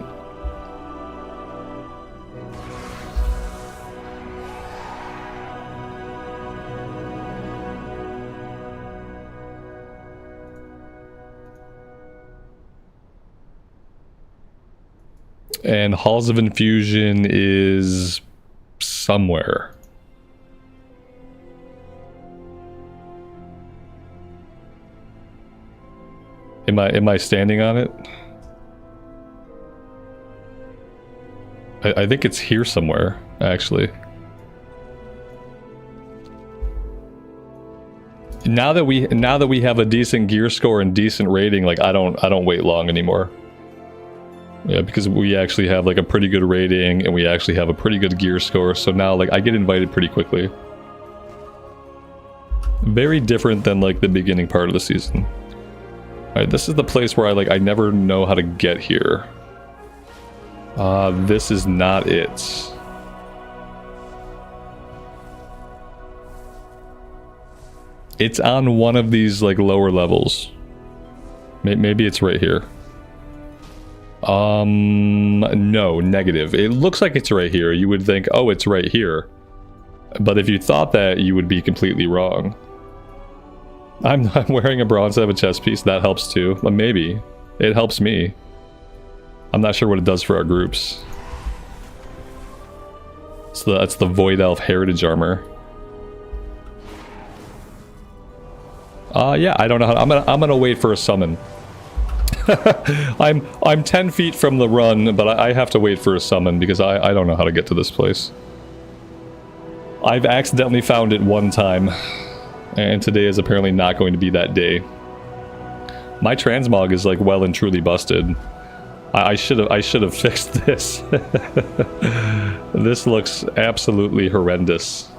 And Halls of Infusion is somewhere. Am I standing on it? I think it's here somewhere, actually. Now that we have a decent gear score and decent rating, like I don't wait long anymore. Yeah, because we actually have like a pretty good rating and we actually have a pretty good gear score. So now like I get invited pretty quickly. Very different than like the beginning part of the season. Alright, this is the place where I never know how to get here. This is not it. It's on one of these like lower levels. Maybe it's right here. No, negative. It looks like it's right here. You would think, oh, it's right here. But if you thought that, you would be completely wrong. I'm wearing a bronze, I have a chest piece. That helps too. But maybe. It helps me. I'm not sure what it does for our groups. So that's the Void Elf Heritage Armor. Yeah, I don't know how. I'm gonna wait for a summon. I'm 10 feet from the run, but I have to wait for a summon because I don't know how to get to this place. I've accidentally found it one time, and today is apparently not going to be that day. My transmog is like well and truly busted. I should have fixed this. This looks absolutely horrendous,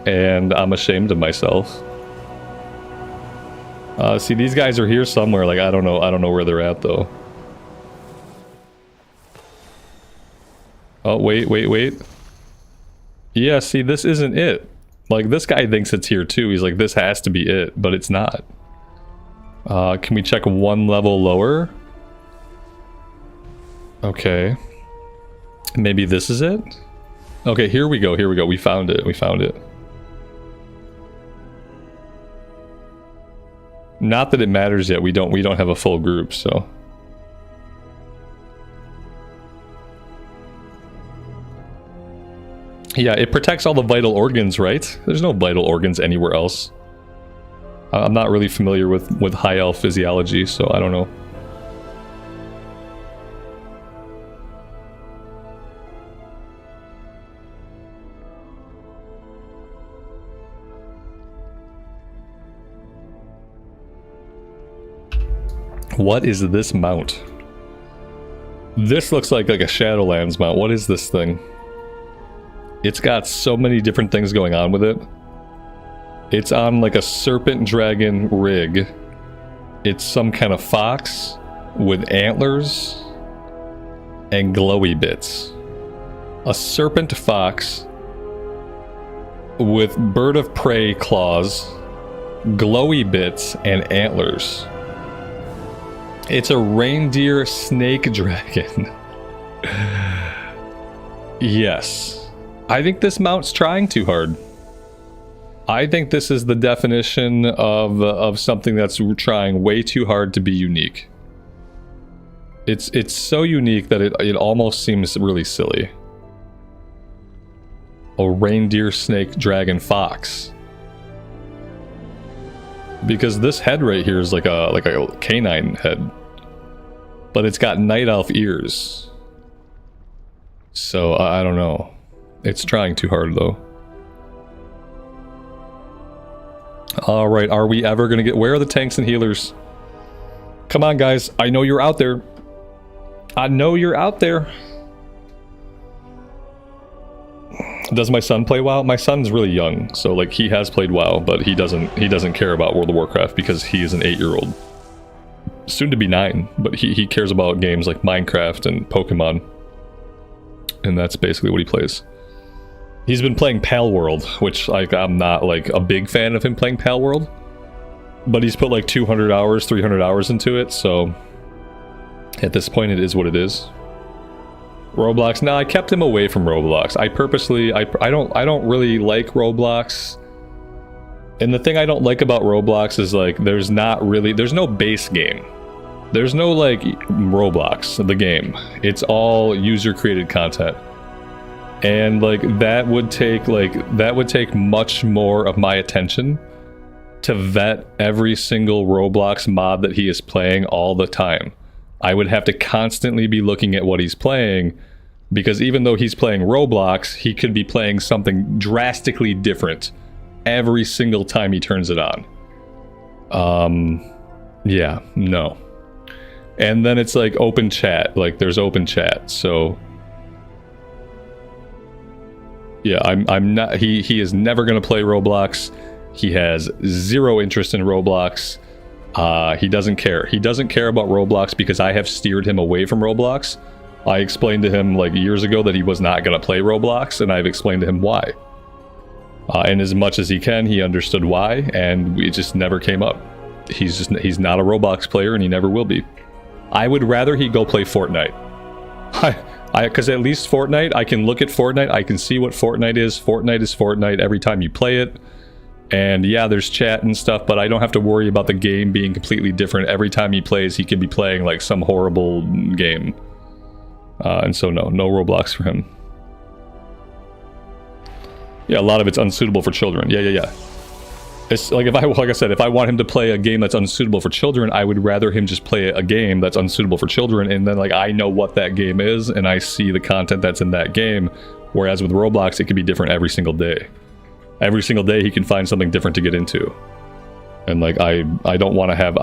and I'm ashamed of myself. See, these guys are here somewhere. Like I don't know where they're at though. Oh wait. Yeah, see, this isn't it. Like this guy thinks it's here too. He's like, this has to be it, but it's not. Can we check one level lower? Okay. Maybe this is it? Okay, here we go. We found it. Not that it matters yet. We don't have a full group, so. Yeah, it protects all the vital organs, right? There's no vital organs anywhere else. I'm not really familiar with high elf physiology, so I don't know. What is this mount? This looks like a Shadowlands mount. What is this thing? It's got so many different things going on with it. It's on like a serpent dragon rig. It's some kind of fox with antlers and glowy bits. A serpent fox with bird of prey claws, glowy bits, and antlers. It's a reindeer snake dragon. Yes. I think this mount's trying too hard. I think this is the definition of something that's trying way too hard to be unique. It's so unique that it almost seems really silly. A reindeer snake dragon fox. Because this head right here is like a canine head, but it's got night elf ears. So I don't know. It's trying too hard though. All right, are we ever gonna get? Where are the tanks and healers? Come on, guys! I know you're out there. I know you're out there. Does my son play WoW? My son's really young, so like he has played WoW, but he doesn't care about World of Warcraft because he is an 8-year-old. Soon to be 9, but he cares about games like Minecraft and Pokemon. And that's basically what he plays. He's been playing Pal World, which I'm not like a big fan of him playing Pal World. But he's put like 200 hours, 300 hours into it, so at this point it is what it is. Roblox. No, I kept him away from Roblox. I purposely, I don't really like Roblox. And the thing I don't like about Roblox is like, there's no base game. There's no like Roblox, the game. It's all user created content. And like, that would take much more of my attention to vet every single Roblox mod that he is playing all the time. I would have to constantly be looking at what he's playing, because even though he's playing Roblox, he could be playing something drastically different every single time he turns it on. Yeah, no. And then it's like open chat, like there's open chat. So yeah, I'm not, he is never going to play Roblox. He has zero interest in Roblox. He doesn't care. He doesn't care about Roblox because I have steered him away from Roblox. I explained to him like years ago that he was not going to play Roblox, and I've explained to him why. And as much as he can, he understood why, and it just never came up. He's not a Roblox player, and he never will be. I would rather he go play Fortnite. Because at least Fortnite, I can look at Fortnite, I can see what Fortnite is. Fortnite is Fortnite every time you play it. And yeah, there's chat and stuff, but I don't have to worry about the game being completely different. Every time he plays, he could be playing like some horrible game. And so no Roblox for him. Yeah, a lot of it's unsuitable for children. Yeah. It's like like I said, if I want him to play a game that's unsuitable for children, I would rather him just play a game that's unsuitable for children, and then like I know what that game is and I see the content that's in that game. Whereas with Roblox, it could be different every single day. Every single day he can find something different to get into. And like I don't want to have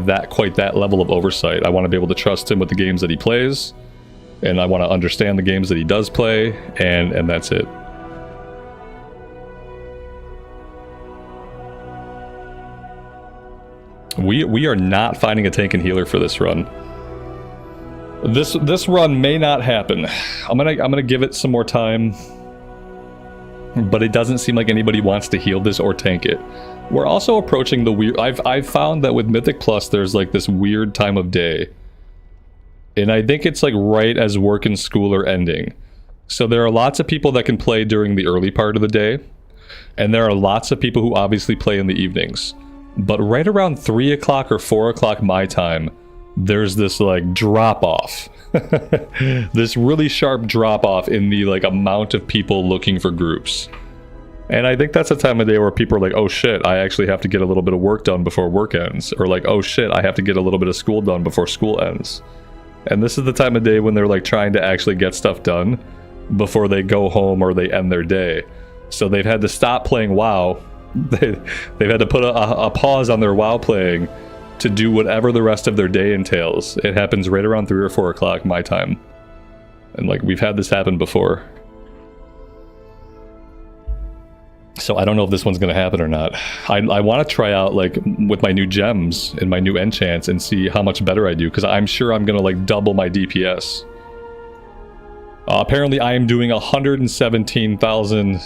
that quite that level of oversight. I want to be able to trust him with the games that he plays, and I want to understand the games that he does play, and that's it. We are not finding a tank and healer for this run. This run may not happen. I'm gonna give it some more time, but it doesn't seem like anybody wants to heal this or tank it. We're also approaching the weird. I've found that with Mythic Plus, there's like this weird time of day, and I think it's like right as work and school are ending. So there are lots of people that can play during the early part of the day, and there are lots of people who obviously play in the evenings. But right around 3 o'clock or 4 o'clock my time, there's this like drop off. This really sharp drop off in the like amount of people looking for groups. And I think that's a time of day where people are like, oh shit, I actually have to get a little bit of work done before work ends. Or like, oh shit, I have to get a little bit of school done before school ends. And this is the time of day when they're like trying to actually get stuff done before they go home or they end their day. So they've had to stop playing WoW. They've had to put a pause on their WoW playing to do whatever the rest of their day entails. It happens right around 3 or 4 o'clock my time. And like, we've had this happen before. So I don't know if this one's gonna happen or not. I want to try out like with my new gems and my new enchants and see how much better I do, because I'm sure I'm gonna like double my DPS. Apparently I am doing 117,000,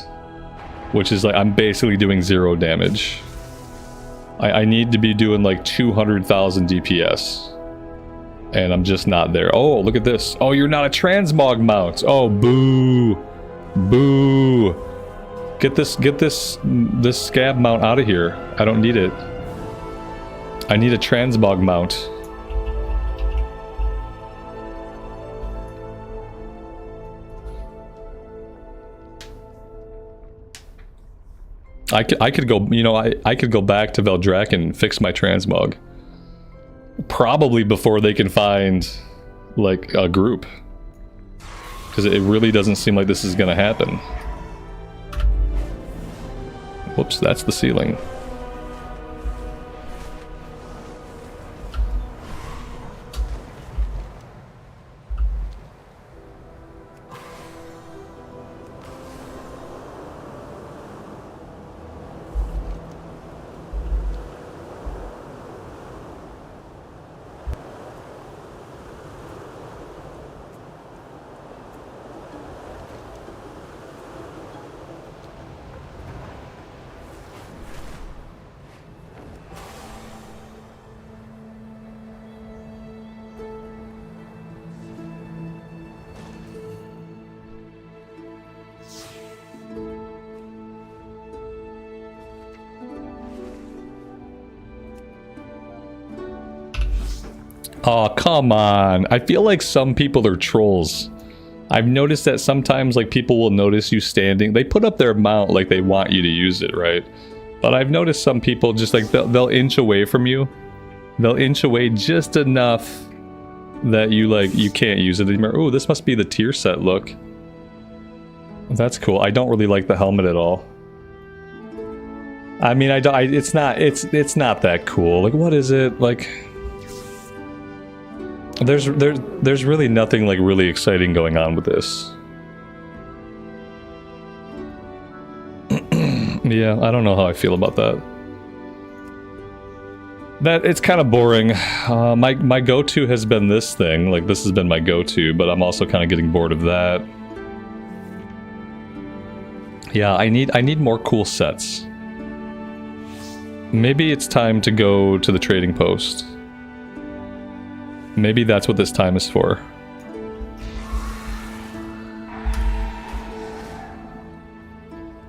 which is like, I'm basically doing 0 damage. I need to be doing like 200,000 DPS. And I'm just not there. Oh, look at this. Oh, you're not a transmog mount. Oh, boo. Boo. Get this scab mount out of here. I don't need it. I need a transmog mount. I could go, you know, I could go back to Veldrak and fix my transmog. Probably before they can find, like, a group. Because it really doesn't seem like this is going to happen. Whoops, that's the ceiling. Oh, come on. I feel like some people are trolls. I've noticed that sometimes, like, people will notice you standing. They put up their mount like they want you to use it, right? But I've noticed some people just, like, they'll inch away from you. They'll inch away just enough that you, like, you can't use it anymore. Ooh, this must be the tier set look. That's cool. I don't really like the helmet at all. I mean, it's not that cool. Like, what is it? Like... There's really nothing like really exciting going on with this. Yeah, I don't know how I feel about that. It's kind of boring. My go-to has been this thing. Like, this has been my go-to, but I'm also kind of getting bored of that. Yeah, I need more cool sets. Maybe it's time to go to the trading post. Maybe that's what this time is for.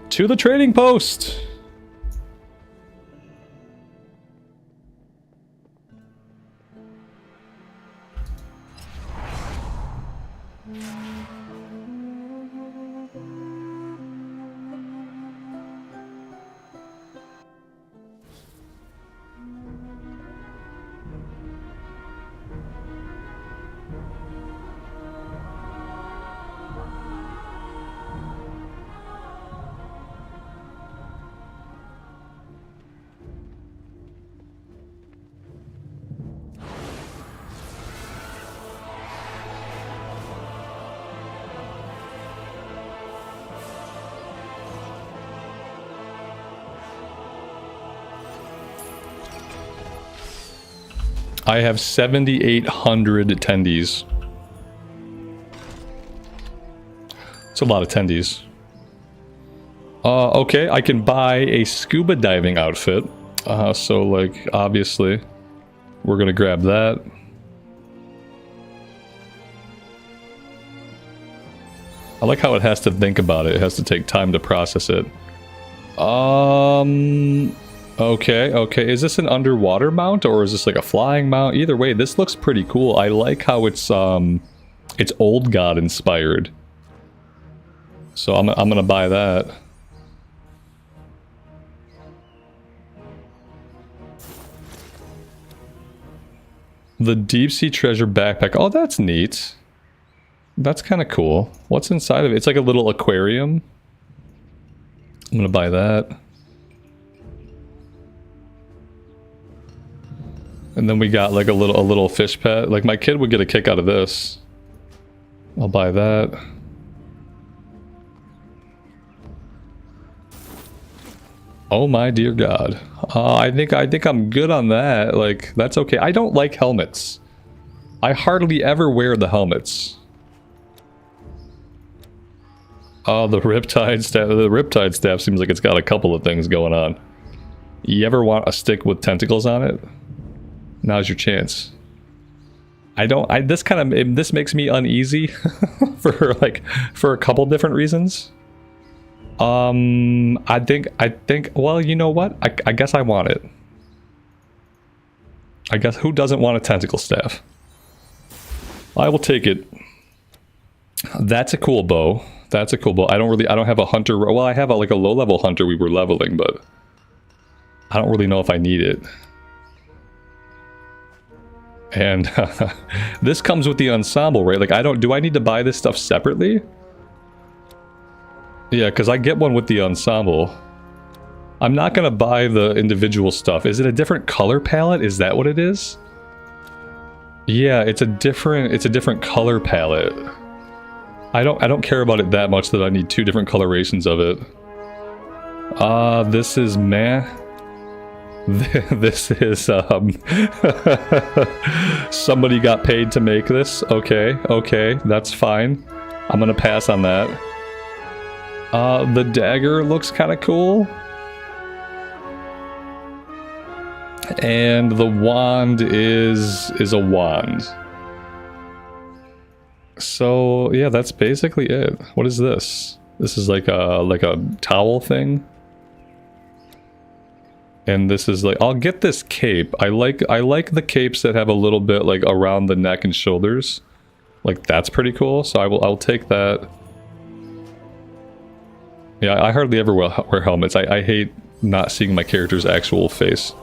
To the trading post! I have 7,800 attendees. It's a lot of attendees. Okay, I can buy a scuba diving outfit. So, like, obviously, we're gonna grab that. I like how it has to think about it. It has to take time to process it. Okay. Is this an underwater mount or is this like a flying mount? Either way, this looks pretty cool. I like how it's old god inspired. So I'm gonna buy that. The deep sea treasure backpack. Oh, that's neat. That's kind of cool. What's inside of it? It's like a little aquarium. I'm gonna buy that. And then we got like a little fish pet. Like my kid would get a kick out of this. I'll buy that. Oh my dear God. I think I'm good on that. Like, that's okay. I don't like helmets. I hardly ever wear the helmets. Oh, the Riptide staff. The Riptide staff seems like it's got a couple of things going on. You ever want a stick with tentacles on it? Now's your chance. This makes me uneasy for a couple different reasons. I think, well, you know what? I guess I want it. I guess who doesn't want a tentacle staff? I will take it. That's a cool bow. That's a cool bow. I don't have a hunter. Well, I have a low-level hunter we were leveling, but I don't really know if I need it. And this comes with the ensemble, right? Like, do I need to buy this stuff separately? Yeah, because I get one with the ensemble. I'm not gonna buy the individual stuff. Is it a different color palette? Is that what it is? Yeah, it's a different color palette. I don't care about it that much that I need two different colorations of it. This is meh. This is somebody got paid to make this. Okay, that's fine. I'm gonna pass on that. The dagger looks kind of cool. And the wand is a wand. So yeah, that's basically it. What is this? This is like a towel thing. And this is like, I'll get this cape. I like the capes that have a little bit like around the neck and shoulders. Like, that's pretty cool. So I'll take that. Yeah, I hardly ever wear helmets. I hate not seeing my character's actual face.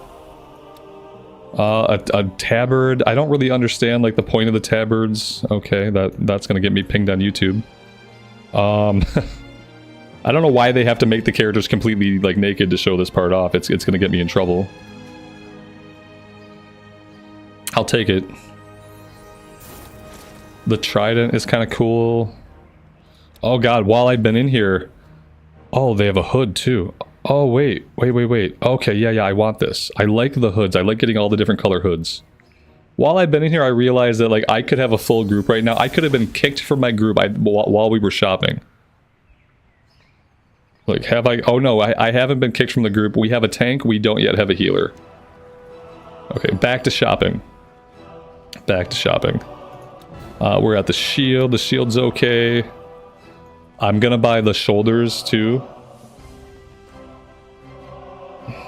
A tabard. I don't really understand like the point of the tabards. Okay, that's gonna get me pinged on YouTube. I don't know why they have to make the characters completely like naked to show this part off. It's gonna get me in trouble. I'll take it. The trident is kind of cool. Oh god, while I've been in here... Oh, they have a hood too. Oh, wait. Okay, yeah, I want this. I like the hoods. I like getting all the different color hoods. While I've been in here, I realized that, like, I could have a full group right now. I could have been kicked from my group while we were shopping. Like, have I... Oh, no, I haven't been kicked from the group. We have a tank. We don't yet have a healer. Okay, back to shopping. Back to shopping. We're at the shield. The shield's okay. I'm gonna buy the shoulders, too.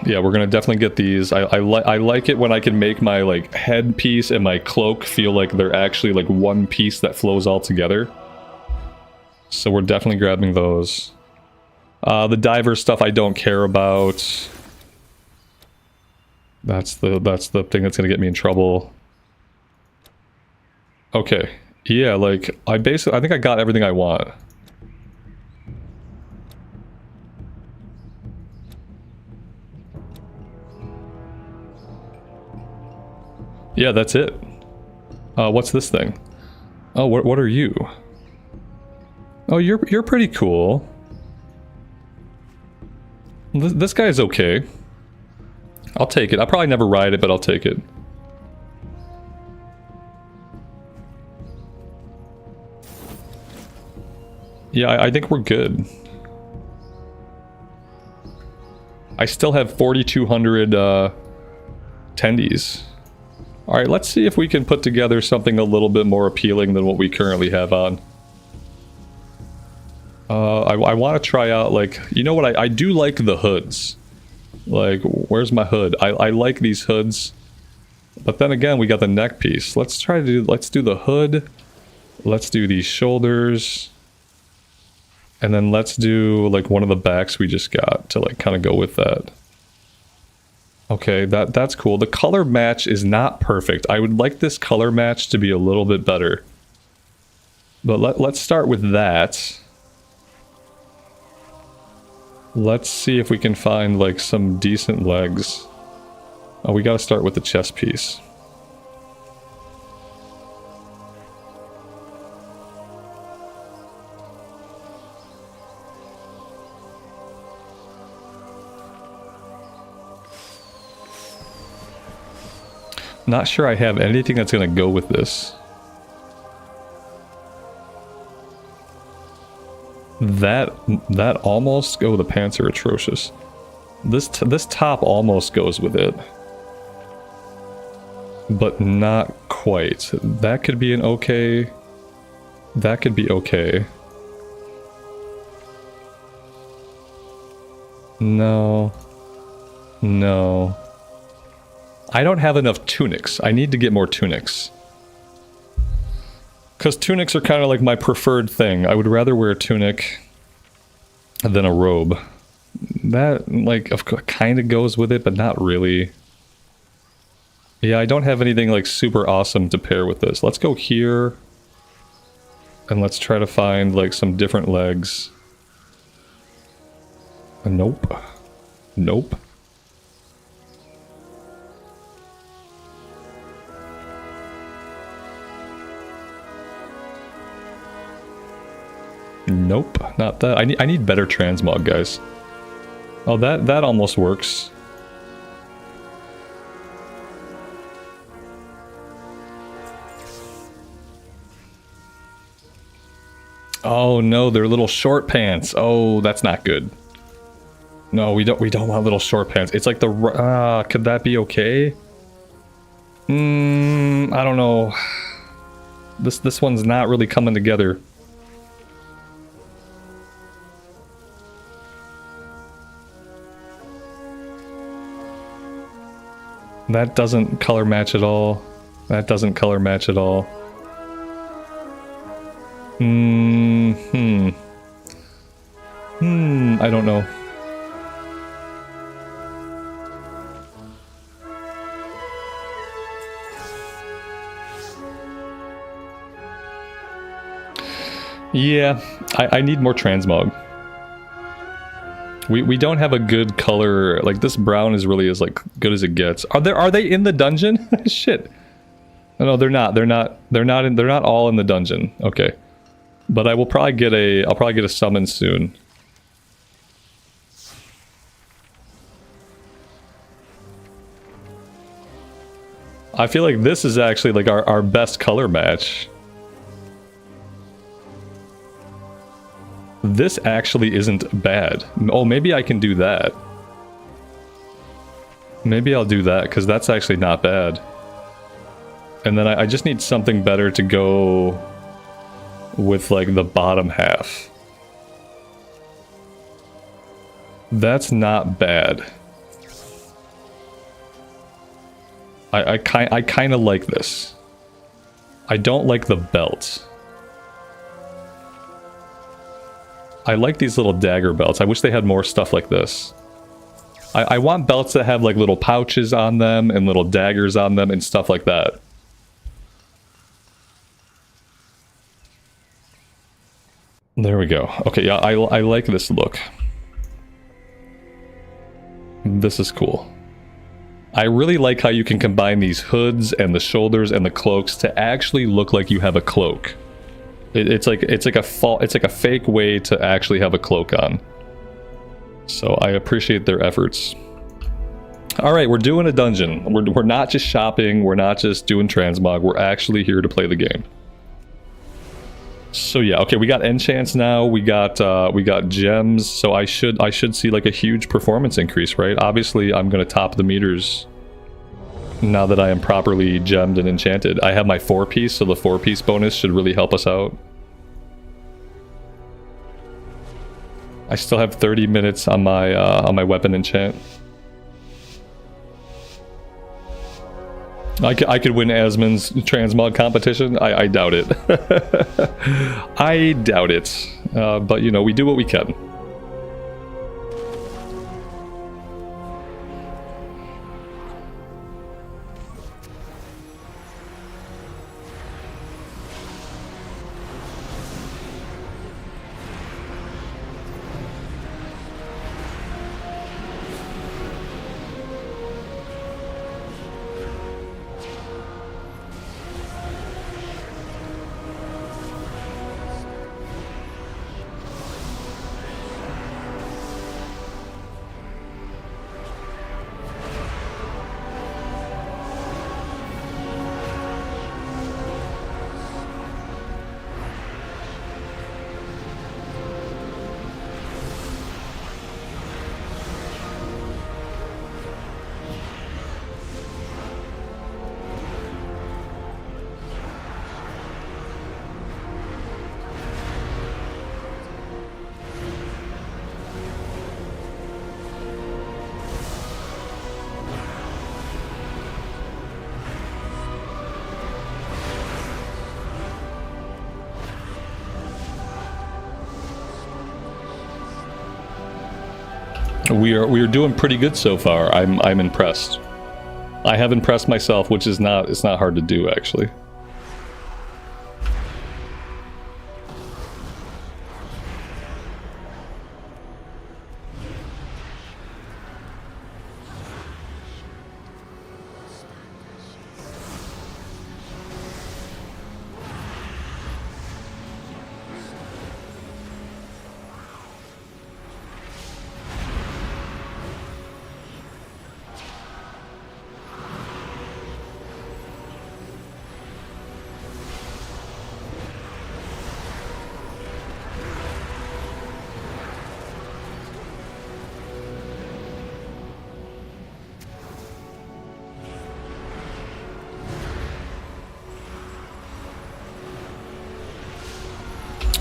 Yeah, we're gonna definitely get these. I like it when I can make my, like, headpiece and my cloak feel like they're actually, like, one piece that flows all together. So we're definitely grabbing those. The diver stuff I don't care about. That's the thing that's gonna get me in trouble. Okay. Yeah, like, I think I got everything I want. Yeah, that's it. What's this thing? Oh, what are you? Oh, you're pretty cool. This guy's okay. I'll take it. I'll probably never ride it, but I'll take it. Yeah, I think we're good. I still have 4,200 tendies. Alright, let's see if we can put together something a little bit more appealing than what we currently have on. I want to try out, like, you know what, I do like the hoods. Like, where's my hood? I like these hoods. But then again, we got the neck piece. Let's do the hood. Let's do these shoulders. And then let's do, like, one of the backs we just got to, like, kind of go with that. Okay, that's cool. The color match is not perfect. I would like this color match to be a little bit better. But let's start with that. Let's see if we can find, like, some decent legs. Oh, we gotta start with the chest piece. Not sure I have anything that's gonna go with this. That almost... Oh, the pants are atrocious. This top almost goes with it. But not quite. That could be an okay... That could be okay. No. No. I don't have enough tunics. I need to get more tunics. Because tunics are kind of like my preferred thing. I would rather wear a tunic than a robe. That, like, kind of goes with it, but not really. Yeah, I don't have anything, like, super awesome to pair with this. Let's go here. And let's try to find, like, some different legs. Nope. Nope. Nope, not that. I need better transmog, guys. Oh, that almost works. Oh no, they're little short pants. Oh, that's not good. No, we don't want little short pants. It's like the could that be okay? I don't know. This one's not really coming together. That doesn't color match at all. That doesn't color match at all. I don't know. Yeah, I need more transmog. We don't have a good color. Like, this brown is really as, like, good as it gets. Are they in the dungeon? Shit. No, they're not. They're not. They're not in. They're not all in the dungeon. Okay, but I will probably get a. I'll probably get a summon soon. I feel like this is actually like our best color match. This actually isn't bad. Oh, maybe I can do that. Maybe I'll do that, because that's actually not bad. And then I just need something better to go with, like, the bottom half. That's not bad. I kind of like this. I don't like the belt. I like these little dagger belts. I wish they had more stuff like this. I want belts that have like little pouches on them and little daggers on them and stuff like that. There we go. Okay, yeah, I like this look. This is cool. I really like how you can combine these hoods and the shoulders and the cloaks to actually look like you have a cloak. It's like a fake way to actually have a cloak on. So I appreciate their efforts. All right, we're doing a dungeon. We're not just shopping. We're not just doing transmog. We're actually here to play the game. So yeah, okay, we got enchants now. We got gems. So I should see like a huge performance increase, right? Obviously, I'm gonna top the meters now that I am properly gemmed and enchanted. I have my 4-piece, so the 4-piece bonus should really help us out. I still have 30 minutes on my weapon enchant. I could win Asmon's transmog competition. I doubt it. I doubt it. But you know, we do what we can. We are doing pretty good so far. I'm impressed. I have impressed myself, which is not, it's not hard to do actually.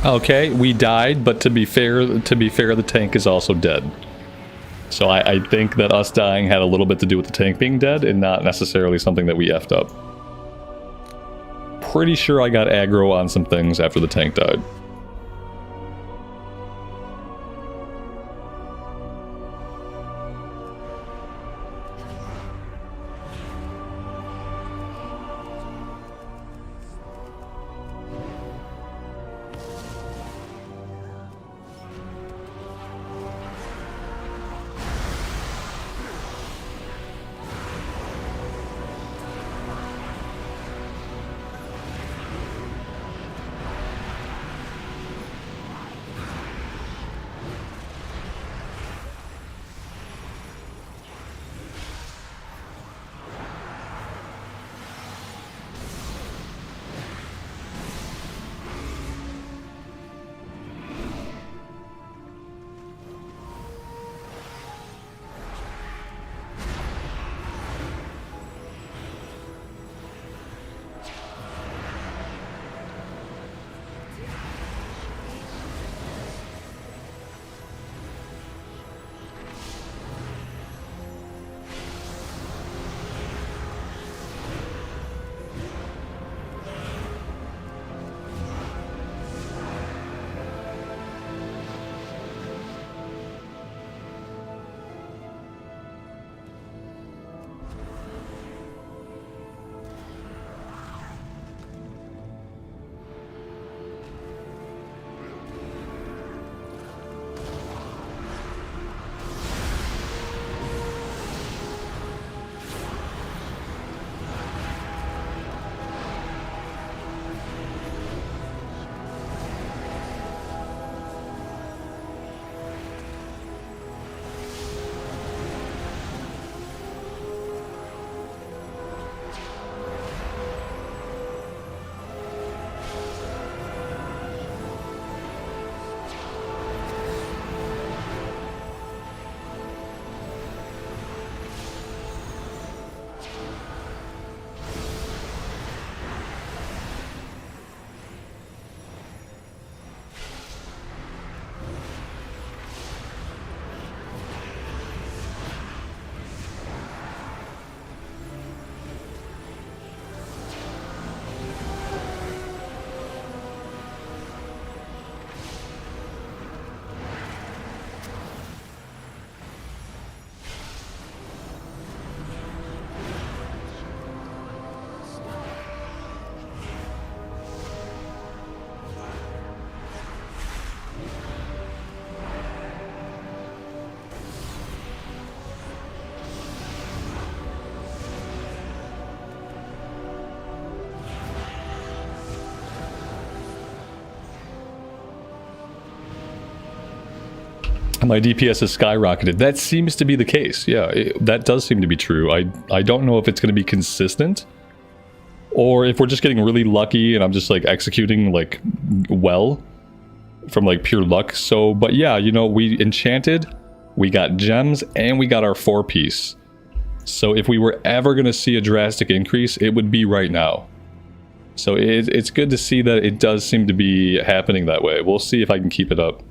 Okay, we died, but to be fair, the tank is also dead. So I think that us dying had a little bit to do with the tank being dead, and not necessarily something that we effed up. Pretty sure I got aggro on some things after the tank died. My DPS has skyrocketed. That seems to be the case. Yeah, that does seem to be true. I don't know if it's going to be consistent or if we're just getting really lucky and I'm just like executing like well from like pure luck. So, but yeah, you know, we enchanted, we got gems, and we got our 4-piece. So if we were ever going to see a drastic increase, it would be right now. So it's good to see that it does seem to be happening that way. We'll see if I can keep it up.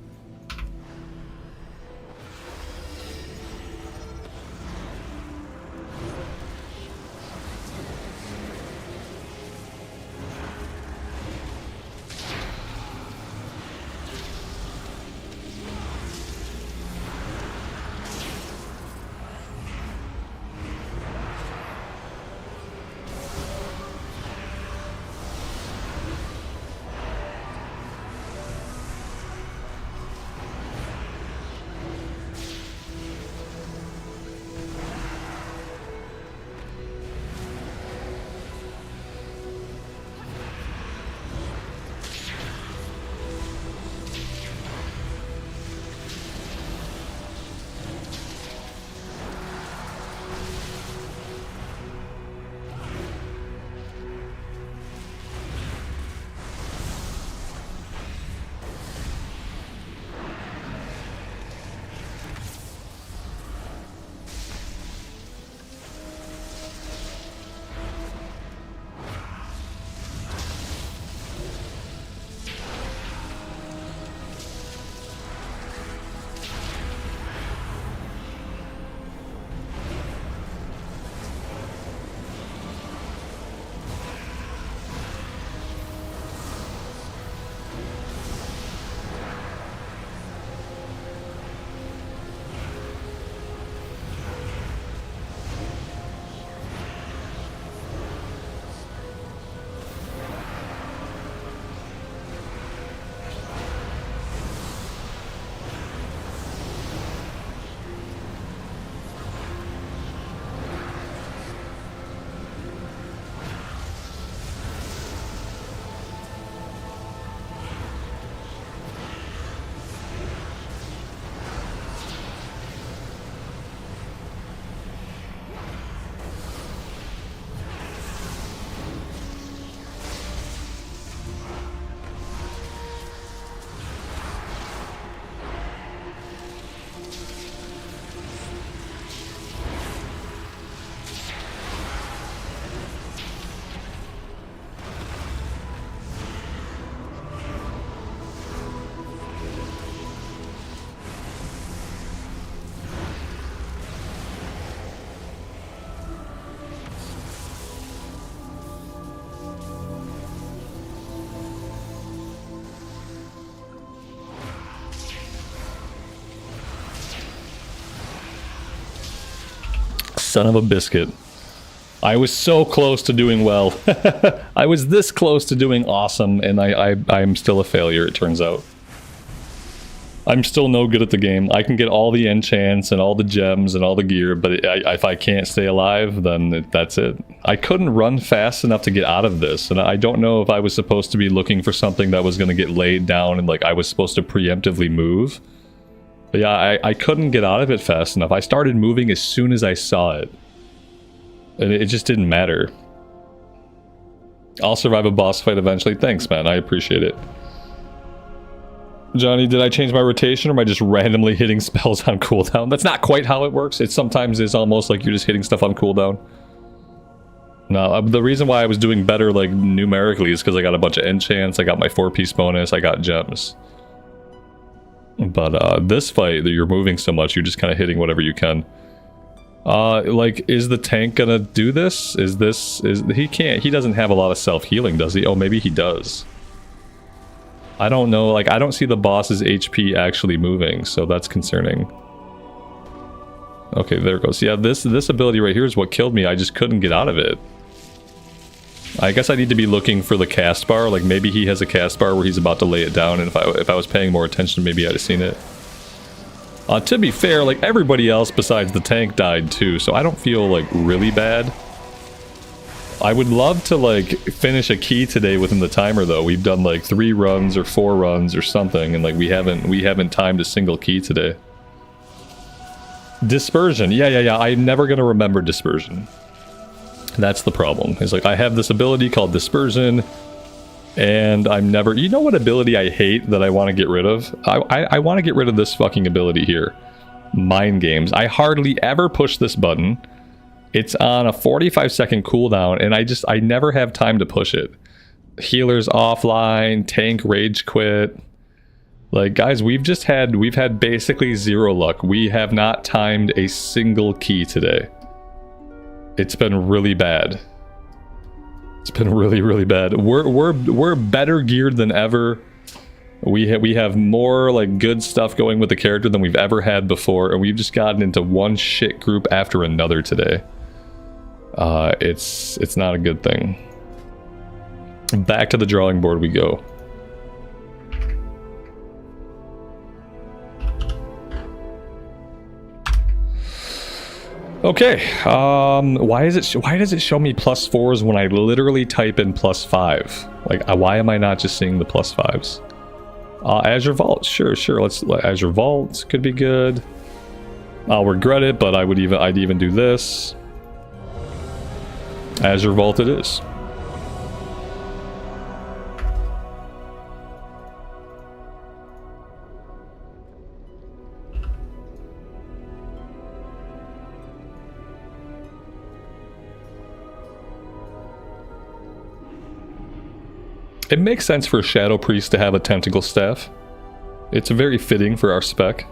Son of a biscuit. I was so close to doing well. I was this close to doing awesome, and I'm still a failure, it turns out. I'm still no good at the game. I can get all the enchants and all the gems and all the gear, but if I can't stay alive, then that's it. I couldn't run fast enough to get out of this, and I don't know if I was supposed to be looking for something that was going to get laid down and like I was supposed to preemptively move. But yeah, I couldn't get out of it fast enough. I started moving as soon as I saw it. And it just didn't matter. I'll survive a boss fight eventually. Thanks, man. I appreciate it. Johnny, did I change my rotation or am I just randomly hitting spells on cooldown? That's not quite how it works. It sometimes is almost like you're just hitting stuff on cooldown. No, the reason why I was doing better like numerically is because I got a bunch of enchants, I got my 4-piece bonus, I got gems. But this fight, that you're moving so much, you're just kind of hitting whatever you can. Like, is the tank gonna do this? He can't, he doesn't have a lot of self-healing, does he? Oh, maybe he does. I don't know, like, I don't see the boss's HP actually moving, so that's concerning. Okay, there it goes. Yeah, this ability right here is what killed me. I just couldn't get out of it. I guess I need to be looking for the cast bar. Like, maybe he has a cast bar where he's about to lay it down, and if I was paying more attention, maybe I'd have seen it. To be fair, like, everybody else besides the tank died too, so I don't feel, like, really bad. I would love to, like, finish a key today within the timer, though. We've done, like, 3 runs or 4 runs or something, and, like, we haven't timed a single key today. Dispersion. Yeah. I'm never going to remember Dispersion. That's the problem. It's like, I have this ability called Dispersion, and I'm never... You know what ability I hate that I want to get rid of? I want to get rid of this fucking ability here. Mind Games. I hardly ever push this button. It's on a 45-second cooldown, and I never have time to push it. Healers offline, tank rage quit. Like, guys, we've had basically zero luck. We have not timed a single key today. It's been really bad. It's been really bad. We're better geared than ever. We have more like good stuff going with the character than we've ever had before, and we've just gotten into one shit group after another today. It's not a good thing. Back to the drawing board we go. Okay, why does it show me +4s when I literally type in +5? Like, why am I not just seeing the +5s? Azure Vault, sure, let's Azure Vault could be good. I'll regret it, but I'd even do this. Azure Vault it is. It makes sense for a Shadow Priest to have a tentacle staff. It's very fitting for our spec.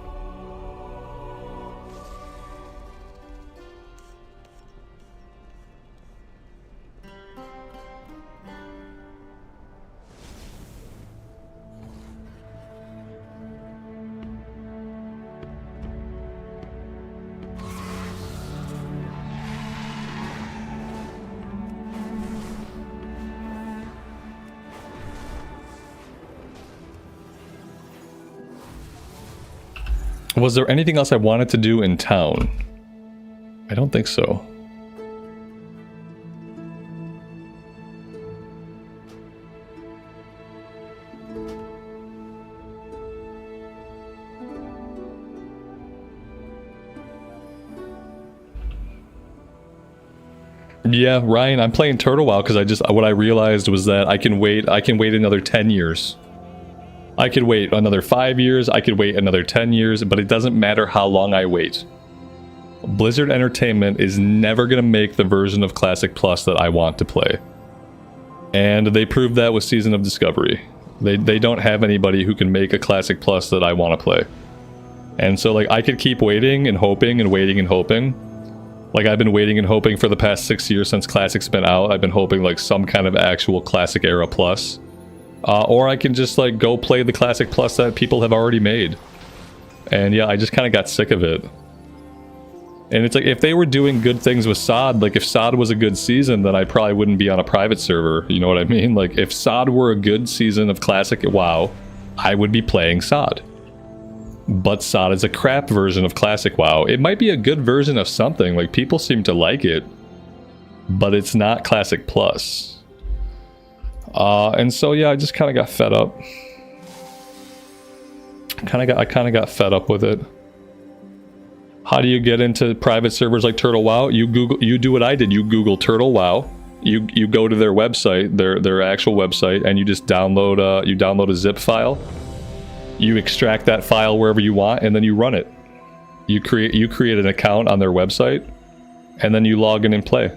Was there anything else I wanted to do in town? I don't think so. Yeah, Ryan, I'm playing Turtle WoW because what I realized was that I can wait another 10 years. I could wait another 5 years, I could wait another 10 years, but it doesn't matter how long I wait. Blizzard Entertainment is never going to make the version of Classic Plus that I want to play. And they proved that with Season of Discovery. They don't have anybody who can make a Classic Plus that I want to play. And so, like, I could keep waiting and hoping and waiting and hoping. Like, I've been waiting and hoping for the past 6 years since Classic's been out. I've been hoping, like, some kind of actual Classic Era Plus. Or I can just, like, go play the Classic Plus that people have already made. And yeah, I just kind of got sick of it. And it's like, if they were doing good things with SOD, like, if SOD was a good season, then I probably wouldn't be on a private server, you know what I mean? Like, if SOD were a good season of Classic WoW, I would be playing SOD. But SOD is a crap version of Classic WoW. It might be a good version of something, like, people seem to like it, but it's not Classic Plus. And so yeah, I just kind of got fed up. I kind of got fed up with it. How do you get into private servers like Turtle WoW? You do what I did. You Google Turtle WoW. You go to their website, their actual website, and you just download a zip file. You extract that file wherever you want, and then you run it. You create an account on their website, and then you log in and play.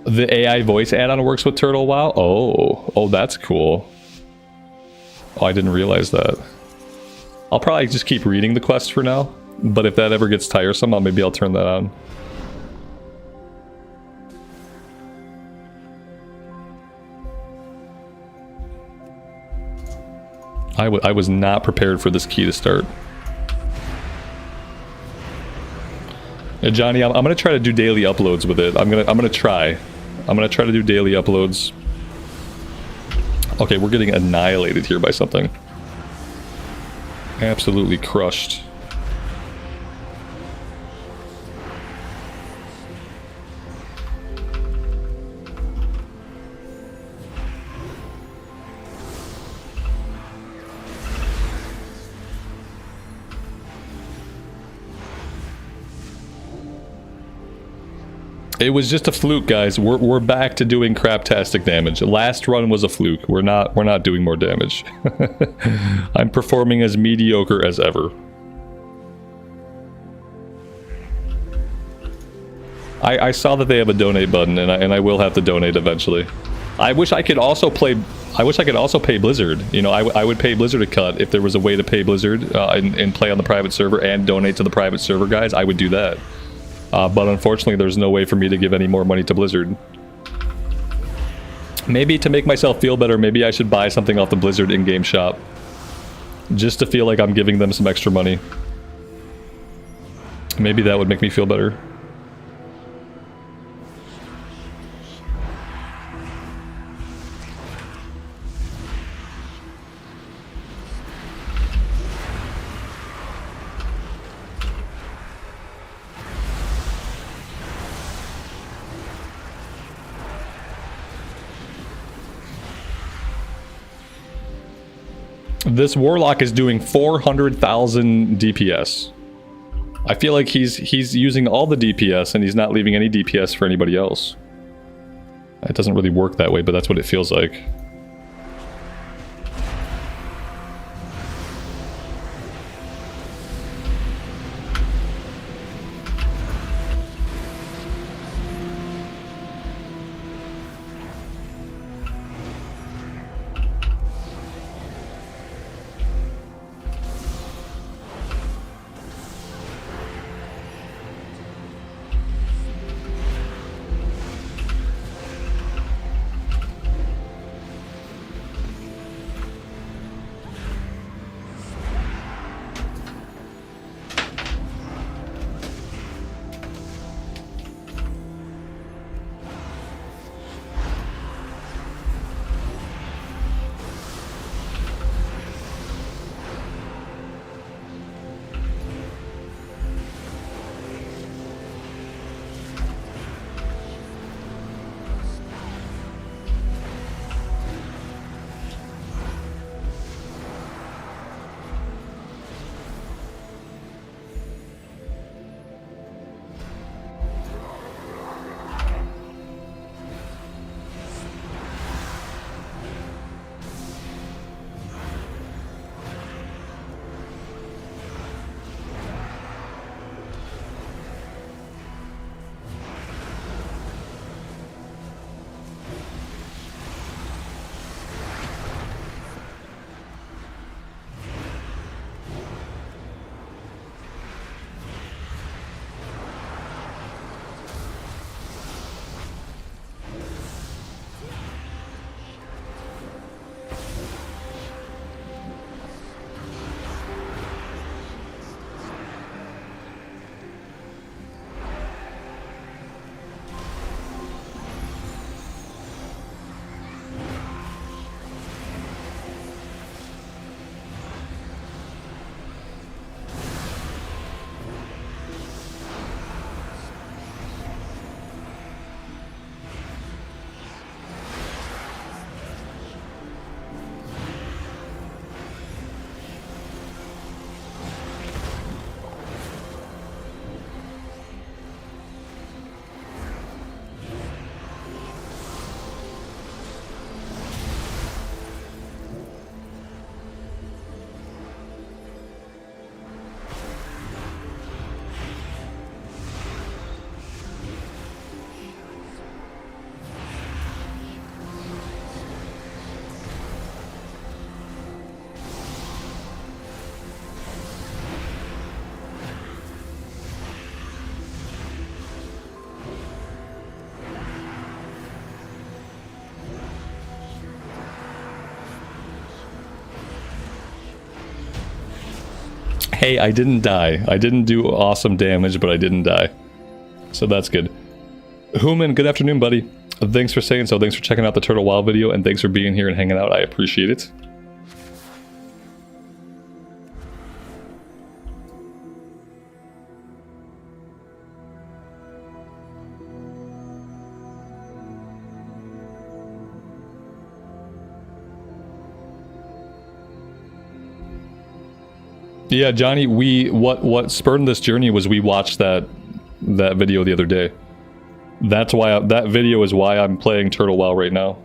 The AI voice add-on works with Turtle WoW? Oh, that's cool. Oh, I didn't realize that. I'll probably just keep reading the quest for now, but if that ever gets tiresome, maybe I'll turn that on. I was not prepared for this key to start. Yeah, Johnny, I'm gonna try to do daily uploads with it. I'm gonna try to do daily uploads. Okay, we're getting annihilated here by something. Absolutely crushed. It was just a fluke, guys. We're back to doing craptastic damage. Last run was a fluke. We're not doing more damage. I'm performing as mediocre as ever. I saw that they have a donate button, and I will have to donate eventually. I wish I could also play. I wish I could also pay Blizzard. You know, I would pay Blizzard a cut if there was a way to pay Blizzard and play on the private server and donate to the private server guys. I would do that. But unfortunately, there's no way for me to give any more money to Blizzard. Maybe to make myself feel better, maybe I should buy something off the Blizzard in-game shop. Just to feel like I'm giving them some extra money. Maybe that would make me feel better. This Warlock is doing 400,000 DPS. I feel like he's using all the DPS and he's not leaving any DPS for anybody else. It doesn't really work that way, but that's what it feels like. Hey, I didn't die. I didn't do awesome damage, but I didn't die. So that's good. Human, good afternoon, buddy. Thanks for saying so. Thanks for checking out the Turtle Wild video, and thanks for being here and hanging out. I appreciate it. Yeah, Johnny, what spurred this journey was we watched that video the other day. That's why that video is why I'm playing Turtle WoW right now.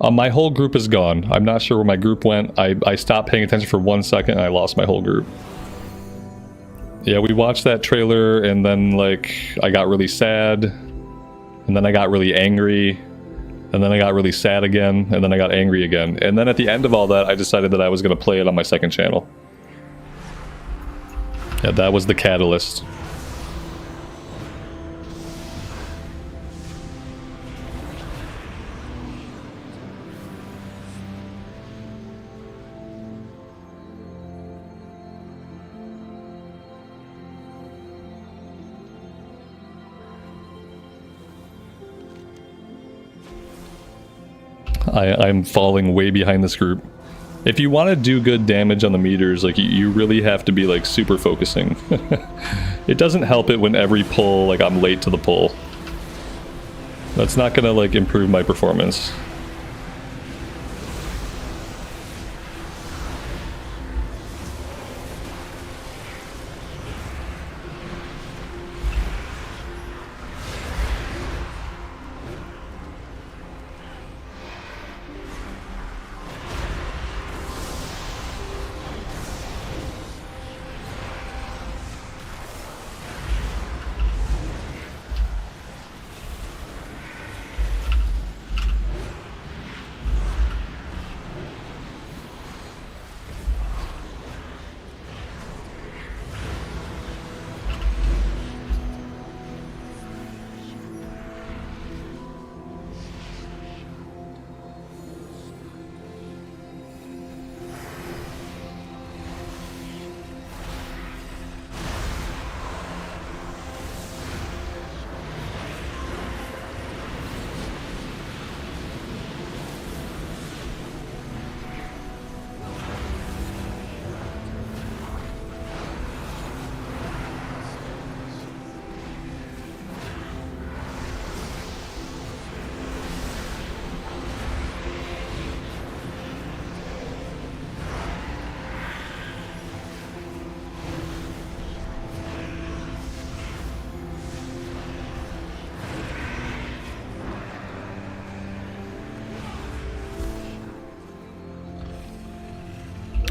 My whole group is gone. I'm not sure where my group went. I stopped paying attention for 1 second and I lost my whole group. Yeah, we watched that trailer and then like I got really sad and then I got really angry and then I got really sad again and then I got angry again. And then at the end of all that, I decided that I was going to play it on my second channel. Yeah, that was the catalyst. I'm falling way behind this group. If you want to do good damage on the meters, like you really have to be like super focusing. It doesn't help it when every pull, like I'm late to the pull. That's not gonna like improve my performance.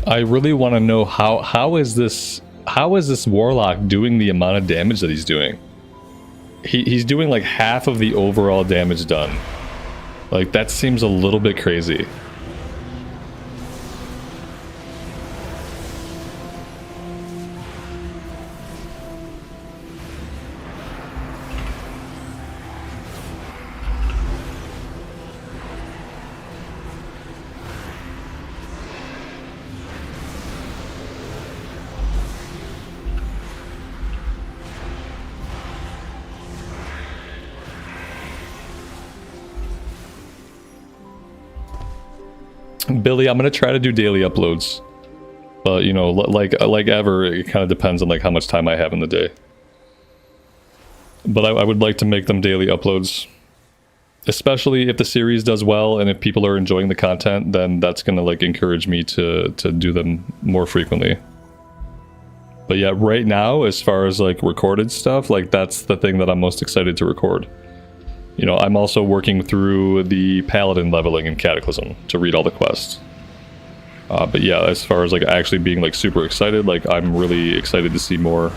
I really want to know how is this warlock doing the amount of damage that he's doing? He's doing like half of the overall damage done. Like that seems a little bit crazy. Billy, I'm gonna try to do daily uploads, but you know, like ever, it kind of depends on like how much time I have in the day. But I would like to make them daily uploads, especially if the series does well and if people are enjoying the content. Then that's gonna like encourage me to do them more frequently. But yeah, right now, as far as like recorded stuff, like that's the thing that I'm most excited to record. You know, I'm also working through the Paladin leveling in Cataclysm to read all the quests. But yeah, as far as like actually being like super excited, like I'm really excited to see more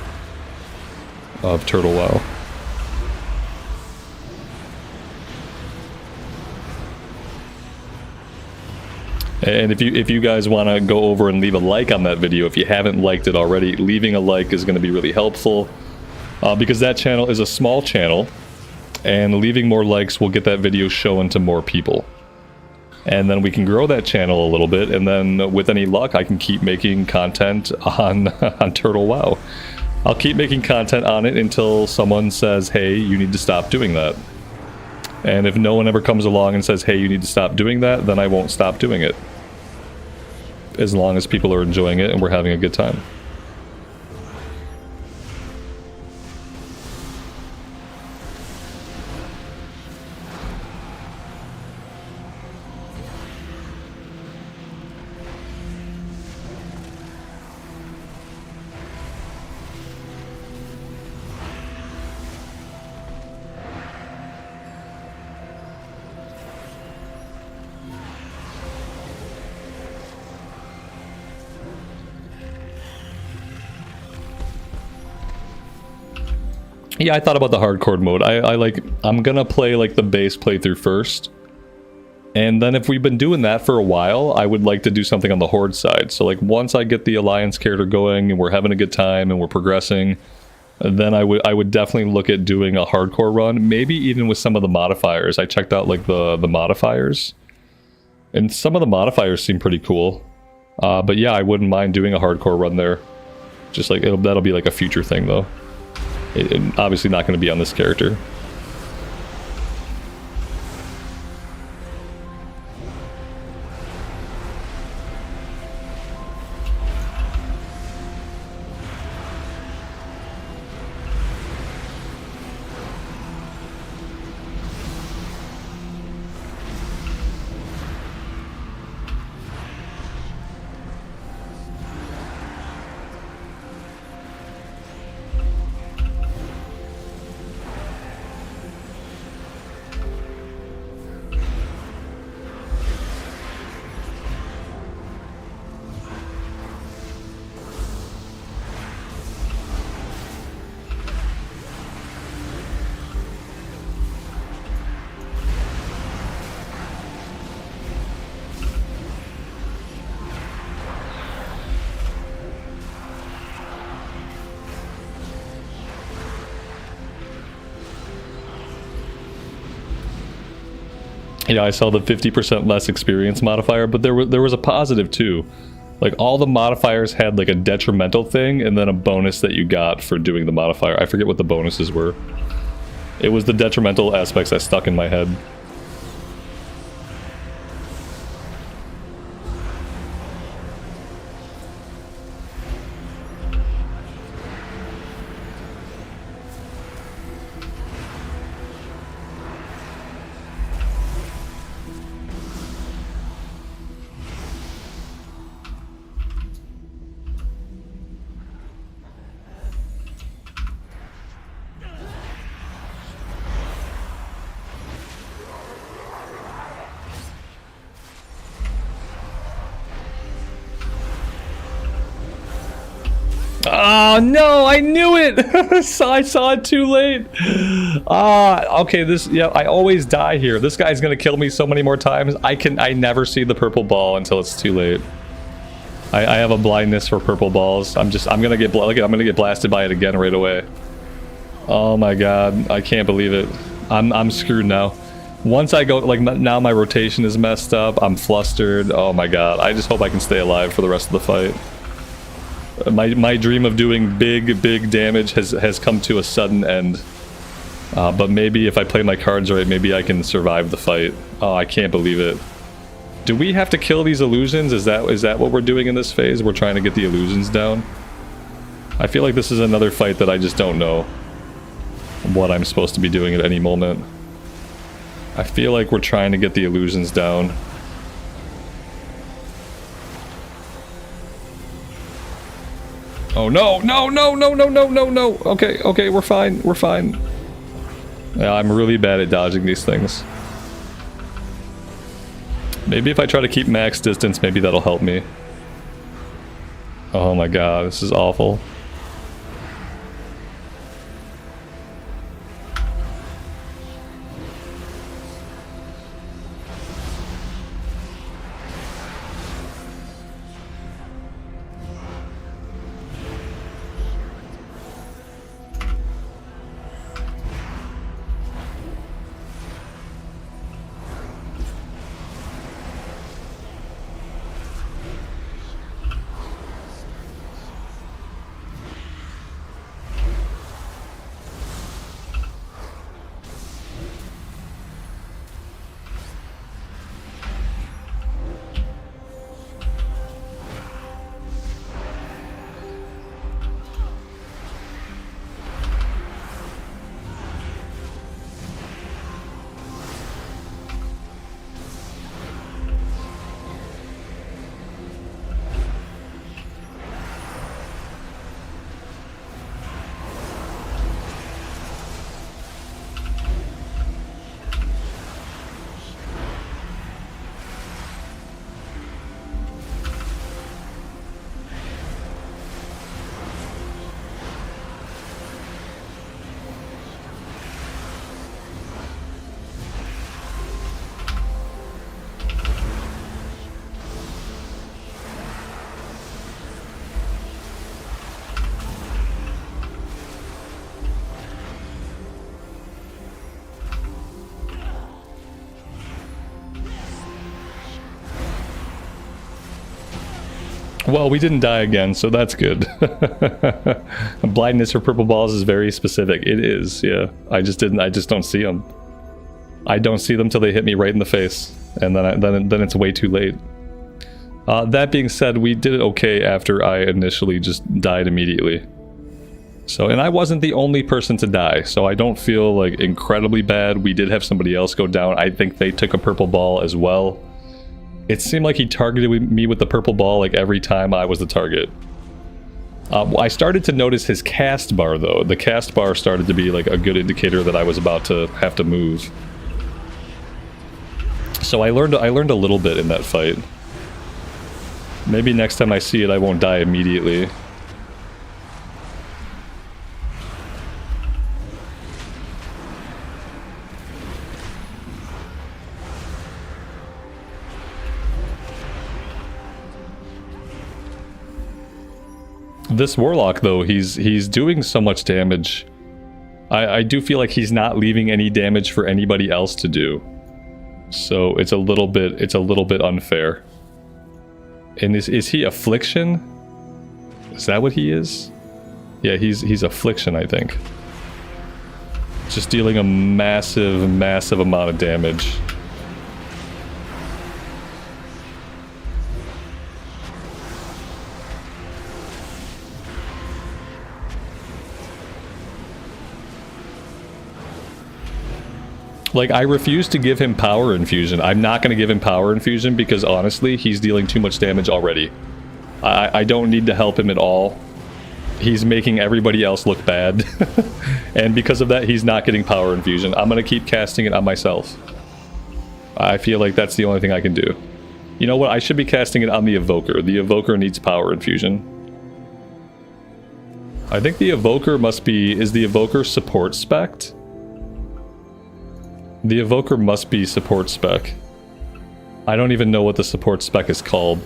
of Turtle WoW. And if you guys want to go over and leave a like on that video, if you haven't liked it already, leaving a like is going to be really helpful, because that channel is a small channel. And leaving more likes will get that video shown to more people. And then we can grow that channel a little bit, and then with any luck, I can keep making content on Turtle WoW. I'll keep making content on it until someone says, hey, you need to stop doing that. And if no one ever comes along and says, hey, you need to stop doing that, then I won't stop doing it. As long as people are enjoying it and we're having a good time. Yeah, I thought about the hardcore mode. I'm gonna play like the base playthrough first. And then if we've been doing that for a while, I would like to do something on the Horde side. So like once I get the Alliance character going and we're having a good time and we're progressing, then I would definitely look at doing a hardcore run, maybe even with some of the modifiers. I checked out like the modifiers, and some of the modifiers seem pretty cool. But yeah, I wouldn't mind doing a hardcore run there. Just like that'll be like a future thing though. Obviously not going to be on this character. Yeah, I saw the 50% less experience modifier, but there was a positive too. Like all the modifiers had like a detrimental thing and then a bonus that you got for doing the modifier. I forget what the bonuses were. It was the detrimental aspects that stuck in my head. Oh no, I knew it! I saw it too late. Okay, I always die here. This guy's gonna kill me so many more times. I never see the purple ball until it's too late. I have a blindness for purple balls. I'm gonna get blasted by it again right away. Oh my god, I can't believe it. I'm screwed now. Once I go, like, now my rotation is messed up. I'm flustered. Oh my god, I just hope I can stay alive for the rest of the fight. My dream of doing big damage has come to a sudden end. But maybe if I play my cards right, maybe I can survive the fight. Oh, I can't believe it. Do we have to kill these illusions? Is that what we're doing in this phase? We're trying to get the illusions down? I feel like this is another fight that I just don't know what I'm supposed to be doing at any moment. I feel like we're trying to get the illusions down. Oh no, no. Okay, we're fine. Yeah, I'm really bad at dodging these things. Maybe if I try to keep max distance, maybe that'll help me. Oh my god, this is awful. Well, we didn't die again, so that's good. Blindness for purple balls is very specific. It is, yeah. I just don't see them. I don't see them till they hit me right in the face, and then it's way too late. That being said, we did it okay after I initially just died immediately. So, and I wasn't the only person to die, so I don't feel like incredibly bad. We did have somebody else go down. I think they took a purple ball as well. It seemed like he targeted me with the purple ball like every time I was the target. I started to notice his cast bar though. The cast bar started to be like a good indicator that I was about to have to move. So I learned a little bit in that fight. Maybe next time I see it I won't die immediately. This warlock though, he's doing so much damage. I do feel like he's not leaving any damage for anybody else to do. So it's a little bit unfair. And is he Affliction? Is that what he is? Yeah, he's Affliction, I think. Just dealing a massive amount of damage. Like, I refuse to give him power infusion. I'm not going to give him power infusion because, honestly, he's dealing too much damage already. I don't need to help him at all. He's making everybody else look bad. And because of that, he's not getting power infusion. I'm going to keep casting it on myself. I feel like that's the only thing I can do. You know what? I should be casting it on the Evoker. The Evoker needs power infusion. I think the Evoker must be... Is the Evoker support spec'd? The Evoker must be support spec. I don't even know what the support spec is called.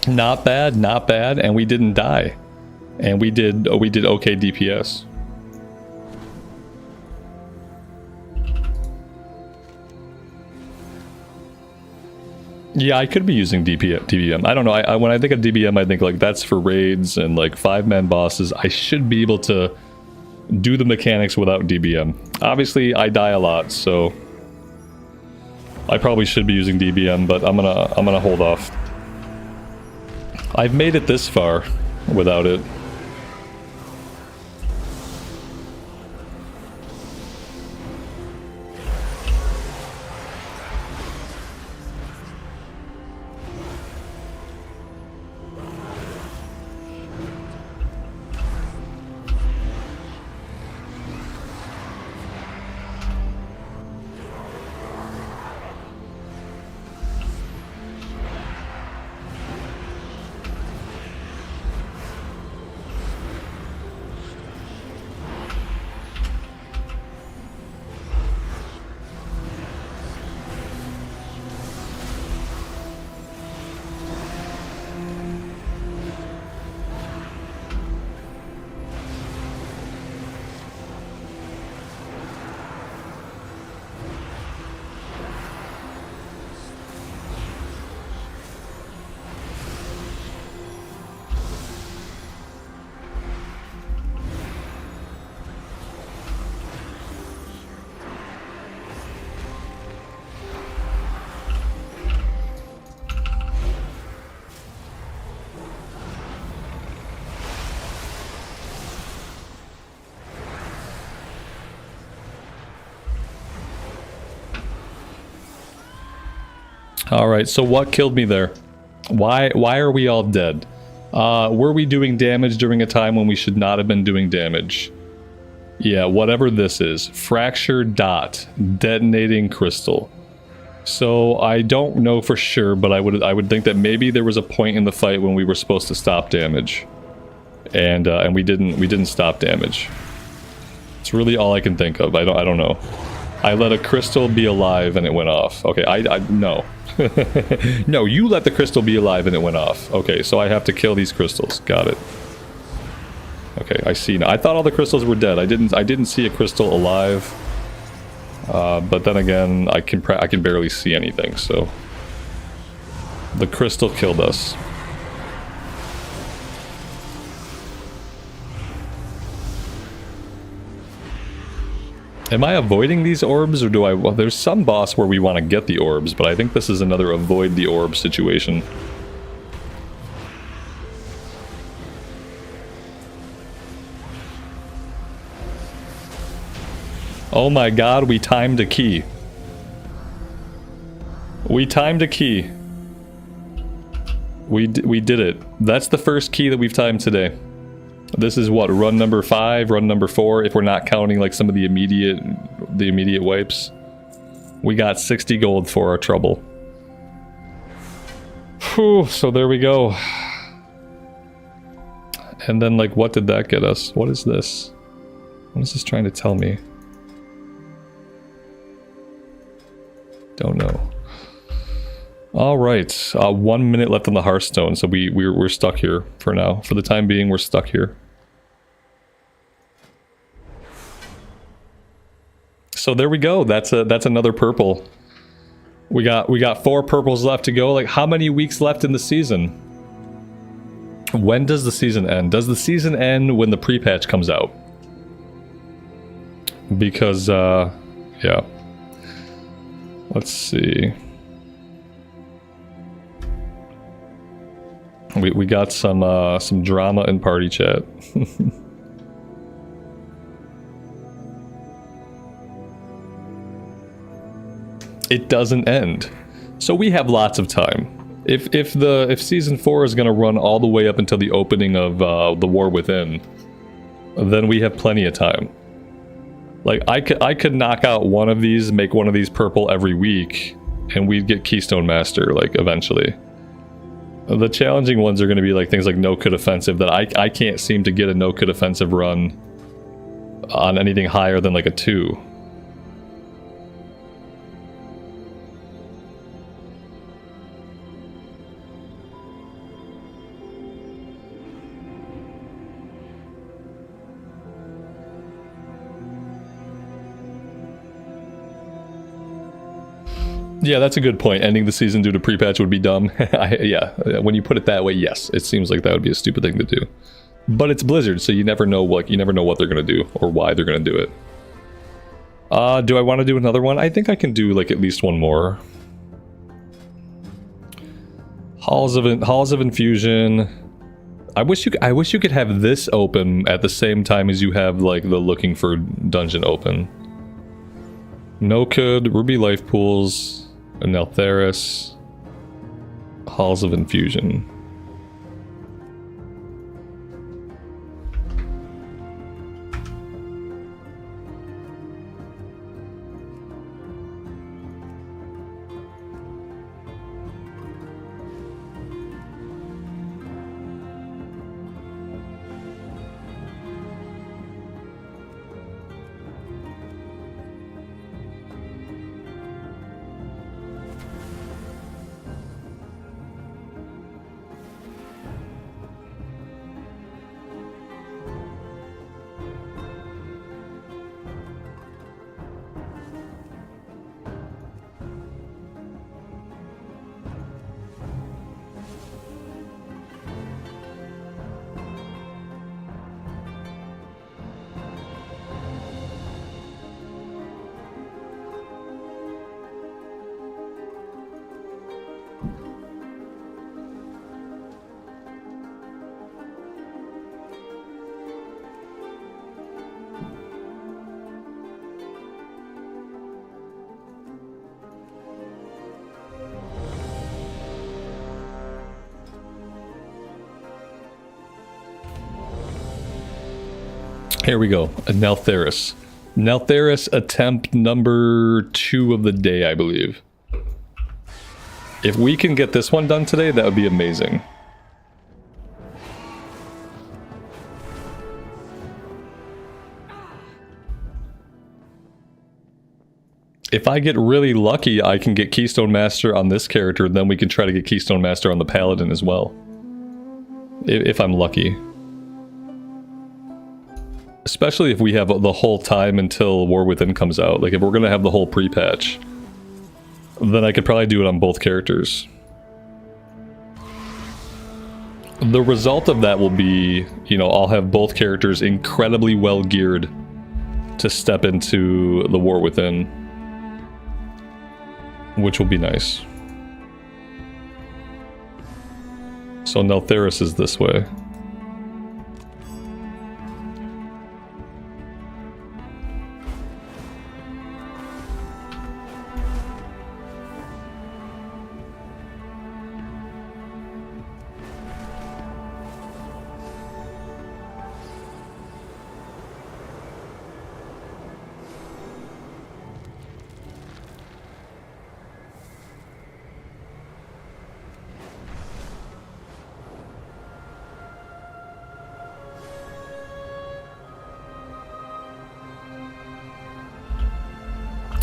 Not bad, not bad, and we didn't die. And we did okay DPS. Yeah, I could be using DBM. I don't know. When I think of DBM, I think like that's for raids and like 5-man bosses. I should be able to do the mechanics without DBM. Obviously, I die a lot, so I probably should be using DBM, but I'm gonna hold off. I've made it this far without it. Alright, so what killed me there? Why are we all dead? Were we doing damage during a time when we should not have been doing damage? Yeah, whatever this is. Fractured dot. Detonating crystal. So I don't know for sure, but I would think that maybe there was a point in the fight when we were supposed to stop damage. And we didn't stop damage. It's really all I can think of. I don't know. I let a crystal be alive and it went off. Okay, no. No, you let the crystal be alive and it went off. Okay, so I have to kill these crystals. Got it. Okay, I see now. I thought all the crystals were dead. I didn't see a crystal alive. But then again, I can barely see anything, so the crystal killed us. Am I avoiding these orbs, or do I... Well, there's some boss where we want to get the orbs, but I think this is another avoid the orb situation. Oh my god, we timed a key. We timed a key. We did it. That's the first key that we've timed today. This is what, run number 5, run number 4, if we're not counting like some of the immediate wipes. We got 60 gold for our trouble. Whew, so there we go. And then like, what did that get us? What is this? What is this trying to tell me? Don't know. All right, 1 minute left on the Hearthstone, so we're stuck here for now. For the time being, we're stuck here. So there we go. That's another purple. We got 4 purples left to go. Like, how many weeks left in the season? When does the season end? Does the season end when the pre-patch comes out? Because yeah. Let's see. We got some drama in party chat. It doesn't end, so we have lots of time. If season 4 is gonna run all the way up until the opening of the War Within, then we have plenty of time. Like I could knock out one of these, make one of these purple every week, and we'd get Keystone Master like eventually. The challenging ones are going to be like things like no-crit offensive that I can't seem to get a no-crit offensive run on anything higher than like a 2. Yeah, that's a good point. Ending the season due to pre-patch would be dumb. Yeah, when you put it that way, yes, it seems like that would be a stupid thing to do. But it's Blizzard, so you never know what they're gonna do or why they're gonna do it. Do I want to do another one? I think I can do like at least one more. Halls of Infusion. I wish you could have this open at the same time as you have like the looking for dungeon open. No could, Ruby Life Pools, Neltheris, Halls of Infusion. Here we go. Neltheris. Neltheris attempt number 2 of the day, I believe. If we can get this one done today, that would be amazing. If I get really lucky, I can get Keystone Master on this character, then we can try to get Keystone Master on the Paladin as well. If I'm lucky. Especially if we have the whole time until War Within comes out. Like, if we're gonna have the whole pre-patch, then I could probably do it on both characters. The result of that will be, you know, I'll have both characters incredibly well geared to step into the War Within, which will be nice. So Neltheris is this way.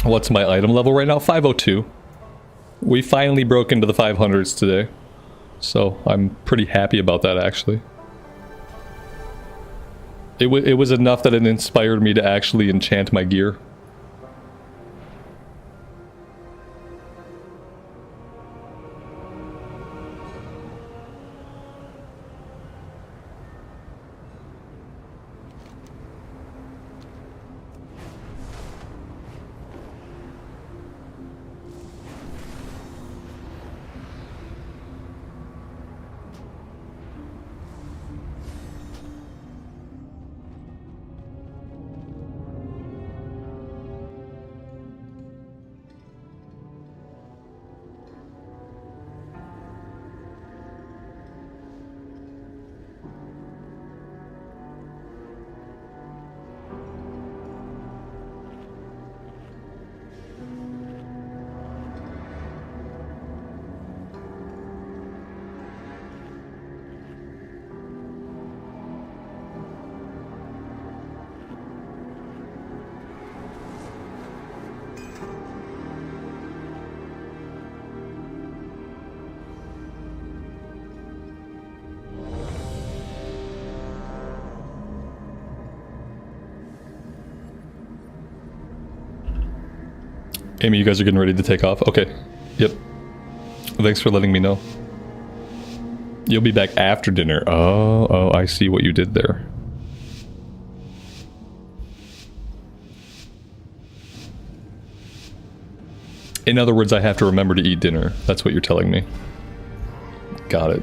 What's my item level right now? 502. We finally broke into the 500s today. So I'm pretty happy about that, actually. It was enough that it inspired me to actually enchant my gear. Amy, you guys are getting ready to take off? Okay. Yep. Thanks for letting me know. You'll be back after dinner. Oh, I see what you did there. In other words, I have to remember to eat dinner. That's what you're telling me. Got it.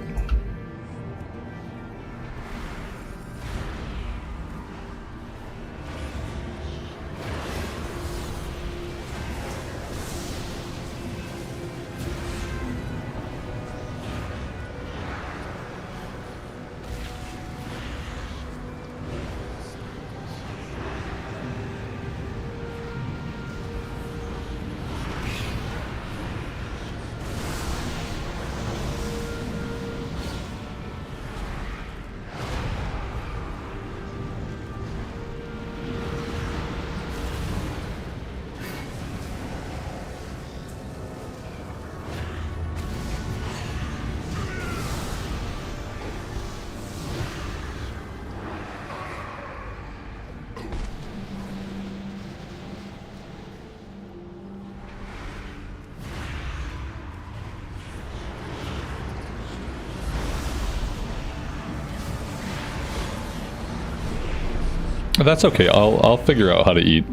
That's okay. I'll figure out how to eat.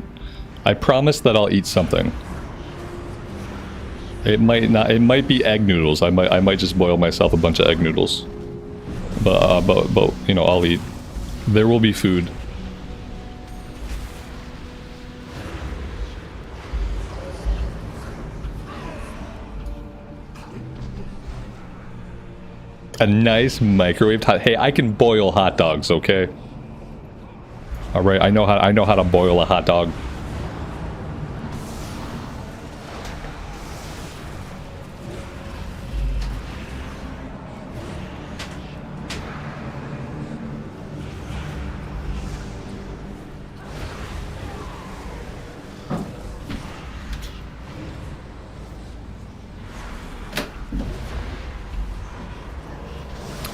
I promise that I'll eat something. It might not. It might be egg noodles. I might just boil myself a bunch of egg noodles. But you know, I'll eat. There will be food. A nice microwaved hot. Hey, I can boil hot dogs. Okay. All right, I know how to boil a hot dog.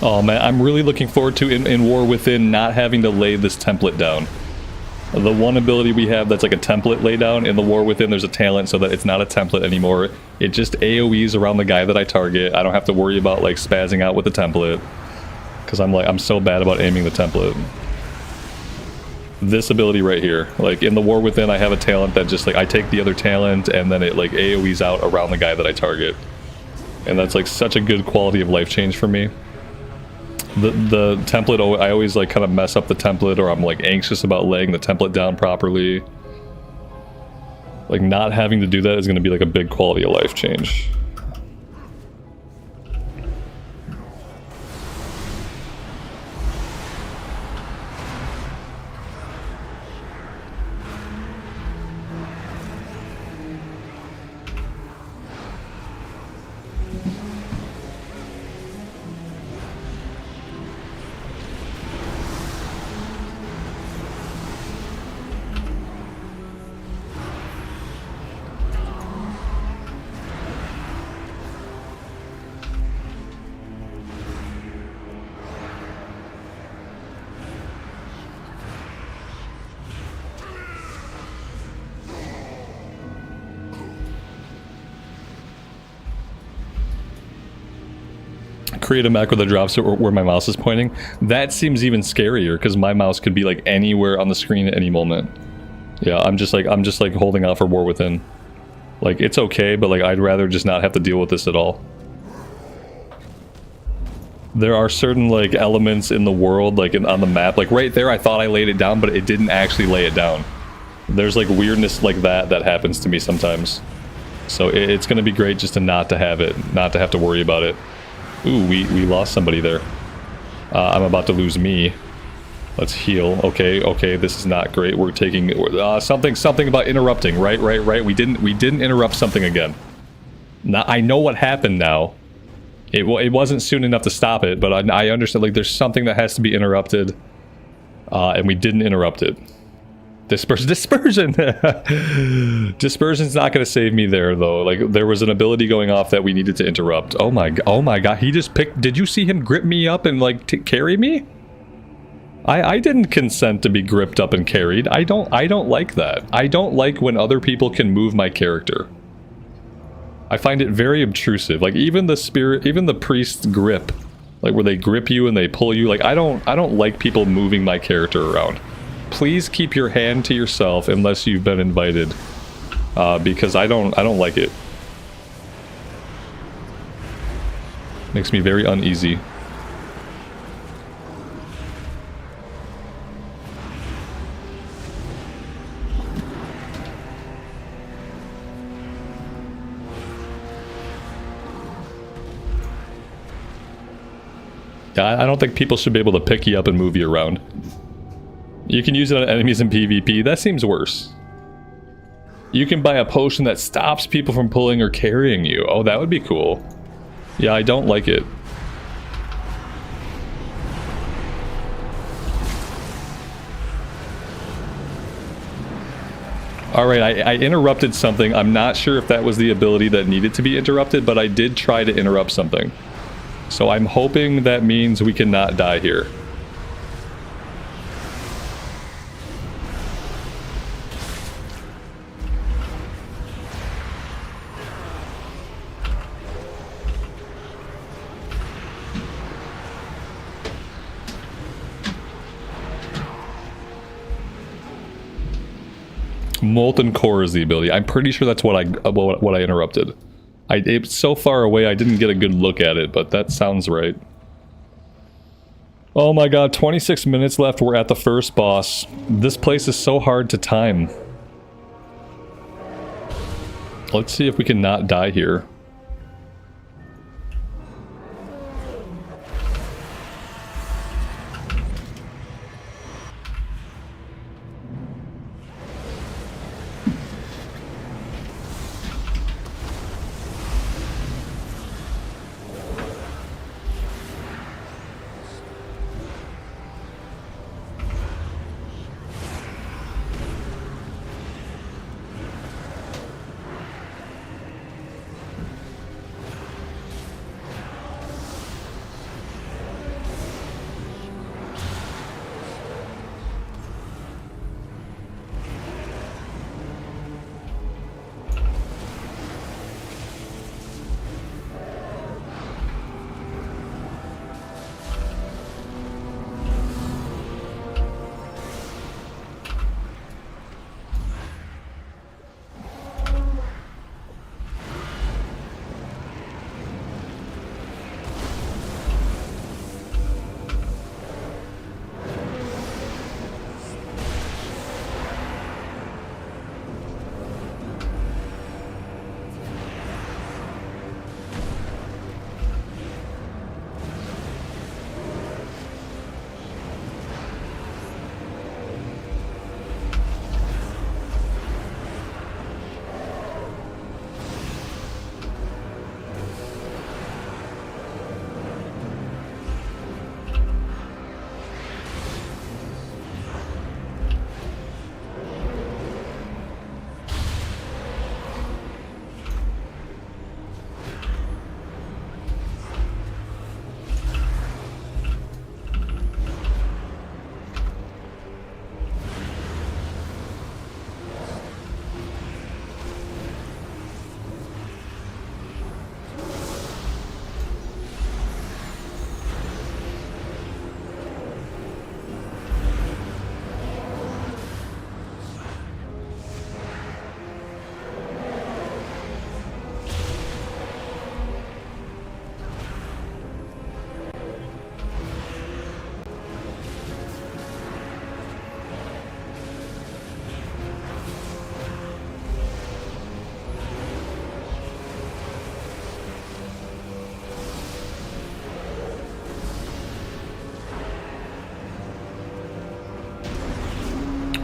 Oh man, I'm really looking forward to in War Within not having to lay this template down. The one ability we have that's like a template laydown in the War Within, there's a talent so that it's not a template anymore. It just AoEs around the guy that I target. I don't have to worry about like spazzing out with the template. Because I'm so bad about aiming the template. This ability right here, like in the War Within I have a talent that just like I take the other talent and then it like AoEs out around the guy that I target. And that's like such a good quality of life change for me. The template, I always like kind of mess up the template, or I'm like anxious about laying the template down properly. Like not having to do that is going to be like a big quality of life change. Create a macro that drops it where my mouse is pointing. That seems even scarier because my mouse could be like anywhere on the screen at any moment. Yeah, I'm just like holding out for War Within. Like it's okay, but like I'd rather just not have to deal with this at all. There are certain like elements in the world, like on the map, like right there I thought I laid it down, but it didn't actually lay it down. There's like weirdness like that happens to me sometimes. So it's gonna be great just to not to have it, not to have to worry about it. Ooh, we lost somebody there. I'm about to lose me. Let's heal. Okay, this is not great. We're taking something about interrupting. Right. We didn't interrupt something again. Now I know what happened now. It wasn't soon enough to stop it, but I understand like there's something that has to be interrupted, and we didn't interrupt it. Dispersion. Dispersion's not going to save me there though. Like there was an ability going off that we needed to interrupt. Oh my god, he just picked. Did you see him grip me up and like carry me? I didn't consent to be gripped up and carried. I don't like that. I don't like when other people can move my character. I find it very obtrusive. Like even the spirit, even the priest's grip, like where they grip you and they pull you. Like I don't like people moving my character around. Please keep your hand to yourself unless you've been invited, because I don't like it. Makes me very uneasy. Yeah, I don't think people should be able to pick you up and move you around. You can use it on enemies in PvP. That seems worse. You can buy a potion that stops people from pulling or carrying you. Oh, that would be cool. Yeah, I don't like it. Alright, I interrupted something. I'm not sure if that was the ability that needed to be interrupted, but I did try to interrupt something. So I'm hoping that means we cannot die here. Molten Core is the ability. I'm pretty sure that's what I interrupted. It's so far away I didn't get a good look at it, but that sounds right. Oh my god, 26 minutes left. We're at the first boss. This place is so hard to time. Let's see if we can not die here.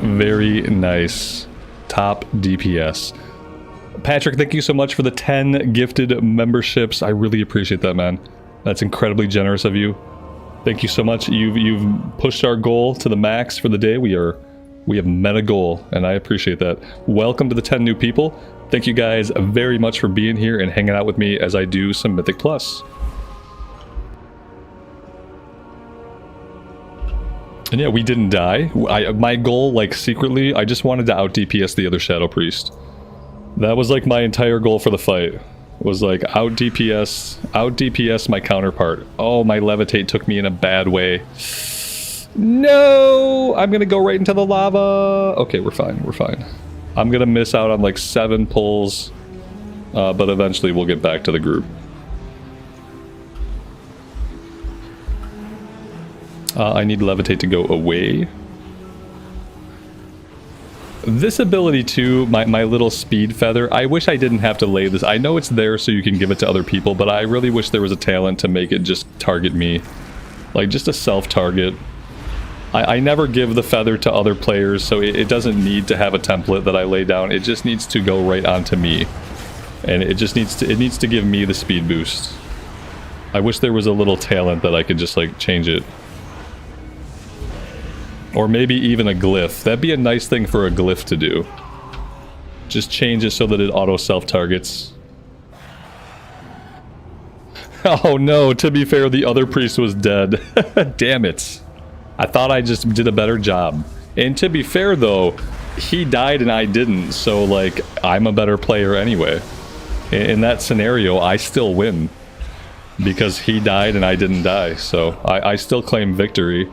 Very nice. Top DPS. Patrick, thank you so much for the 10 gifted memberships. I really appreciate that, man. That's incredibly generous of you. Thank you so much. You've pushed our goal to the max for the day. We have met a goal, and I appreciate that. Welcome to the 10 new people. Thank you guys very much for being here and hanging out with me as I do some Mythic Plus. And yeah, we didn't die. My goal, like secretly, I just wanted to out DPS the other Shadow Priest. That was like my entire goal for the fight. was like out DPS my counterpart. Oh, my levitate took me in a bad way. No, I'm gonna go right into the lava. Okay, we're fine, we're fine. I'm gonna miss out on like 7 pulls, but eventually we'll get back to the group. I need levitate to go away. This ability too, my little speed feather, I wish I didn't have to lay this. I know it's there so you can give it to other people, but I really wish there was a talent to make it just target me. Like just a self-target. I never give the feather to other players, so it doesn't need to have a template that I lay down. It just needs to go right onto me. And it just needs to give me the speed boost. I wish there was a little talent that I could just like change it. Or maybe even a glyph. That'd be a nice thing for a glyph to do. Just change it so that it auto self-targets. Oh no, to be fair, the other priest was dead. Damn it. I thought I just did a better job. And to be fair though, he died and I didn't, so like, I'm a better player anyway. In that scenario, I still win. Because he died and I didn't die, so I still claim victory.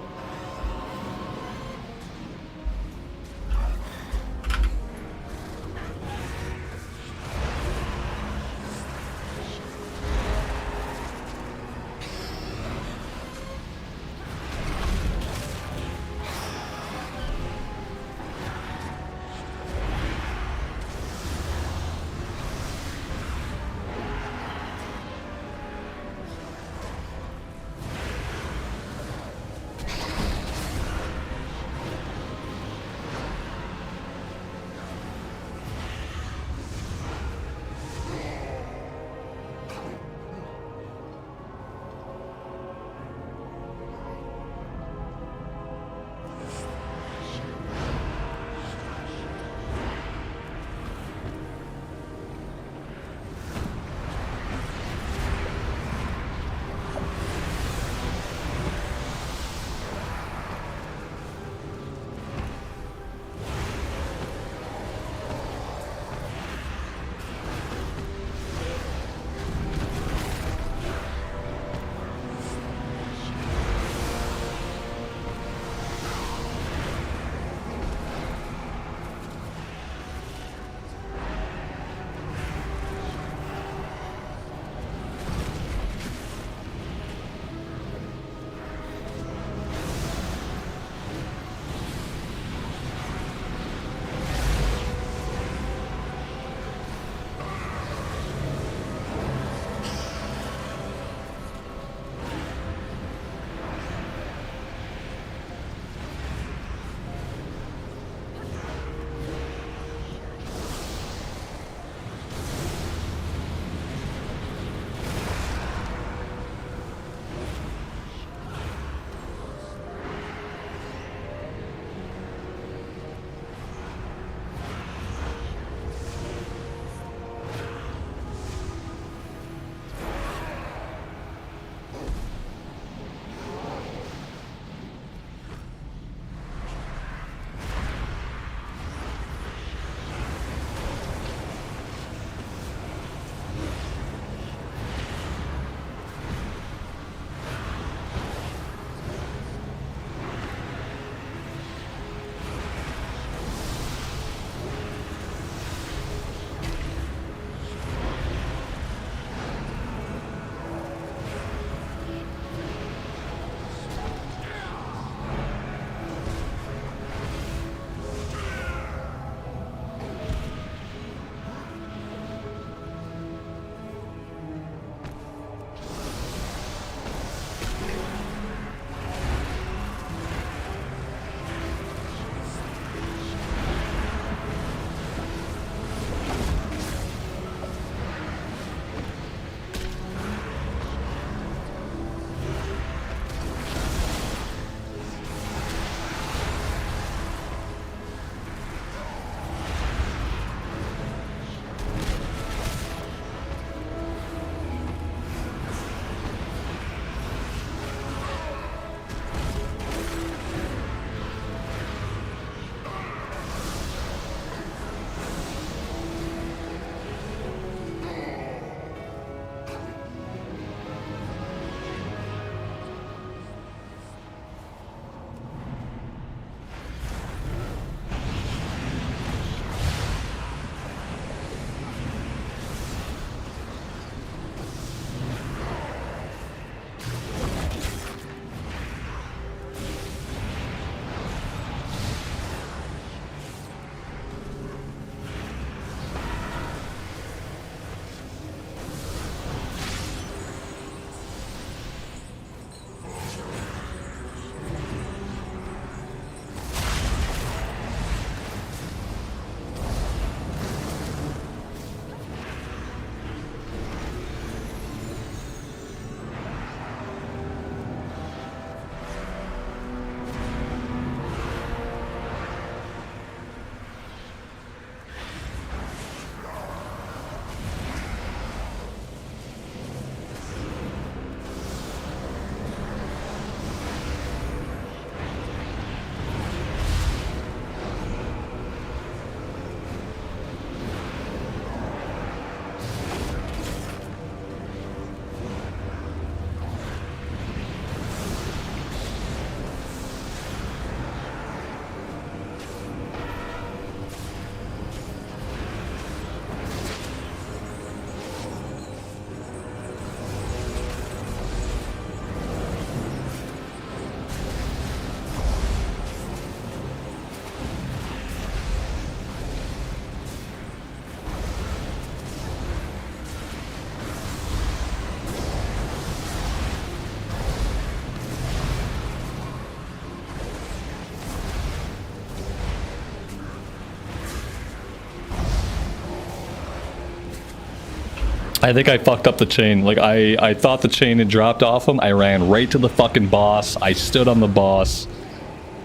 I think I fucked up the chain. Like, I thought the chain had dropped off him. I ran right to the fucking boss. I stood on the boss.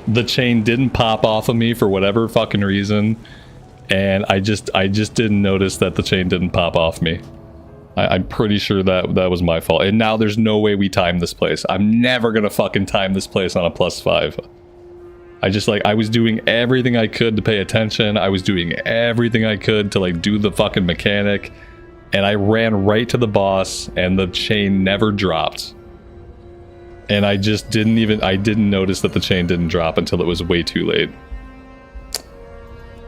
The chain didn't pop off of me for whatever fucking reason. And I just didn't notice that the chain didn't pop off me. I'm pretty sure that was my fault. And now there's no way we time this place. I'm never gonna fucking time this place on a +5. I was doing everything I could to pay attention. I was doing everything I could to like do the fucking mechanic. And I ran right to the boss and the chain never dropped. And I just didn't notice that the chain didn't drop until it was way too late.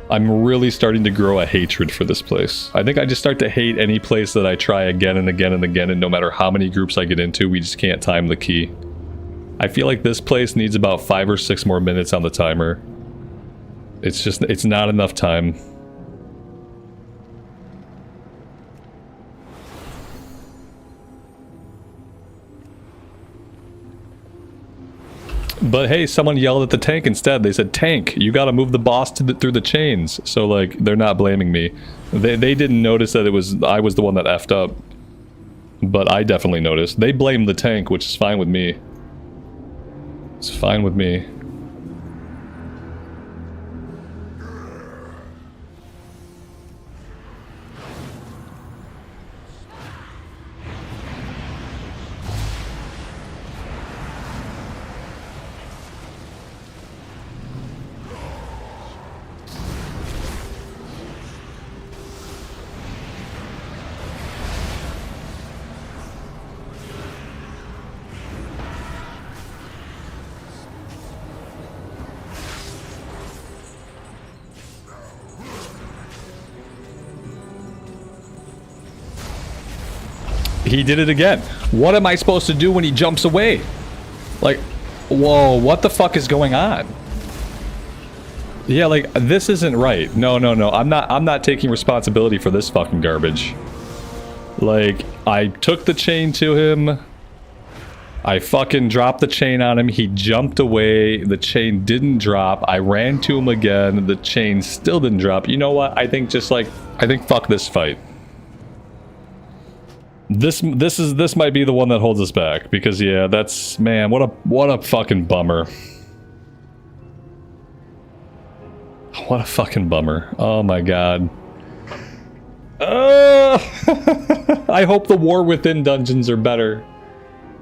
I'm really starting to grow a hatred for this place. I think I just start to hate any place that I try again and again and again, and no matter how many groups I get into, we just can't time the key. I feel like this place needs about 5 or 6 more minutes on the timer. It's not enough time. But hey, someone yelled at the tank instead. They said, "Tank, you gotta move the boss through the chains." So like, they're not blaming me. They didn't notice that I was the one that effed up. But I definitely noticed. They blamed the tank, which is fine with me. It's fine with me. He did it again. What am I supposed to do when he jumps away? Like, whoa, what the fuck is going on? Yeah, like, this isn't right. No. I'm not taking responsibility for this fucking garbage. Like, I took the chain to him. I fucking dropped the chain on him. He jumped away. The chain didn't drop. I ran to him again. The chain still didn't drop. You know what? I think fuck this fight. This might be the one that holds us back, because yeah, that's, man, what a fucking bummer. What a fucking bummer. Oh my god. I hope the War Within dungeons are better.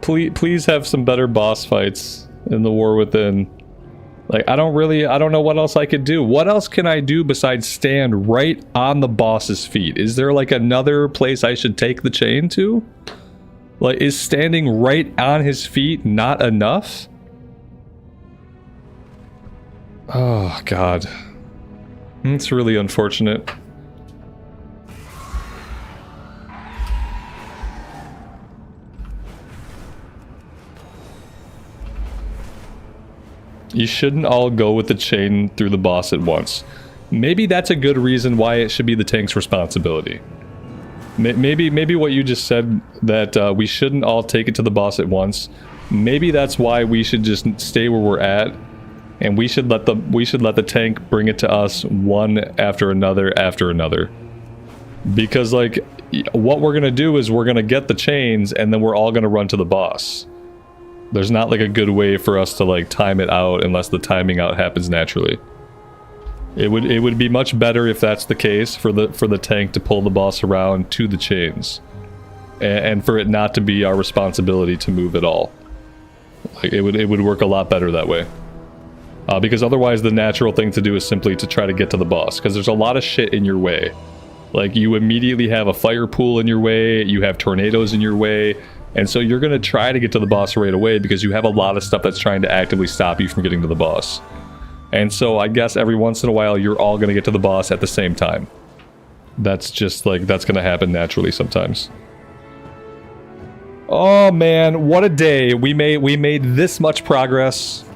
Please have some better boss fights in the War Within. Like, I don't know what else I could do. What else can I do besides stand right on the boss's feet? Is there like another place I should take the chain to? Like, is standing right on his feet not enough? Oh, God. It's really unfortunate. You shouldn't all go with the chain through the boss at once. Maybe that's a good reason why it should be the tank's responsibility. Maybe what you just said, that we shouldn't all take it to the boss at once. Maybe that's why we should just stay where we're at, and we should let the tank bring it to us one after another. Because like, what we're gonna do is we're gonna get the chains, and then we're all gonna run to the boss. There's not like a good way for us to like time it out unless the timing out happens naturally. It would be much better if that's the case, for the tank to pull the boss around to the chains, and for it not to be our responsibility to move at all. Like, it would work a lot better that way. Because otherwise the natural thing to do is simply to try to get to the boss, because there's a lot of shit in your way. Like, you immediately have a fire pool in your way, you have tornadoes in your way. And so you're going to try to get to the boss right away because you have a lot of stuff that's trying to actively stop you from getting to the boss. And so I guess every once in a while you're all going to get to the boss at the same time. That's just like, that's going to happen naturally sometimes. Oh man, what a day. We made this much progress.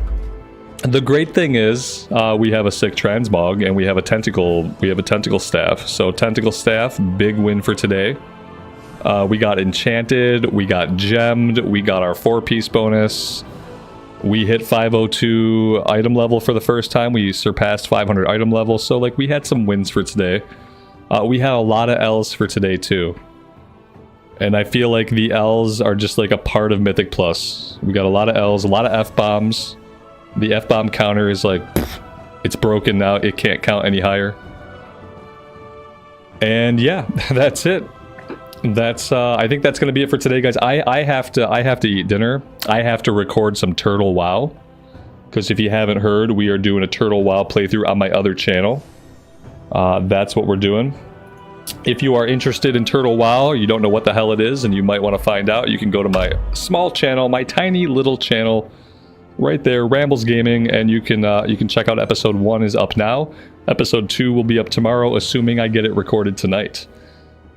The great thing is, we have a sick transmog and we have a tentacle staff. So tentacle staff, big win for today. We got enchanted, we got gemmed, we got our 4-piece bonus. We hit 502 item level for the first time. We surpassed 500 item level, so like, we had some wins for today. We had a lot of L's for today too. And I feel like the L's are just like a part of Mythic Plus. We got a lot of L's, a lot of F-bombs. The F-bomb counter is like, it's broken now. It can't count any higher. And yeah, that's it. That's I think that's gonna be it for today, guys. I have to eat dinner. I have to record some Turtle WoW, because if you haven't heard, we are doing a Turtle WoW playthrough on my other channel. That's what we're doing. If you are interested in Turtle WoW, you don't know what the hell it is, and you might want to find out, you can go to my small channel, my tiny little channel, right there, Rambles Gaming, and you can check out episode 1 is up now. Episode 2 will be up tomorrow, assuming I get it recorded tonight.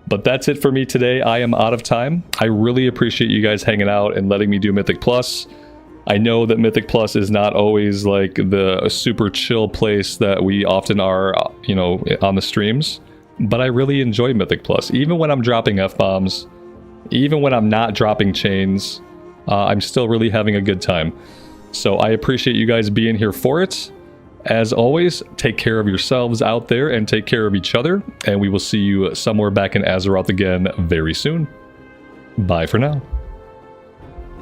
But that's it for me today. I am out of time. I really appreciate you guys hanging out and letting me do Mythic Plus. I know that Mythic Plus is not always like the super chill place that we often are, you know, on the streams. But I really enjoy Mythic Plus. Even when I'm dropping F-bombs, even when I'm not dropping chains, I'm still really having a good time. So I appreciate you guys being here for it. As always, take care of yourselves out there and take care of each other. And we will see you somewhere back in Azeroth again very soon. Bye for now.